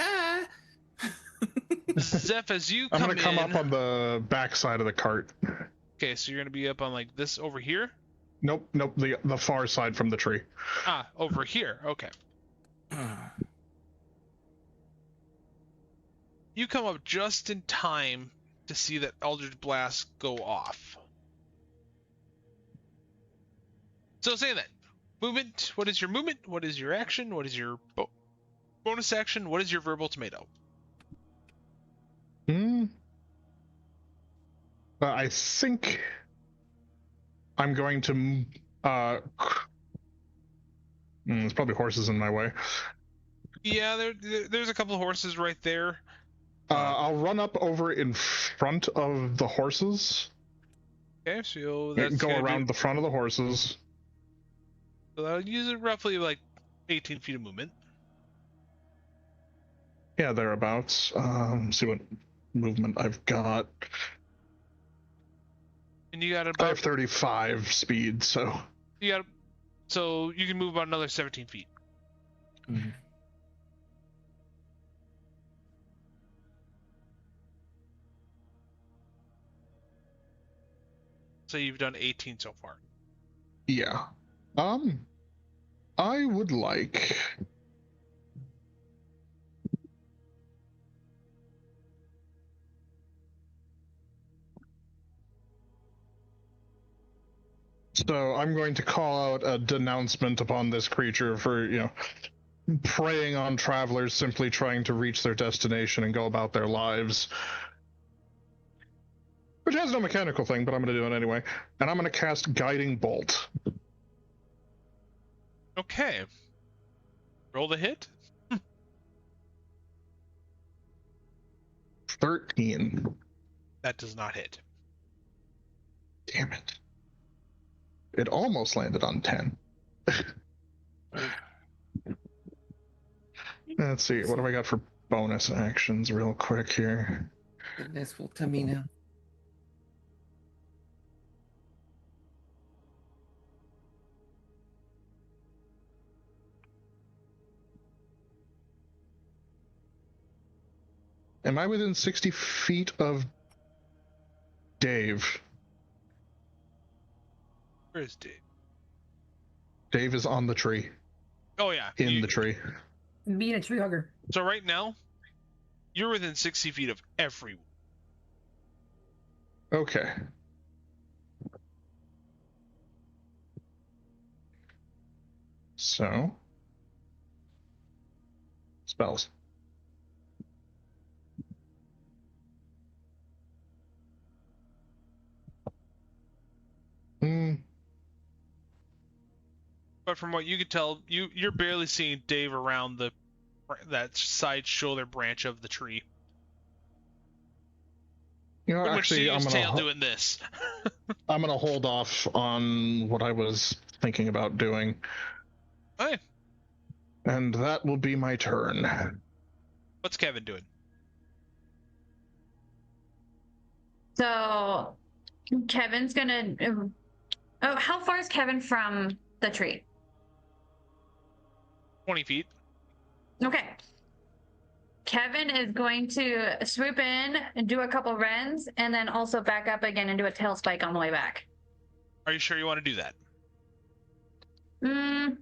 Zeph, as you I'm come gonna come in, up on the back side of the cart. okay, so you're gonna be up on like this over here. Nope, the far side from the tree. Over here. Okay. You come up just in time to see that Eldritch Blast go off. So say that. Movement. What is your movement? What is your action? What is your bonus action? What is your verbal tomato? I think I'm going to. There's probably horses in my way. Yeah, there's a couple of horses right there. I'll run up over in front of the horses. Okay, so that's Go gonna around the front of the horses. So that'll use it roughly like 18 feet of movement. Yeah, thereabouts. See what movement I've got. And you got I about have 35 speed, so so you can move about another 17 feet. Mhm. So you've done 18 so far. yeah. I would like. So I'm going to call out a denouncement upon this creature for, preying on travelers simply trying to reach their destination and go about their lives. Which has no mechanical thing, but I'm going to do it anyway. And I'm going to cast Guiding Bolt. Okay. Roll the hit. 13. That does not hit. Damn it. It almost landed on 10. Let's see, what have I got for bonus actions real quick here? Goodness will tell me now. Am I within 60 feet of Dave? Where is Dave? Dave is on the tree. Oh yeah. In the tree. Being a tree hugger. So right now, you're within 60 feet of everyone. Okay. So. Spells. But from what you could tell, you're barely seeing Dave around that side shoulder branch of the tree. You know, Pretty much see actually, his tail doing this. I'm gonna hold off on what I was thinking about doing, Okay. and that will be my turn. What's Kevin doing? So Kevin's gonna. Oh, how far is Kevin from the tree? 20 feet. Okay. Kevin is going to swoop in and do a couple rends, and then also back up again and do a tail spike on the way back. Are you sure you want to do that? You know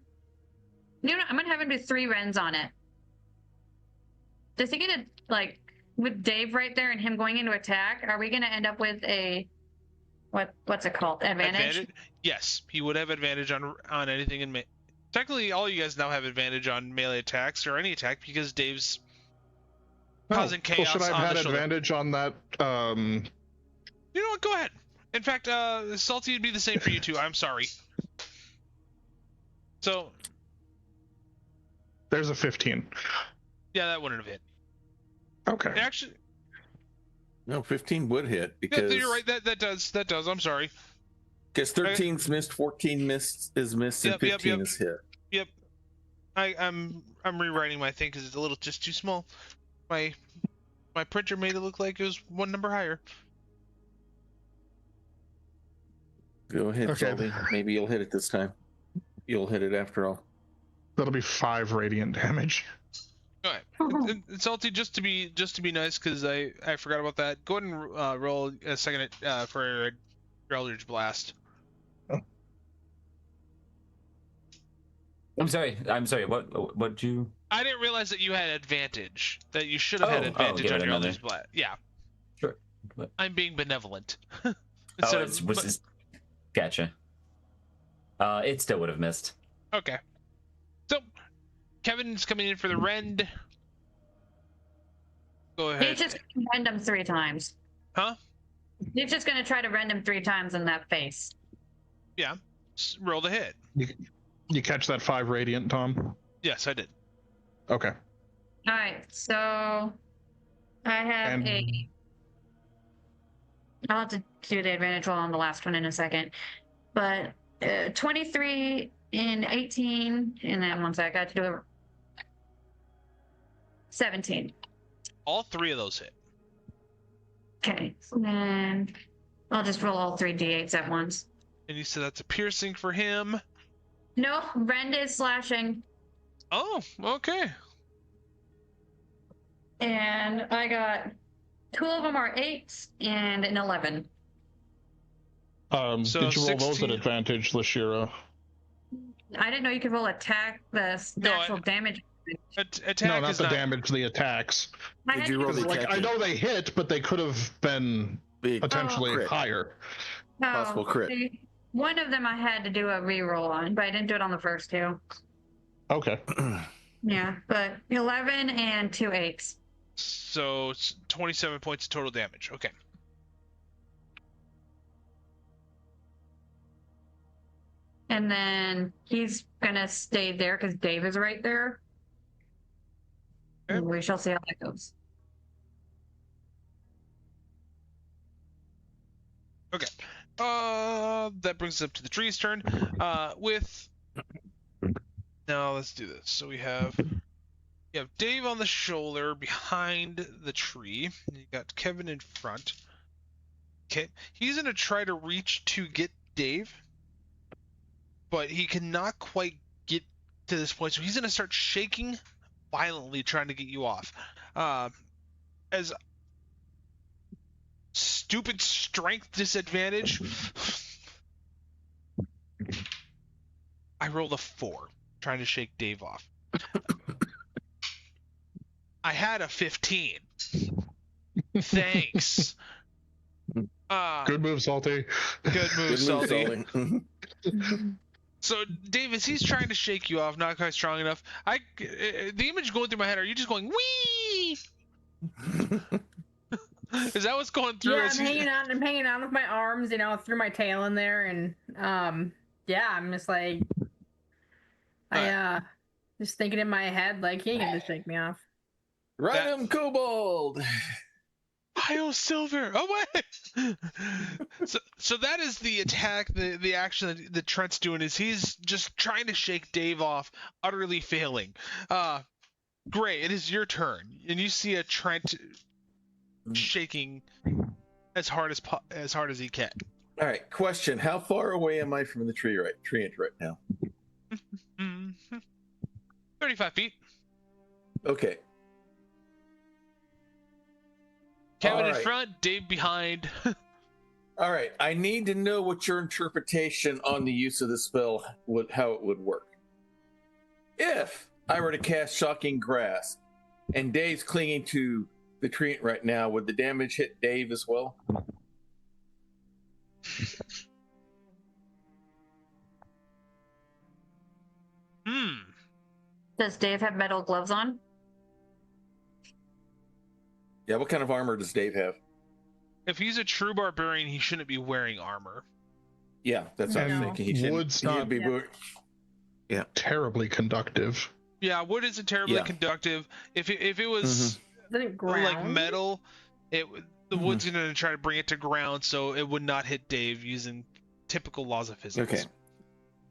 what? I'm gonna have him do 3 rends on it. Does he get a, like, with Dave right there and him going into attack? Are we gonna end up with a what's it called? Advantage? Yes, he would have advantage on anything in technically, all you guys now have advantage on melee attacks or any attack because Dave's causing chaos. Well, should I on have had the shoulder. advantage on that? You know what? Go ahead. In fact, Salty would be the same for you too. I'm sorry. So There's a 15. yeah, that wouldn't have hit. Okay. Actually, No, 15 would hit yeah, because you're right. That does. I'm sorry. Because 13's missed, 14 is missed, and 15 is hit. Yep. I'm rewriting my thing because it's a little just too small. My printer made it look like it was one number higher. Go ahead, Okay. Kelby. Maybe you'll hit it this time. You'll hit it after all. That'll be 5 radiant damage. All right. Salty, just to be nice, because I forgot about that. Go ahead and roll a second for your Eldritch Blast. I'm sorry. What you? I didn't realize that you had advantage. That you should have had Oh, advantage give on it your another. Eldritch Blast. Yeah. Sure. What? I'm being benevolent. Oh, gotcha. It still would have missed. Okay. So, Kevin's coming in for the rend. Go ahead. He's just gonna rend him 3 times. Huh? He's just gonna try to rend him 3 times in that face. Yeah. Roll the hit. You catch that 5 radiant, Tom? Yes, I did. Okay. All right, so I have And- I'll have to do the advantage roll on the last one in a second, but 23 in 18, and then one sec, I got to do a 17. All 3 of those hit. Okay, so then I'll just roll all 3 d8s at once. And you said that's a piercing for him. No, rend is slashing, Oh, okay. and I got 2 of them are 8s and an 11. So did you roll those 16 at advantage, Lashira? I didn't know you could roll attack the actual damage. Attack No, not is the not. damage, the attacks. I Did had you to roll use- the Like, attack? I know they hit, but they could have been Big potentially crit. higher. Possible crit. see, one of them I had to do a reroll on, but I didn't do it on the first 2. Okay. Yeah, but 11 and 2 8s. So it's 27 points of total damage. Okay. And then he's gonna stay there because Dave is right there. Okay. And we shall see how that goes. Okay. That brings us up to the tree's turn. Now let's do this. So you have Dave on the shoulder behind the tree. You got Kevin in front. Okay. He's gonna try to reach to get Dave, but he cannot quite get to this point. So he's gonna start shaking violently, trying to get you off. As stupid strength disadvantage. I rolled a 4 trying to shake Dave off. I had a 15. Thanks. Good move, Salty. Good move, Good move, Salty. Sully. Mhm. So, Davis, he's trying to shake you off, not quite strong enough. The image going through my head, are you just going, wee? Is that what's going through? Yeah, as I'm he- hanging on with my arms, through my tail in there, and yeah, I'm just like, I just thinking in my head like he ain't gonna shake me off. Rhydum Kobold. Io Silver. Oh wait. So that is the attack. The action that Trent's doing is he's just trying to shake Dave off, utterly failing. Great. It is your turn, and you see a Trent shaking as hard as he can. All right. Question: how far away am I from the tree right now? 35 feet. Okay. Kevin All in right. front, Dave behind. All right. I need to know what your interpretation on the use of the spell how it would work. If I were to cast Shocking Grasp, and Dave's clinging to the tree right now, would the damage hit Dave as well? Does Dave have metal gloves on? Yeah. What kind of armor does Dave have? If he's a true barbarian, he shouldn't be wearing armor. Yeah, that's what I'm No. thinking. He shouldn't. Wood's He not- should be. Yeah. Terribly conductive. Yeah, wood isn't terribly Yeah. conductive. If it was Doesn't ground. like metal, the wood's gonna try to bring it to ground, so it would not hit Dave using typical laws of physics. Okay.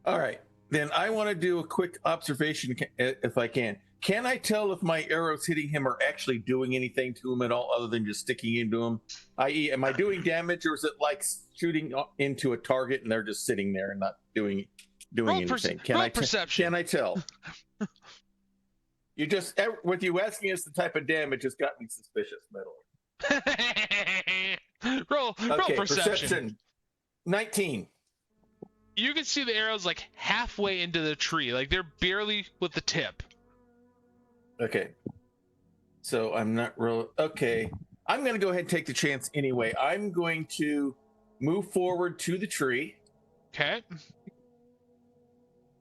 All right. Then I want to do a quick observation, if I can. Can I tell if my arrows hitting him are actually doing anything to him at all, other than just sticking into him? I.e., am I doing damage, or is it like shooting into a target and they're just sitting there and not doing Roll anything? perception. Can I tell? You just with you asking us the type of damage has got me suspicious, metal. roll perception. 19. You can see the arrows like halfway into the tree, like they're barely with the tip. Okay. So I'm not real. Okay. I'm going to go ahead and take the chance anyway. I'm going to move forward to the tree. Okay.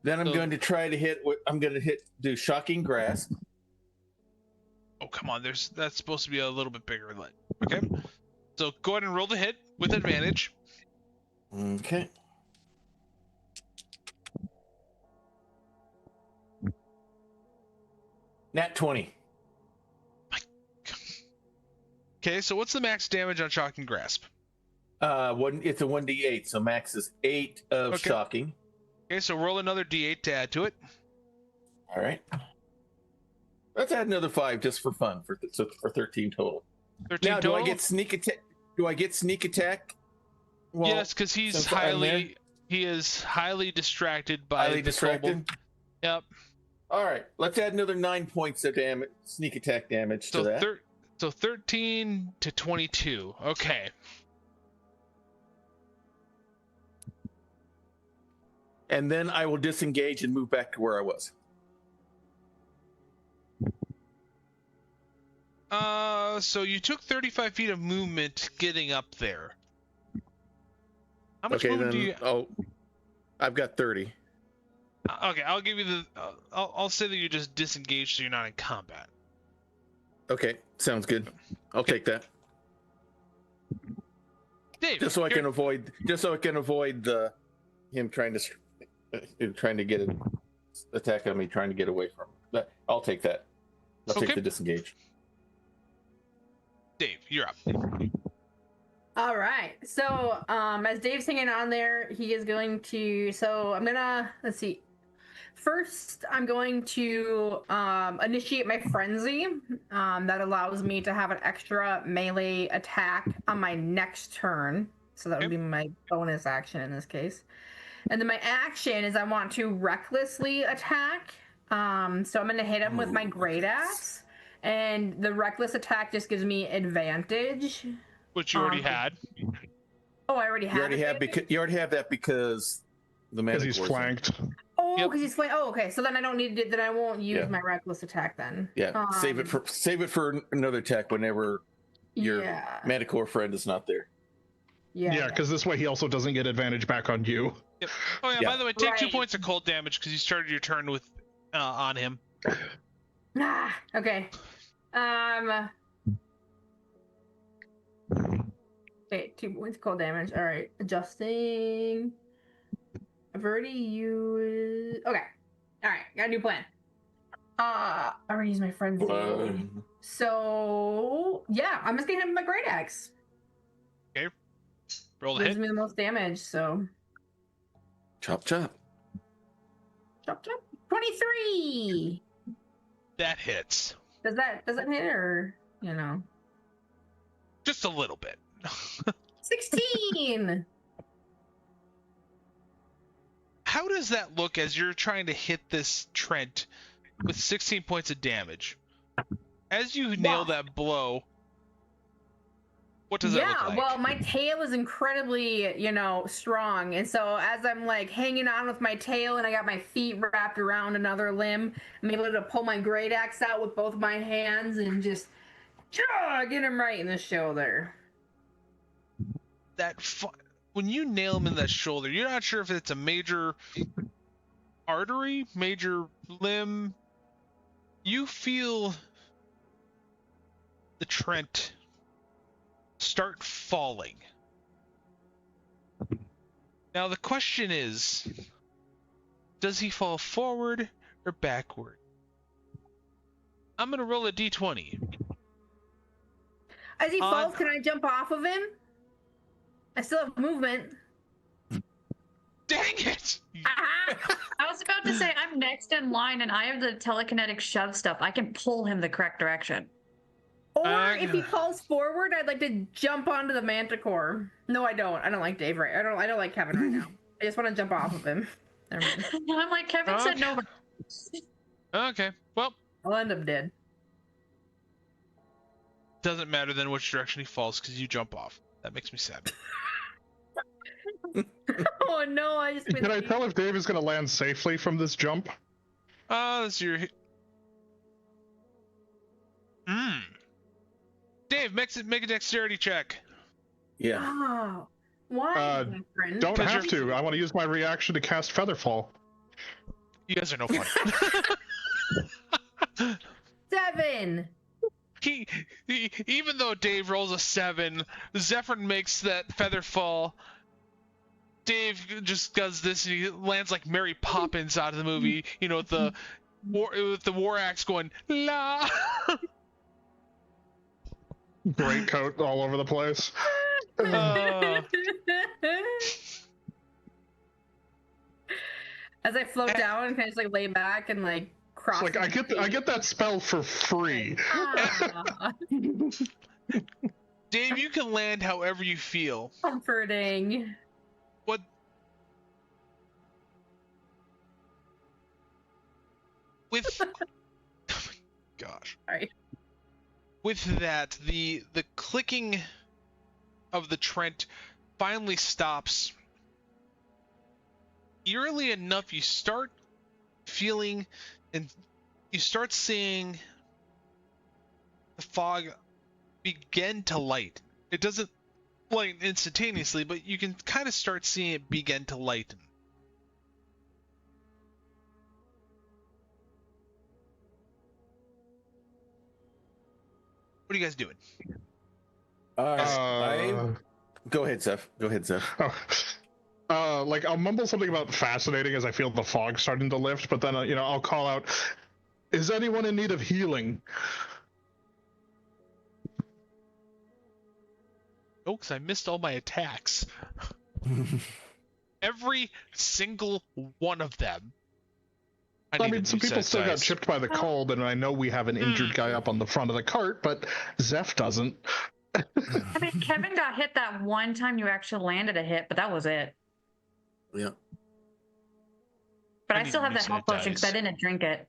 Then I'm So- going to try to hit. Do Shocking Grasp. Oh come on, that's supposed to be a little bit bigger. Okay. So go ahead and roll the hit with advantage. Okay. Nat 20. Okay, so what's the max damage on Shocking Grasp? It's a 1d8, so max is 8 of Okay. Shocking. Okay, so roll another d8 to add to it. All right. Let's add another 5 just for fun, for 13 total. 13 Now, total. do I get sneak attack? Do I get sneak attack? Well, Yes, because he is highly distracted by highly the kobold. distracted. Yep. All right, let's add another 9 points of damage, sneak attack damage to that. So 13 to 22. Okay. And then I will disengage and move back to where I was. So you took 35 feet of movement getting up there. How much Okay, movement then. do you? Oh, I've got 30. Okay, I'll give you the. I'll say that you just disengaged, so you're not in combat. Okay, sounds good. I'll take that. Dave, Just so I can avoid him trying to get an attack on me, trying to get away from him. But I'll take that. I'll Okay. take the disengage. Dave, you're up. All right. So, as Dave's hanging on there, he is going to. So I'm gonna let's see. First, I'm going to initiate my frenzy. That allows me to have an extra melee attack on my next turn. So that would Okay. be my bonus action in this case. And then my action is I want to recklessly attack. So I'm going to hit him with my great axe, and the reckless attack just gives me advantage. Which you already had. Oh, I already have. You already have that because the Because magic he's wars. flanked. Oh, Yep. because he's flanked. Oh, okay. So then I don't need to. Then I won't use Yeah. my reckless attack then. Yeah, save it for another attack whenever your Yeah. Manticore friend is not there. Yeah, because this way he also doesn't get advantage back on you. Oh yeah. Yeah. By the way, take 2 Right. points of cold damage because you started your turn with on him. Ah, okay. Okay, 2 points cold damage. All right, adjusting. I've already used. Okay. All right, got a new plan. I already used my friend's name. So yeah, I'm just gonna hit him with my great axe. Roll the Gives hit. me the most damage. So Chop chop. chop chop. 23. That hits. Does that hit or Just a little bit. 16. How does that look as you're trying to hit this Trent with 16 points of damage? As you nail that blow, what does that look like? Well, my tail is incredibly, strong. And so as I'm like hanging on with my tail and I got my feet wrapped around another limb, I'm able to pull my great axe out with both my hands and just get him right in the shoulder. When you nail him in that shoulder, you're not sure if it's a major artery, major limb. You feel the Trent start falling. Now the question is, does he fall forward or backward? I'm gonna roll a d20. As he falls, can I jump off of him? I still have movement. Dang it! I was about to say I'm next in line and I have the telekinetic shove stuff. I can pull him the correct direction. Or if he falls forward, I'd like to jump onto the manticore. No, I don't. I don't like Dave right. I don't like Kevin right now. I just want to jump off of him. Never mind. I'm like, Kevin said no. Okay, well, I'll end up dead. doesn't matter then which direction he falls because you jump off. That makes me sad. Oh no, I just Can I tell if Dave is going to land safely from this jump? That's your. Dave, make a dexterity check. Yeah. Oh, why, my friend? Don't have to. I want to use my reaction to cast Featherfall. You guys are no fun. 7. He, even though Dave rolls a 7, Zephyr makes that feather fall. Dave just does this and he lands like Mary Poppins out of the movie, with the war axe going la. Great coat all over the place. As I float down and kind of just like lay back and like cross. It's like I get that spell for free. Dave, you can land however you feel. Comforting. What? With gosh. Sorry. With that, the clicking of the Trent finally stops. Eerily enough, you start feeling and you start seeing the fog begin to light. It doesn't light instantaneously, but you can kind of start seeing it begin to lighten. What are you guys doing? Go ahead, Zeph. Like I'll mumble something about fascinating as I feel the fog starting to lift, but then I'll call out, "Is anyone in need of healing?" Oh, because I missed all my attacks. Every single one of them. I mean, some people still got chipped by the cold, and I know we have an injured guy up on the front of the cart, but Zeph doesn't. I mean, Kevin got hit that one time you actually landed a hit, but that was it. Yeah. But I still have the health potion because I didn't drink it.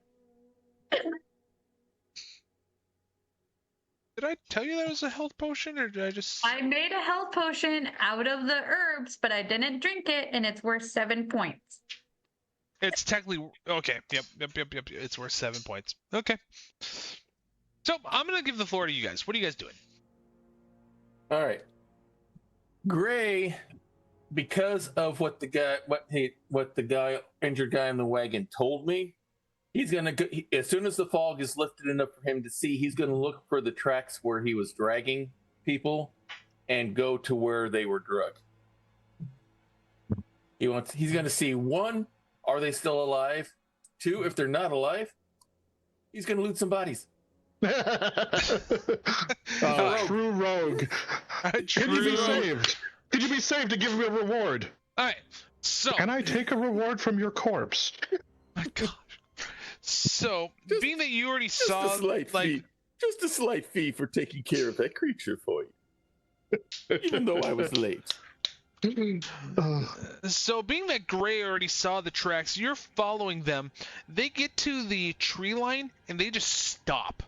Did I tell you that was a health potion, or did I just... I made a health potion out of the herbs, but I didn't drink it, and it's worth 7 points. It's technically... Okay, yep. It's worth 7 points. Okay. So, I'm going to give the floor to you guys. What are you guys doing? All right. Gray, because of what the injured guy in the wagon told me, he's gonna go, as soon as the fog is lifted enough for him to see, he's gonna look for the tracks where he was dragging people and go to where they were drugged. He's gonna see, 1, are they still alive? Two, if they're not alive, he's going to loot some bodies. True rogue. Can you be saved? Could you be saved to give me a reward? All right. So Can I take a reward from your corpse? my gosh. So being that you already Just saw a slight fee. Just a slight fee for taking care of that creature for you. Even though I was late. So being that Gray already saw the tracks, you're following them. They get to the tree line and they just stop.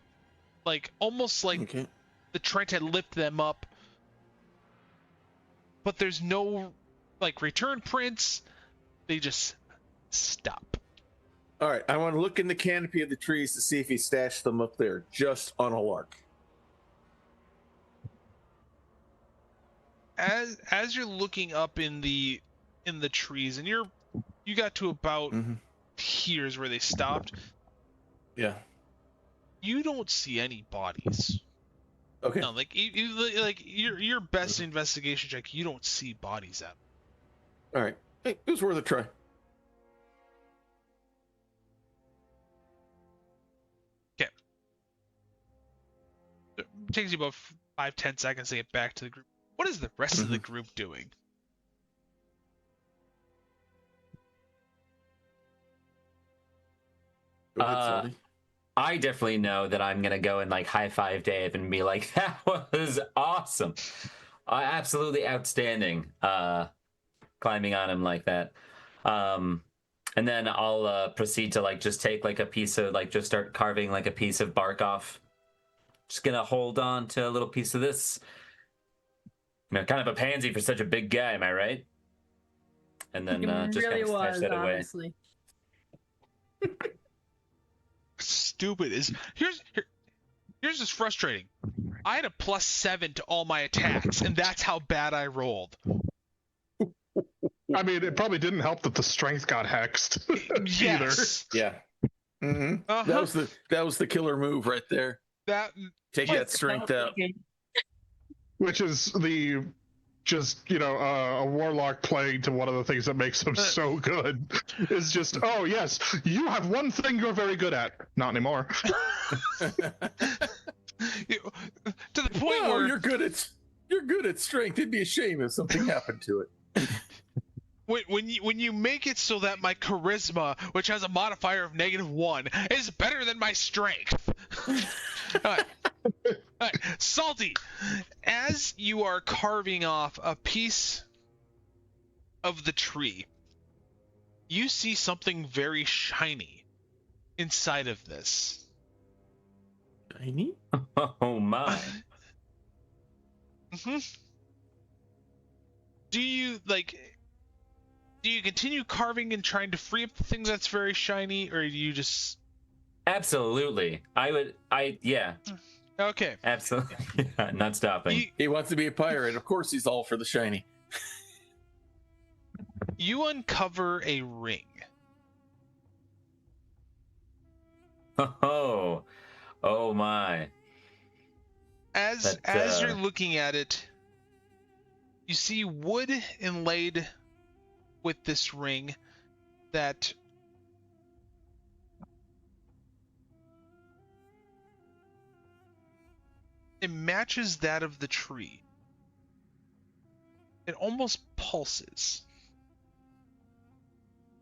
Like almost like the Trent had lifted them up. But there's no like return prints. They just stop. All right, I want to look in the canopy of the trees to see if he stashed them up there, just on a lark. As you're looking up in the trees, and you got to about here's where they stopped. Yeah. You don't see any bodies. Okay. No, like your best investigation check, you don't see bodies at. All right. Hey, it was worth a try. Okay. It takes you about 5-10 seconds to get back to the group. What is the rest of the group doing? Go ahead, Salty. I definitely know that I'm gonna go and like high five Dave and be like, "That was awesome, absolutely outstanding." Climbing on him like that, and then I'll proceed to like just take like a piece of like just start carving like a piece of bark off. Just gonna hold on to a little piece of this. You know, kind of a pansy for such a big guy, am I right? And then just really kind of stash was, that away. honestly. Stupid is here's just frustrating. I had a +7 to all my attacks, and that's how bad I rolled. I mean, it probably didn't help that the strength got hexed. Yes. Yeah. That was the killer move right there. Take that strength out. Which is a warlock playing to one of the things that makes him so good. Is just, oh yes, you have one thing you're very good at. Not anymore. To the point where you're good at strength. It'd be a shame if something happened to it. when you make it so that my charisma, which has a modifier of -1, is better than my strength. All right. Salty, as you are carving off a piece of the tree, you see something very shiny inside of this. Shiny? Oh my. Do you continue carving and trying to free up the thing that's very shiny, or do you just... Absolutely. Yeah. Okay. Absolutely. Yeah, not stopping. He wants to be a pirate. Of course he's all for the shiny. You uncover a ring. Oh my. As you're looking at it, you see wood inlaid with this ring that it matches that of the tree. It almost pulses.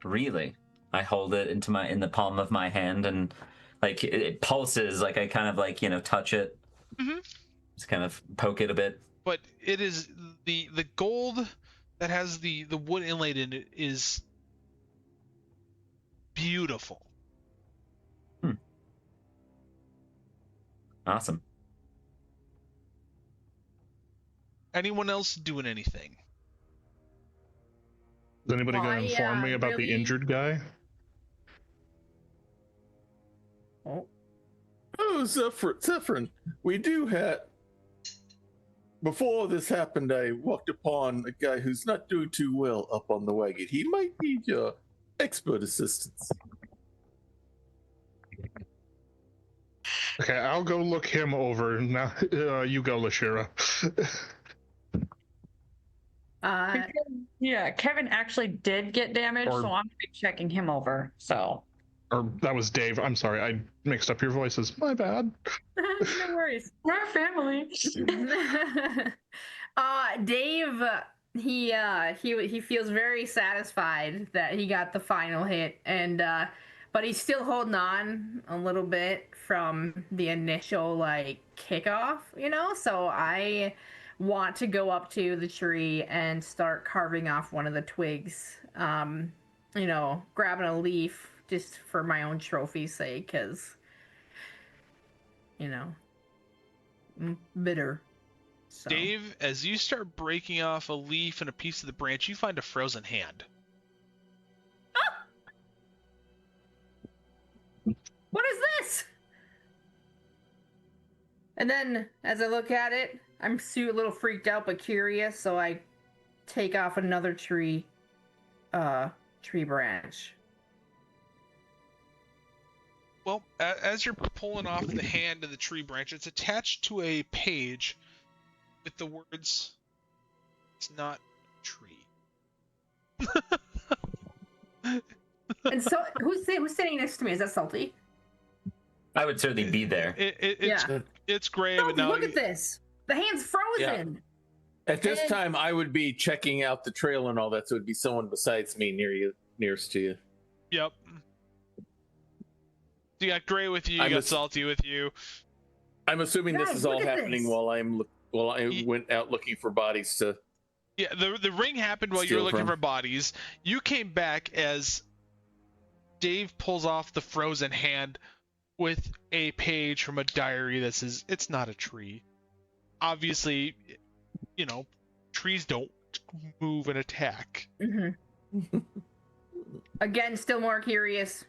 Really? I hold it in the palm of my hand and like it pulses, like I kind of like, touch it. Just kind of poke it a bit. But it is the gold that has the wood inlaid in it is beautiful. Awesome. Anyone else doing anything? Is anybody going to inform me about the injured guy? Oh, Zephyrin, we do have... Before this happened, I walked upon a guy who's not doing too well up on the wagon. He might need your expert assistance. Okay, I'll go look him over. Now, you go, Lashira. Yeah, Kevin actually did get damaged, so I'm gonna be checking him over. So. or that was Dave. I'm sorry, I mixed up your voices. My bad. No worries. We're family. Dave, he feels very satisfied that he got the final hit, and but he's still holding on a little bit from the initial like kickoff, you know. So I want to go up to the tree and start carving off one of the twigs. You know, grabbing a leaf just for my own trophy's sake, because you know, I'm bitter. So. Dave, as you start breaking off a leaf and a piece of the branch, you find a frozen hand. What is this? And then, as I look at it, I'm a little freaked out but curious, so I take off another tree branch. Well, as you're pulling off the hand of the tree branch, it's attached to a page with the words, "It's not a tree." And so, who's sitting next to me? Is that Salty? I would certainly be there. It's gray, Salty, but now look at this. The hand's frozen. At this time, I would be checking out the trail and all that, so it'd be someone besides me nearest to you. Yep. You got Gray with you. You got Salty with you. I'm assuming Guys, this is all look at happening this. while I went out looking for bodies to. Yeah, the ring happened while you were Steal looking from. for bodies. You came back as Dave pulls off the frozen hand with a page from a diary that says, "It's not a tree." Obviously, you know, trees don't move and attack. Mm-hmm. Again, still more curious.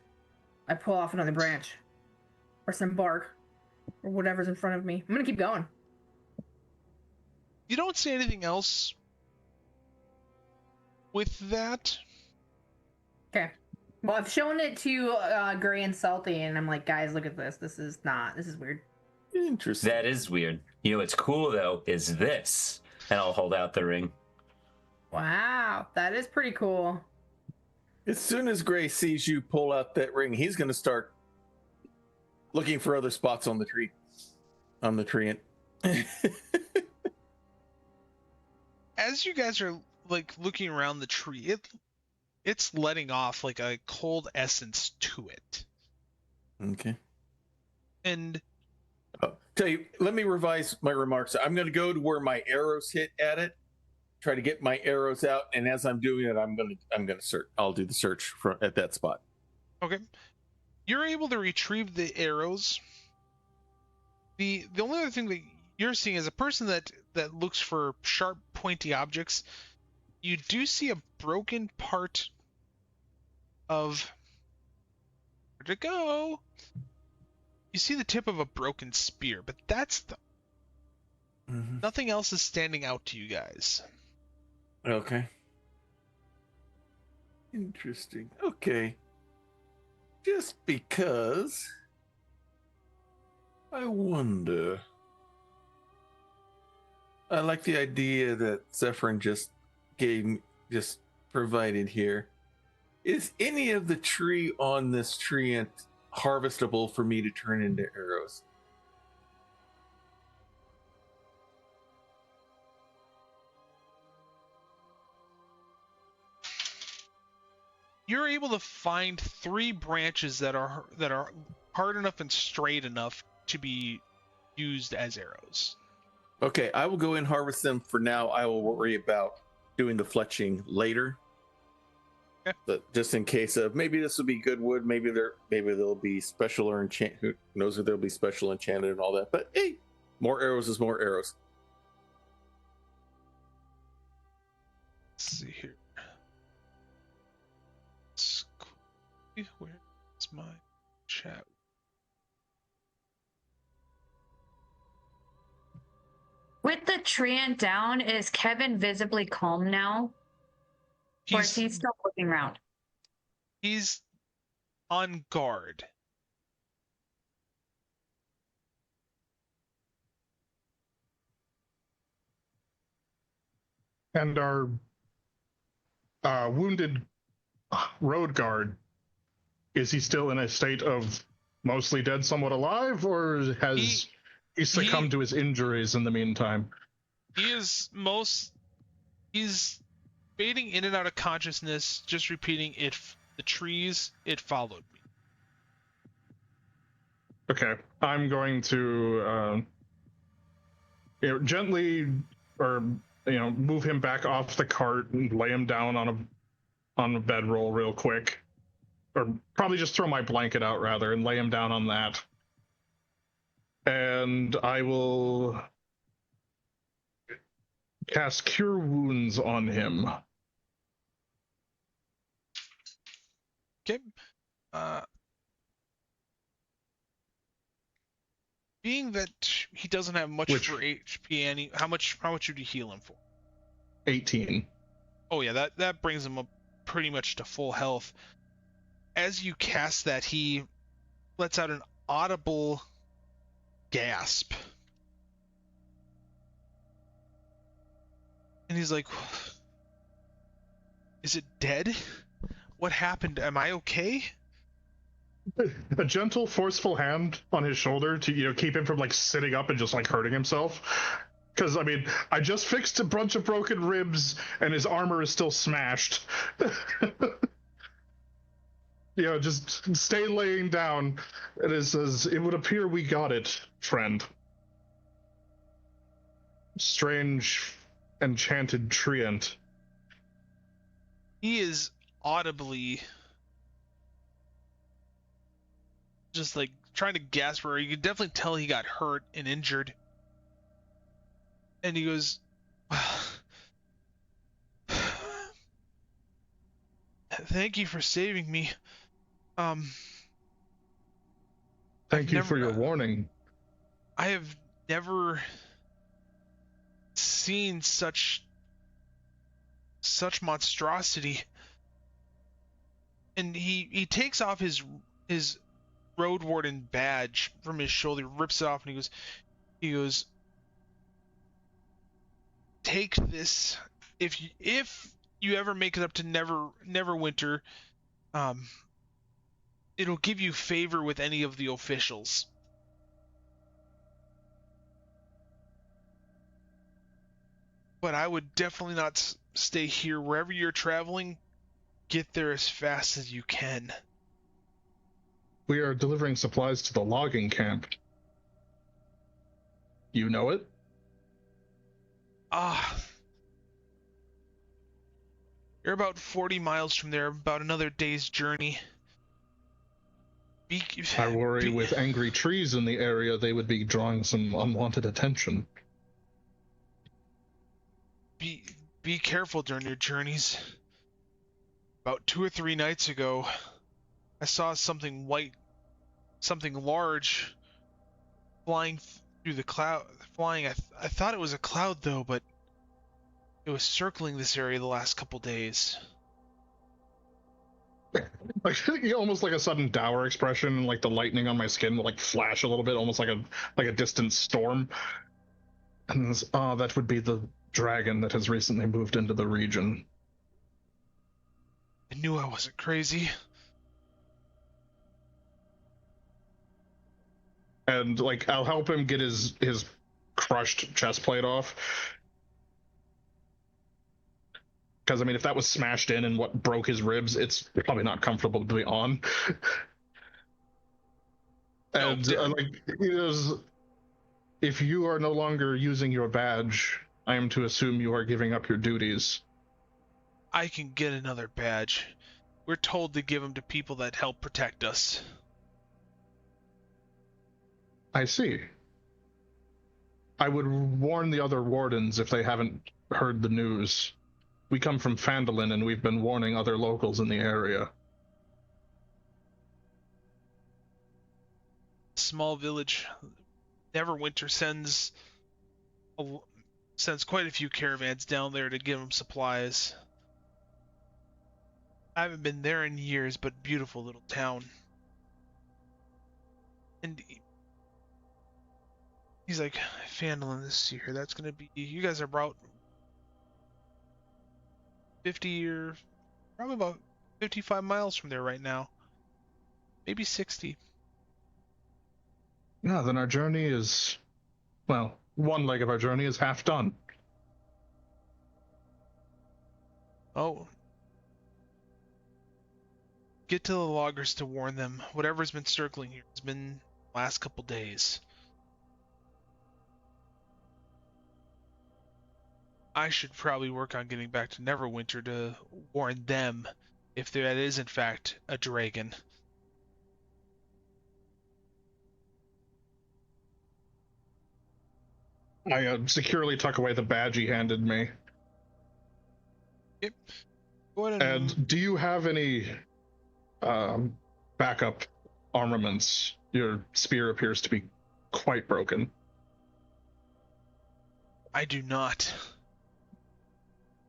I pull off another branch. Or some bark. Or whatever's in front of me. I'm gonna keep going. You don't see anything else with that. Okay. Well, I've shown it to Gray and Salty, and I'm like, guys, look at this. This is weird. Interesting. That is weird. You know what's cool though is this, and I'll hold out the ring. Wow, that is pretty cool. As soon as Gray sees you pull out that ring, he's going to start looking for other spots on the tree. As you guys are like looking around the tree, it's letting off like a cold essence to it. Okay. And Tell you, let me revise my remarks. I'm going to go to where my arrows hit at it, try to get my arrows out, and as I'm doing it, I'm going to search. I'll do the search at that spot. okay, you're able to retrieve the arrows. The only other thing that you're seeing as a person that looks for sharp, pointy objects, you do see a broken part of. Where'd it go? You see the tip of a broken spear, but that's nothing else is standing out to you guys. Okay. Interesting. Okay. Just because I wonder. I like the idea that Zephyrin just provided here. Is any of the tree on this tree harvestable for me to turn into arrows? You're able to find 3 branches that are hard enough and straight enough to be used as arrows. Okay, I will go and harvest them for now. I will worry about doing the fletching later. Okay. But just in case of maybe this will be good wood, maybe they'll be special or enchant. Who knows if they'll be special enchanted and all that? But hey, more arrows is more arrows. Let's see here. Where's my chat? With the tree ant down, is Kevin visibly calm now? Or is he still looking around? He's on guard. And our wounded road guard, is he still in a state of mostly dead, somewhat alive, or has he succumbed to his injuries in the meantime? He is he's fading in and out of consciousness, just repeating the trees, it followed me. Okay, I'm going to gently, or move him back off the cart and lay him down on a bedroll real quick, or probably just throw my blanket out rather and lay him down on that. And I will cast Cure Wounds on him. Okay. Being that he doesn't have much for HP, how much would you heal him for? 18. Oh yeah, that brings him up pretty much to full health. As you cast that, he lets out an audible gasp. And he's like, is it dead? What happened? Am I okay? A gentle, forceful hand on his shoulder to keep him from like sitting up and just like hurting himself. Because I mean, I just fixed a bunch of broken ribs and his armor is still smashed. Just stay laying down. It says, it would appear we got it, friend. Strange, enchanted treant. He is audibly just like trying to gasp, where you can definitely tell he got hurt and injured. And he goes, thank you for saving me. Thank you for your warning. I have never seen such monstrosity. And he takes off his road warden badge from his shoulder, rips it off, and he goes, take this. If you ever make it up to Neverwinter, it'll give you favor with any of the officials. But I would definitely not stay here. Wherever you're traveling, get there as fast as you can. We are delivering supplies to the logging camp. You know it? You're about 40 miles from there, about another day's journey. I worry with angry trees in the area, they would be drawing some unwanted attention. Be careful during your journeys. About 2 or 3 nights ago, I saw something white, something large, flying through the cloud. I thought it was a cloud though, but it was circling this area the last couple days. Like almost like a sudden dour expression, and like the lightning on my skin will like flash a little bit, almost like a distant storm. And that would be the dragon that has recently moved into the region. I knew I wasn't crazy. And like I'll help him get his crushed chest plate off. Because I mean, if that was smashed in and what broke his ribs, it's probably not comfortable to be on. And if you are no longer using your badge, I am to assume you are giving up your duties. I can get another badge. We're told to give them to people that help protect us. I see. I would warn the other wardens if they haven't heard the news. We come from Phandalin, and we've been warning other locals in the area. Small village. Neverwinter sends quite a few caravans down there to give them supplies. I haven't been there in years, but beautiful little town. And he's like, Phandalin, let's see here. That's gonna be, you guys are about 50 or probably about 55 miles from there right now. maybe 60. Yeah, then our journey is, well, one leg of our journey is half done. Oh. Get to the loggers to warn them. Whatever's been circling here has been the last couple days. I should probably work on getting back to Neverwinter to warn them if that is in fact a dragon. I securely tuck away the badge he handed me. Yep. Go ahead and And do you have any backup armaments? Your spear appears to be quite broken. I do not.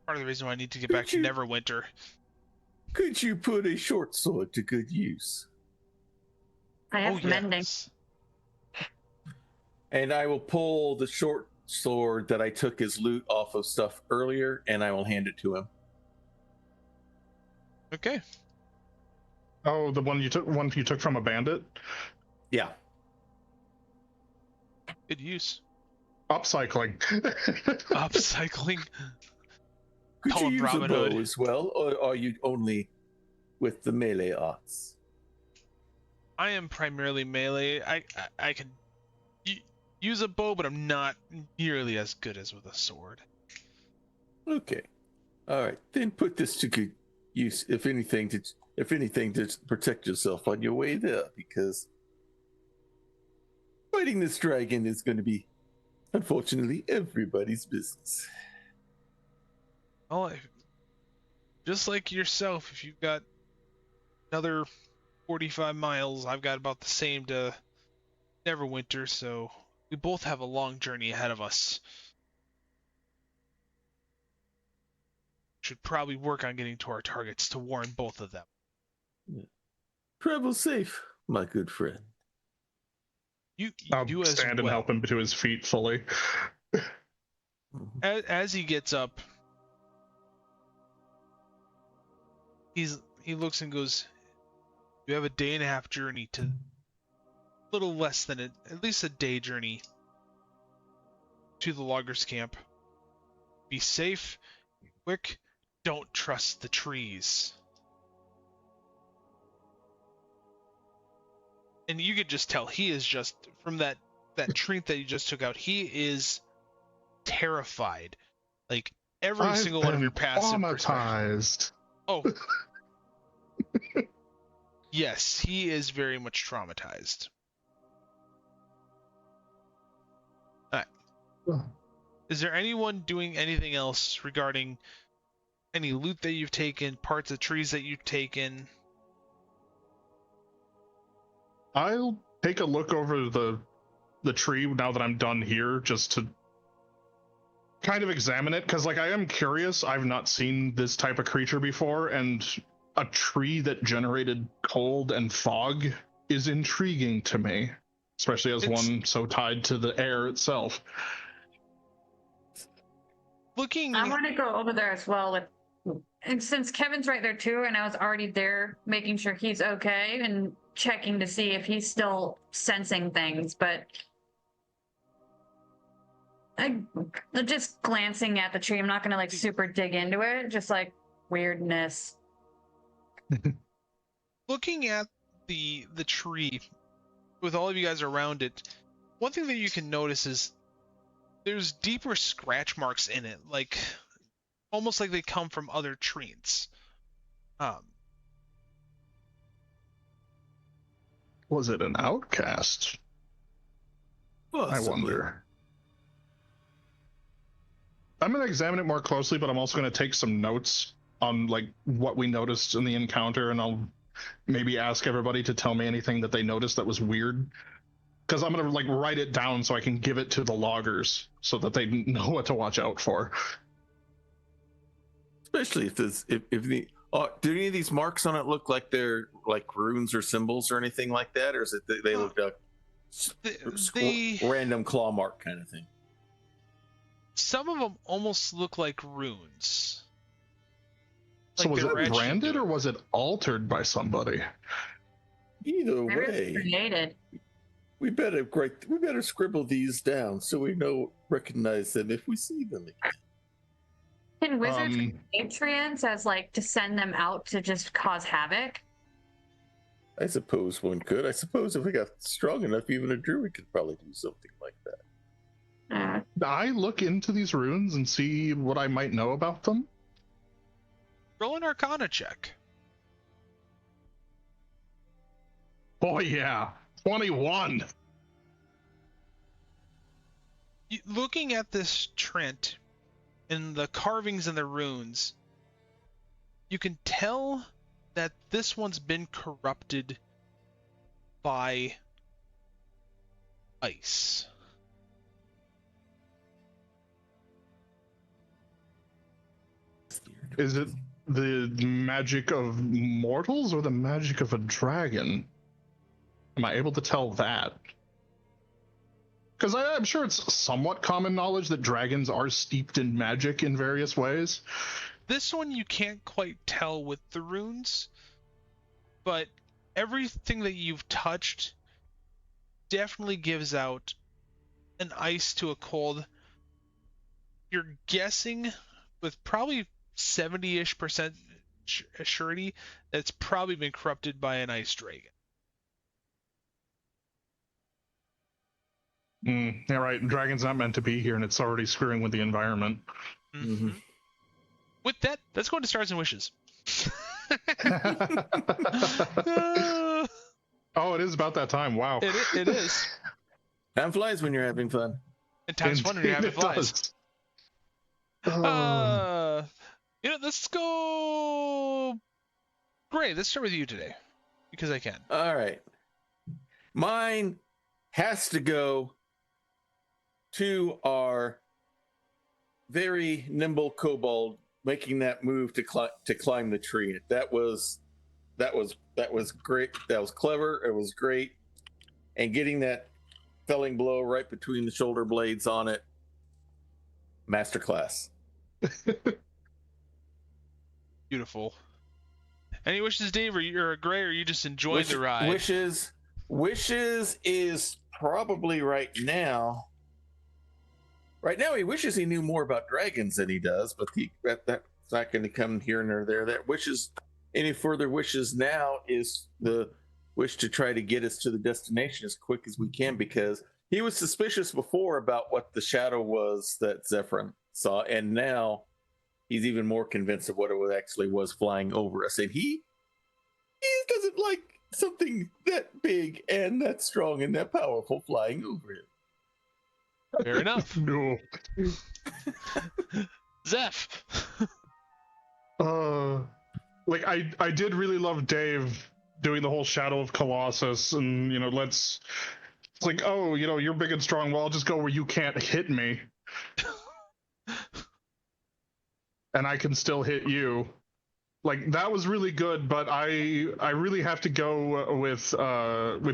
Part of the reason why I need to get back to Neverwinter. Could you put a short sword to good use? I have mending. Yes. And I will pull the short sword that I took as loot off of stuff earlier, and I will hand it to him. Okay. Oh, the one you took from a bandit? Yeah. Good use. Upcycling. Upcycling. Could Call you him use Robin a bow Hood. as well, or are you only with the melee arts? I am primarily melee. I can use a bow, but I'm not nearly as good as with a sword. Okay. All right. Then put this to good use, if anything, to protect yourself on your way there, because fighting this dragon is going to be, unfortunately, everybody's business. Well, just like yourself, if you've got another 45 miles, I've got about the same to Neverwinter, so we both have a long journey ahead of us. Should probably work on getting to our targets to warn both of them. Travel safe, my good friend. You I'll as stand well. and help him to his feet fully. As he gets up, he looks and goes, "You have a day and a half journey to, a little less than at least a day journey to the loggers' camp. Be safe, quick. Don't trust the trees." And you could just tell he is just from that trinket that he just took out. He is terrified. Like every I've single one of been your passive perspectives. traumatized. Oh. Yes, he is very much traumatized. Alright. Is there anyone doing anything else regarding any loot that you've taken, parts of trees that you've taken? I'll take a look over the tree now that I'm done here, just to kind of examine it, because like I am curious. I've not seen this type of creature before, and a tree that generated cold and fog is intriguing to me, especially as one so tied to the air itself. Looking, I want to go over there as well and since Kevin's right there too, and I was already there making sure he's okay and checking to see if he's still sensing things, but just glancing at the tree. I'm not gonna like super dig into it, just like weirdness. looking at the tree with all of you guys around it, one thing that you can notice is there's deeper scratch marks in it, like almost like they come from other trees. Was it an outcast? Possibly. I wonder. I'm going to examine it more closely, but I'm also going to take some notes on like what we noticed in the encounter, and I'll maybe ask everybody to tell me anything that they noticed that was weird, because I'm going to like write it down so I can give it to the loggers so that they know what to watch out for. Especially if do any of these marks on it look like they're like runes or symbols or anything like that, or is it they look like random claw mark kind of thing? Some of them almost look like runes. So Like was they're it etched branded into or it. was it altered by somebody? Either Maybe it's way, created. we better scribble these down so we recognize them if we see them again. Can wizards create treants as like to send them out to just cause havoc? I suppose one could. I suppose if we got strong enough, even a druid could probably do something like that. I look into these runes and see what I might know about them. Roll an Arcana check. Oh yeah, 21. Looking at this Trent and the carvings and the runes, you can tell that this one's been corrupted by ice. Is it the magic of mortals or the magic of a dragon? Am I able to tell that? Because I'm sure it's somewhat common knowledge that dragons are steeped in magic in various ways. This one you can't quite tell with the runes, but everything that you've touched definitely gives out an ice to a cold. You're guessing with probably 70-ish% surety that it's probably been corrupted by an ice dragon. Yeah, right. Dragon's not meant to be here, and it's already screwing with the environment. Mm-hmm. With that, let's go into Stars and Wishes. Oh, it is about that time. Wow. It is. Time flies when you're having fun. And time's fun when you're having flies. Let's go. Gray, let's start with you today. Because I can. All right. Mine has to go to our very nimble kobold making that move to climb the tree. That was great. That was clever. It was great. And getting that felling blow right between the shoulder blades on it. Masterclass. Beautiful. Any wishes, Dave, or you're Gray, or are you just enjoying the ride? Wishes is probably right now. Right now, he wishes he knew more about dragons than he does, but that's not going to come here nor there. That wishes, any further wishes now is the wish to try to get us to the destination as quick as we can, because he was suspicious before about what the shadow was that Zephyrin saw, and now he's even more convinced of what it actually was flying over us. And he doesn't like something that big and that strong and that powerful flying over him. Fair enough. No. Zeph. I did really love Dave doing the whole Shadow of Colossus, and it's like, oh, you're big and strong. Well, I'll just go where you can't hit me, and I can still hit you. Like, that was really good, but I really have to go with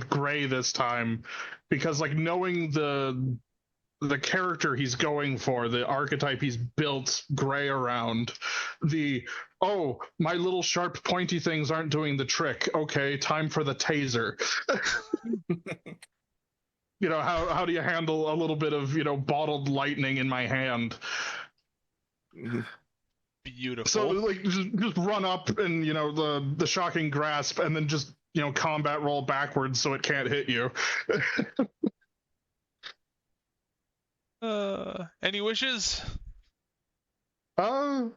Gray this time, because knowing the character he's going for, the archetype he's built Gray around, my little sharp pointy things aren't doing the trick. Okay, time for the taser. How do you handle a little bit of, bottled lightning in my hand? Beautiful. So just run up and, the shocking grasp, and then just, combat roll backwards so it can't hit you. Any wishes? I'm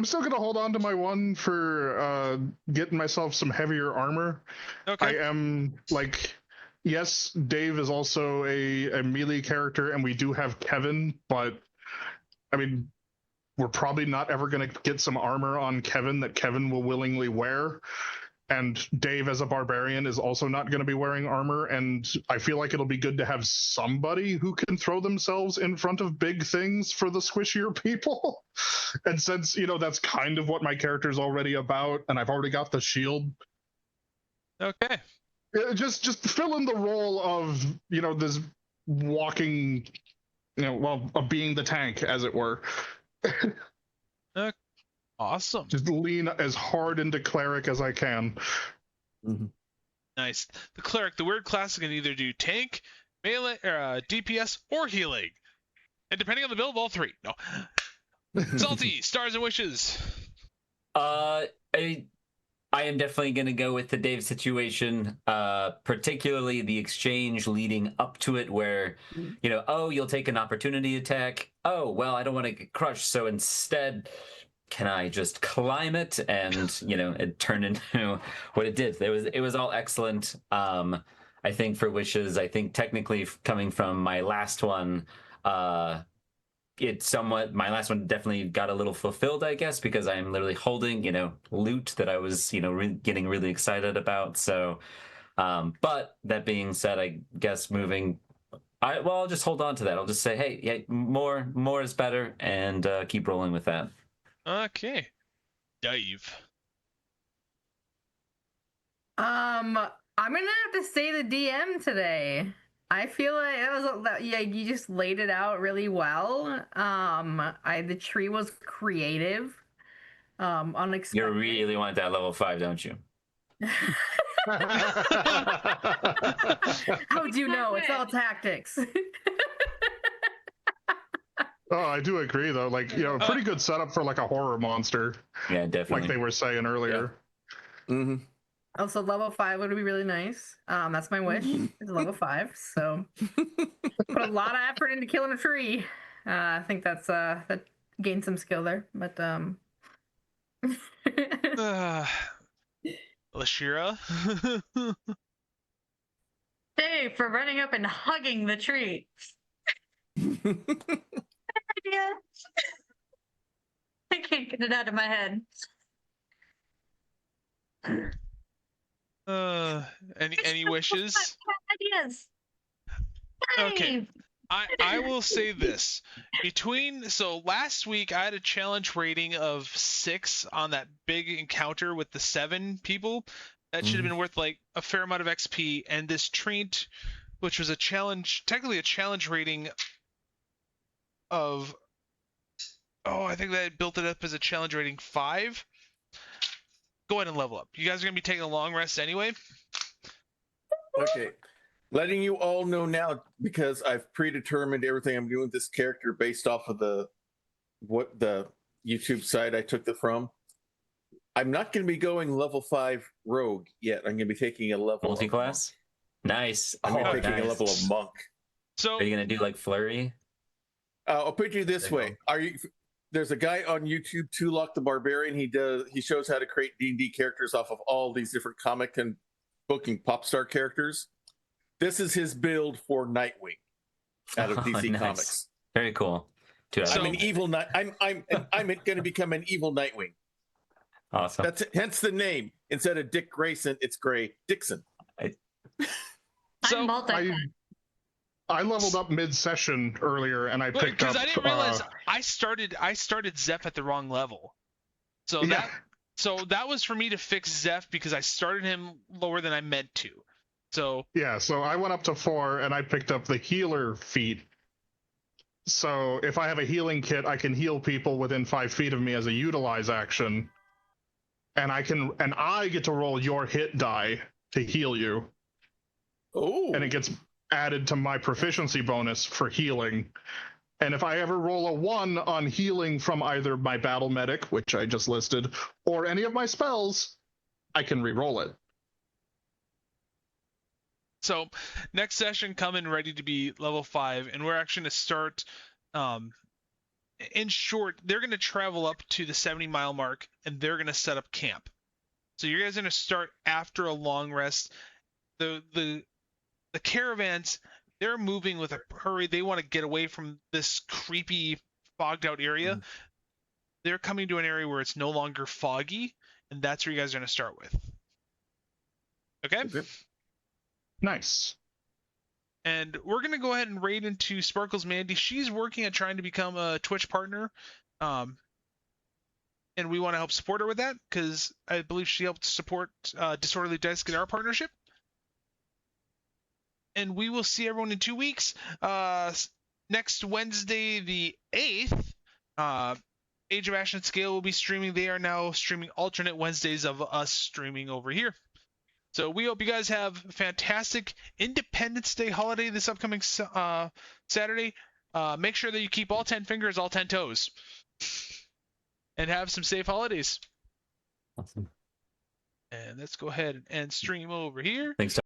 still gonna hold on to my one for getting myself some heavier armor. Okay. I am yes, Dave is also a melee character, and we do have Kevin, but I mean, we're probably not ever gonna get some armor on Kevin that Kevin will willingly wear. And Dave, as a barbarian, is also not going to be wearing armor, and I feel like it'll be good to have somebody who can throw themselves in front of big things for the squishier people. And since, that's kind of what my character's already about, and I've already got the shield. Okay. Just fill in the role of, this walking, of being the tank, as it were. Awesome. Just lean as hard into cleric as I can. Mm-hmm. Nice. The cleric, the weird class, can either do tank, melee, DPS, or healing, and depending on the build, all three. No. Salty, stars and wishes. I am definitely going to go with the Dave situation, particularly the exchange leading up to it where, oh, you'll take an opportunity attack. Oh, well, I don't want to get crushed. So instead, can I just climb it? And, it turned into what it did. It was all excellent. I think for wishes, I think technically coming from my last one, my last one definitely got a little fulfilled, I guess, because I'm literally holding, loot that I was, getting really excited about. So, but that being said, I guess I'll just hold on to that. I'll just say, hey, yeah, more is better, and keep rolling with that. Okay. Dave. I'm gonna have to say the DM today. I feel like you just laid it out really well. The tree was creative, unexpected. You really want that level 5, don't you? How do you know? It's all tactics. Oh, I do agree though. Like, pretty good setup for like a horror monster. Yeah, definitely. Like they were saying earlier. Yeah. Mm-hmm. Also, level 5 would be really nice. That's my wish. Is level 5. So put a lot of effort into killing a tree. I think that gained some skill there. But Lashira. Dave for running up and hugging the tree. Idea. I can't get it out of my head. Any wishes? Ideas. Okay. I will say this. So last week I had a challenge rating of 6 on that big encounter with the 7 people. That should have been worth like a fair amount of XP. And this treat, which was technically a challenge rating of, I think that I built it up as a challenge rating 5. Go ahead and level up. You guys are going to be taking a long rest anyway. Okay. Letting you all know now, because I've predetermined everything I'm doing with this character based off of the YouTube site I took it from. I'm not going to be going level 5 rogue yet. I'm going to be taking a level multi-class. Nice. I'm taking a level of monk. So are you going to do like flurry? I'll put you this way. There's a guy on YouTube, Tulok the Barbarian. He shows how to create D&D characters off of all these different comic and booking pop star characters. This is his build for Nightwing out of DC nice. Comics. Very cool. I'm an evil night. I'm going to become an evil Nightwing. Awesome. That's it. Hence the name. Instead of Dick Grayson, it's Gray Dixon. So I leveled up mid-session earlier, and I picked up. Because I didn't realize I started Zeph at the wrong level. So that was for me to fix Zeph because I started him lower than I meant to. So I went up to 4, and I picked up the healer feat. So if I have a healing kit, I can heal people within 5 feet of me as a utilize action, and I get to roll your hit die to heal you. Oh, and it gets added to my proficiency bonus for healing. And if I ever roll a 1 on healing from either my battle medic, which I just listed, or any of my spells, I can re-roll it. So next session coming ready to be level 5, and we're actually going to start. In short, they're going to travel up to the 70-mile mark, and they're going to set up camp. So you guys are going to start after a long rest. The caravans, they're moving with a hurry. They want to get away from this creepy, fogged out area. They're coming to an area where it's no longer foggy, and that's where you guys are going to start with. Okay? Nice. And we're going to go ahead and raid into Sparkles Mandy. She's working at trying to become a Twitch partner. And we want to help support her with that because I believe she helped support Disorderly Dice get our partnership. And we will see everyone in 2 weeks. Next Wednesday, the 8th, Age of Ashen Scale will be streaming. They are now streaming alternate Wednesdays of us streaming over here. So we hope you guys have a fantastic Independence Day holiday this upcoming Saturday. Make sure that you keep all 10 fingers, all 10 toes, and have some safe holidays. Awesome. And let's go ahead and end stream over here. Thanks.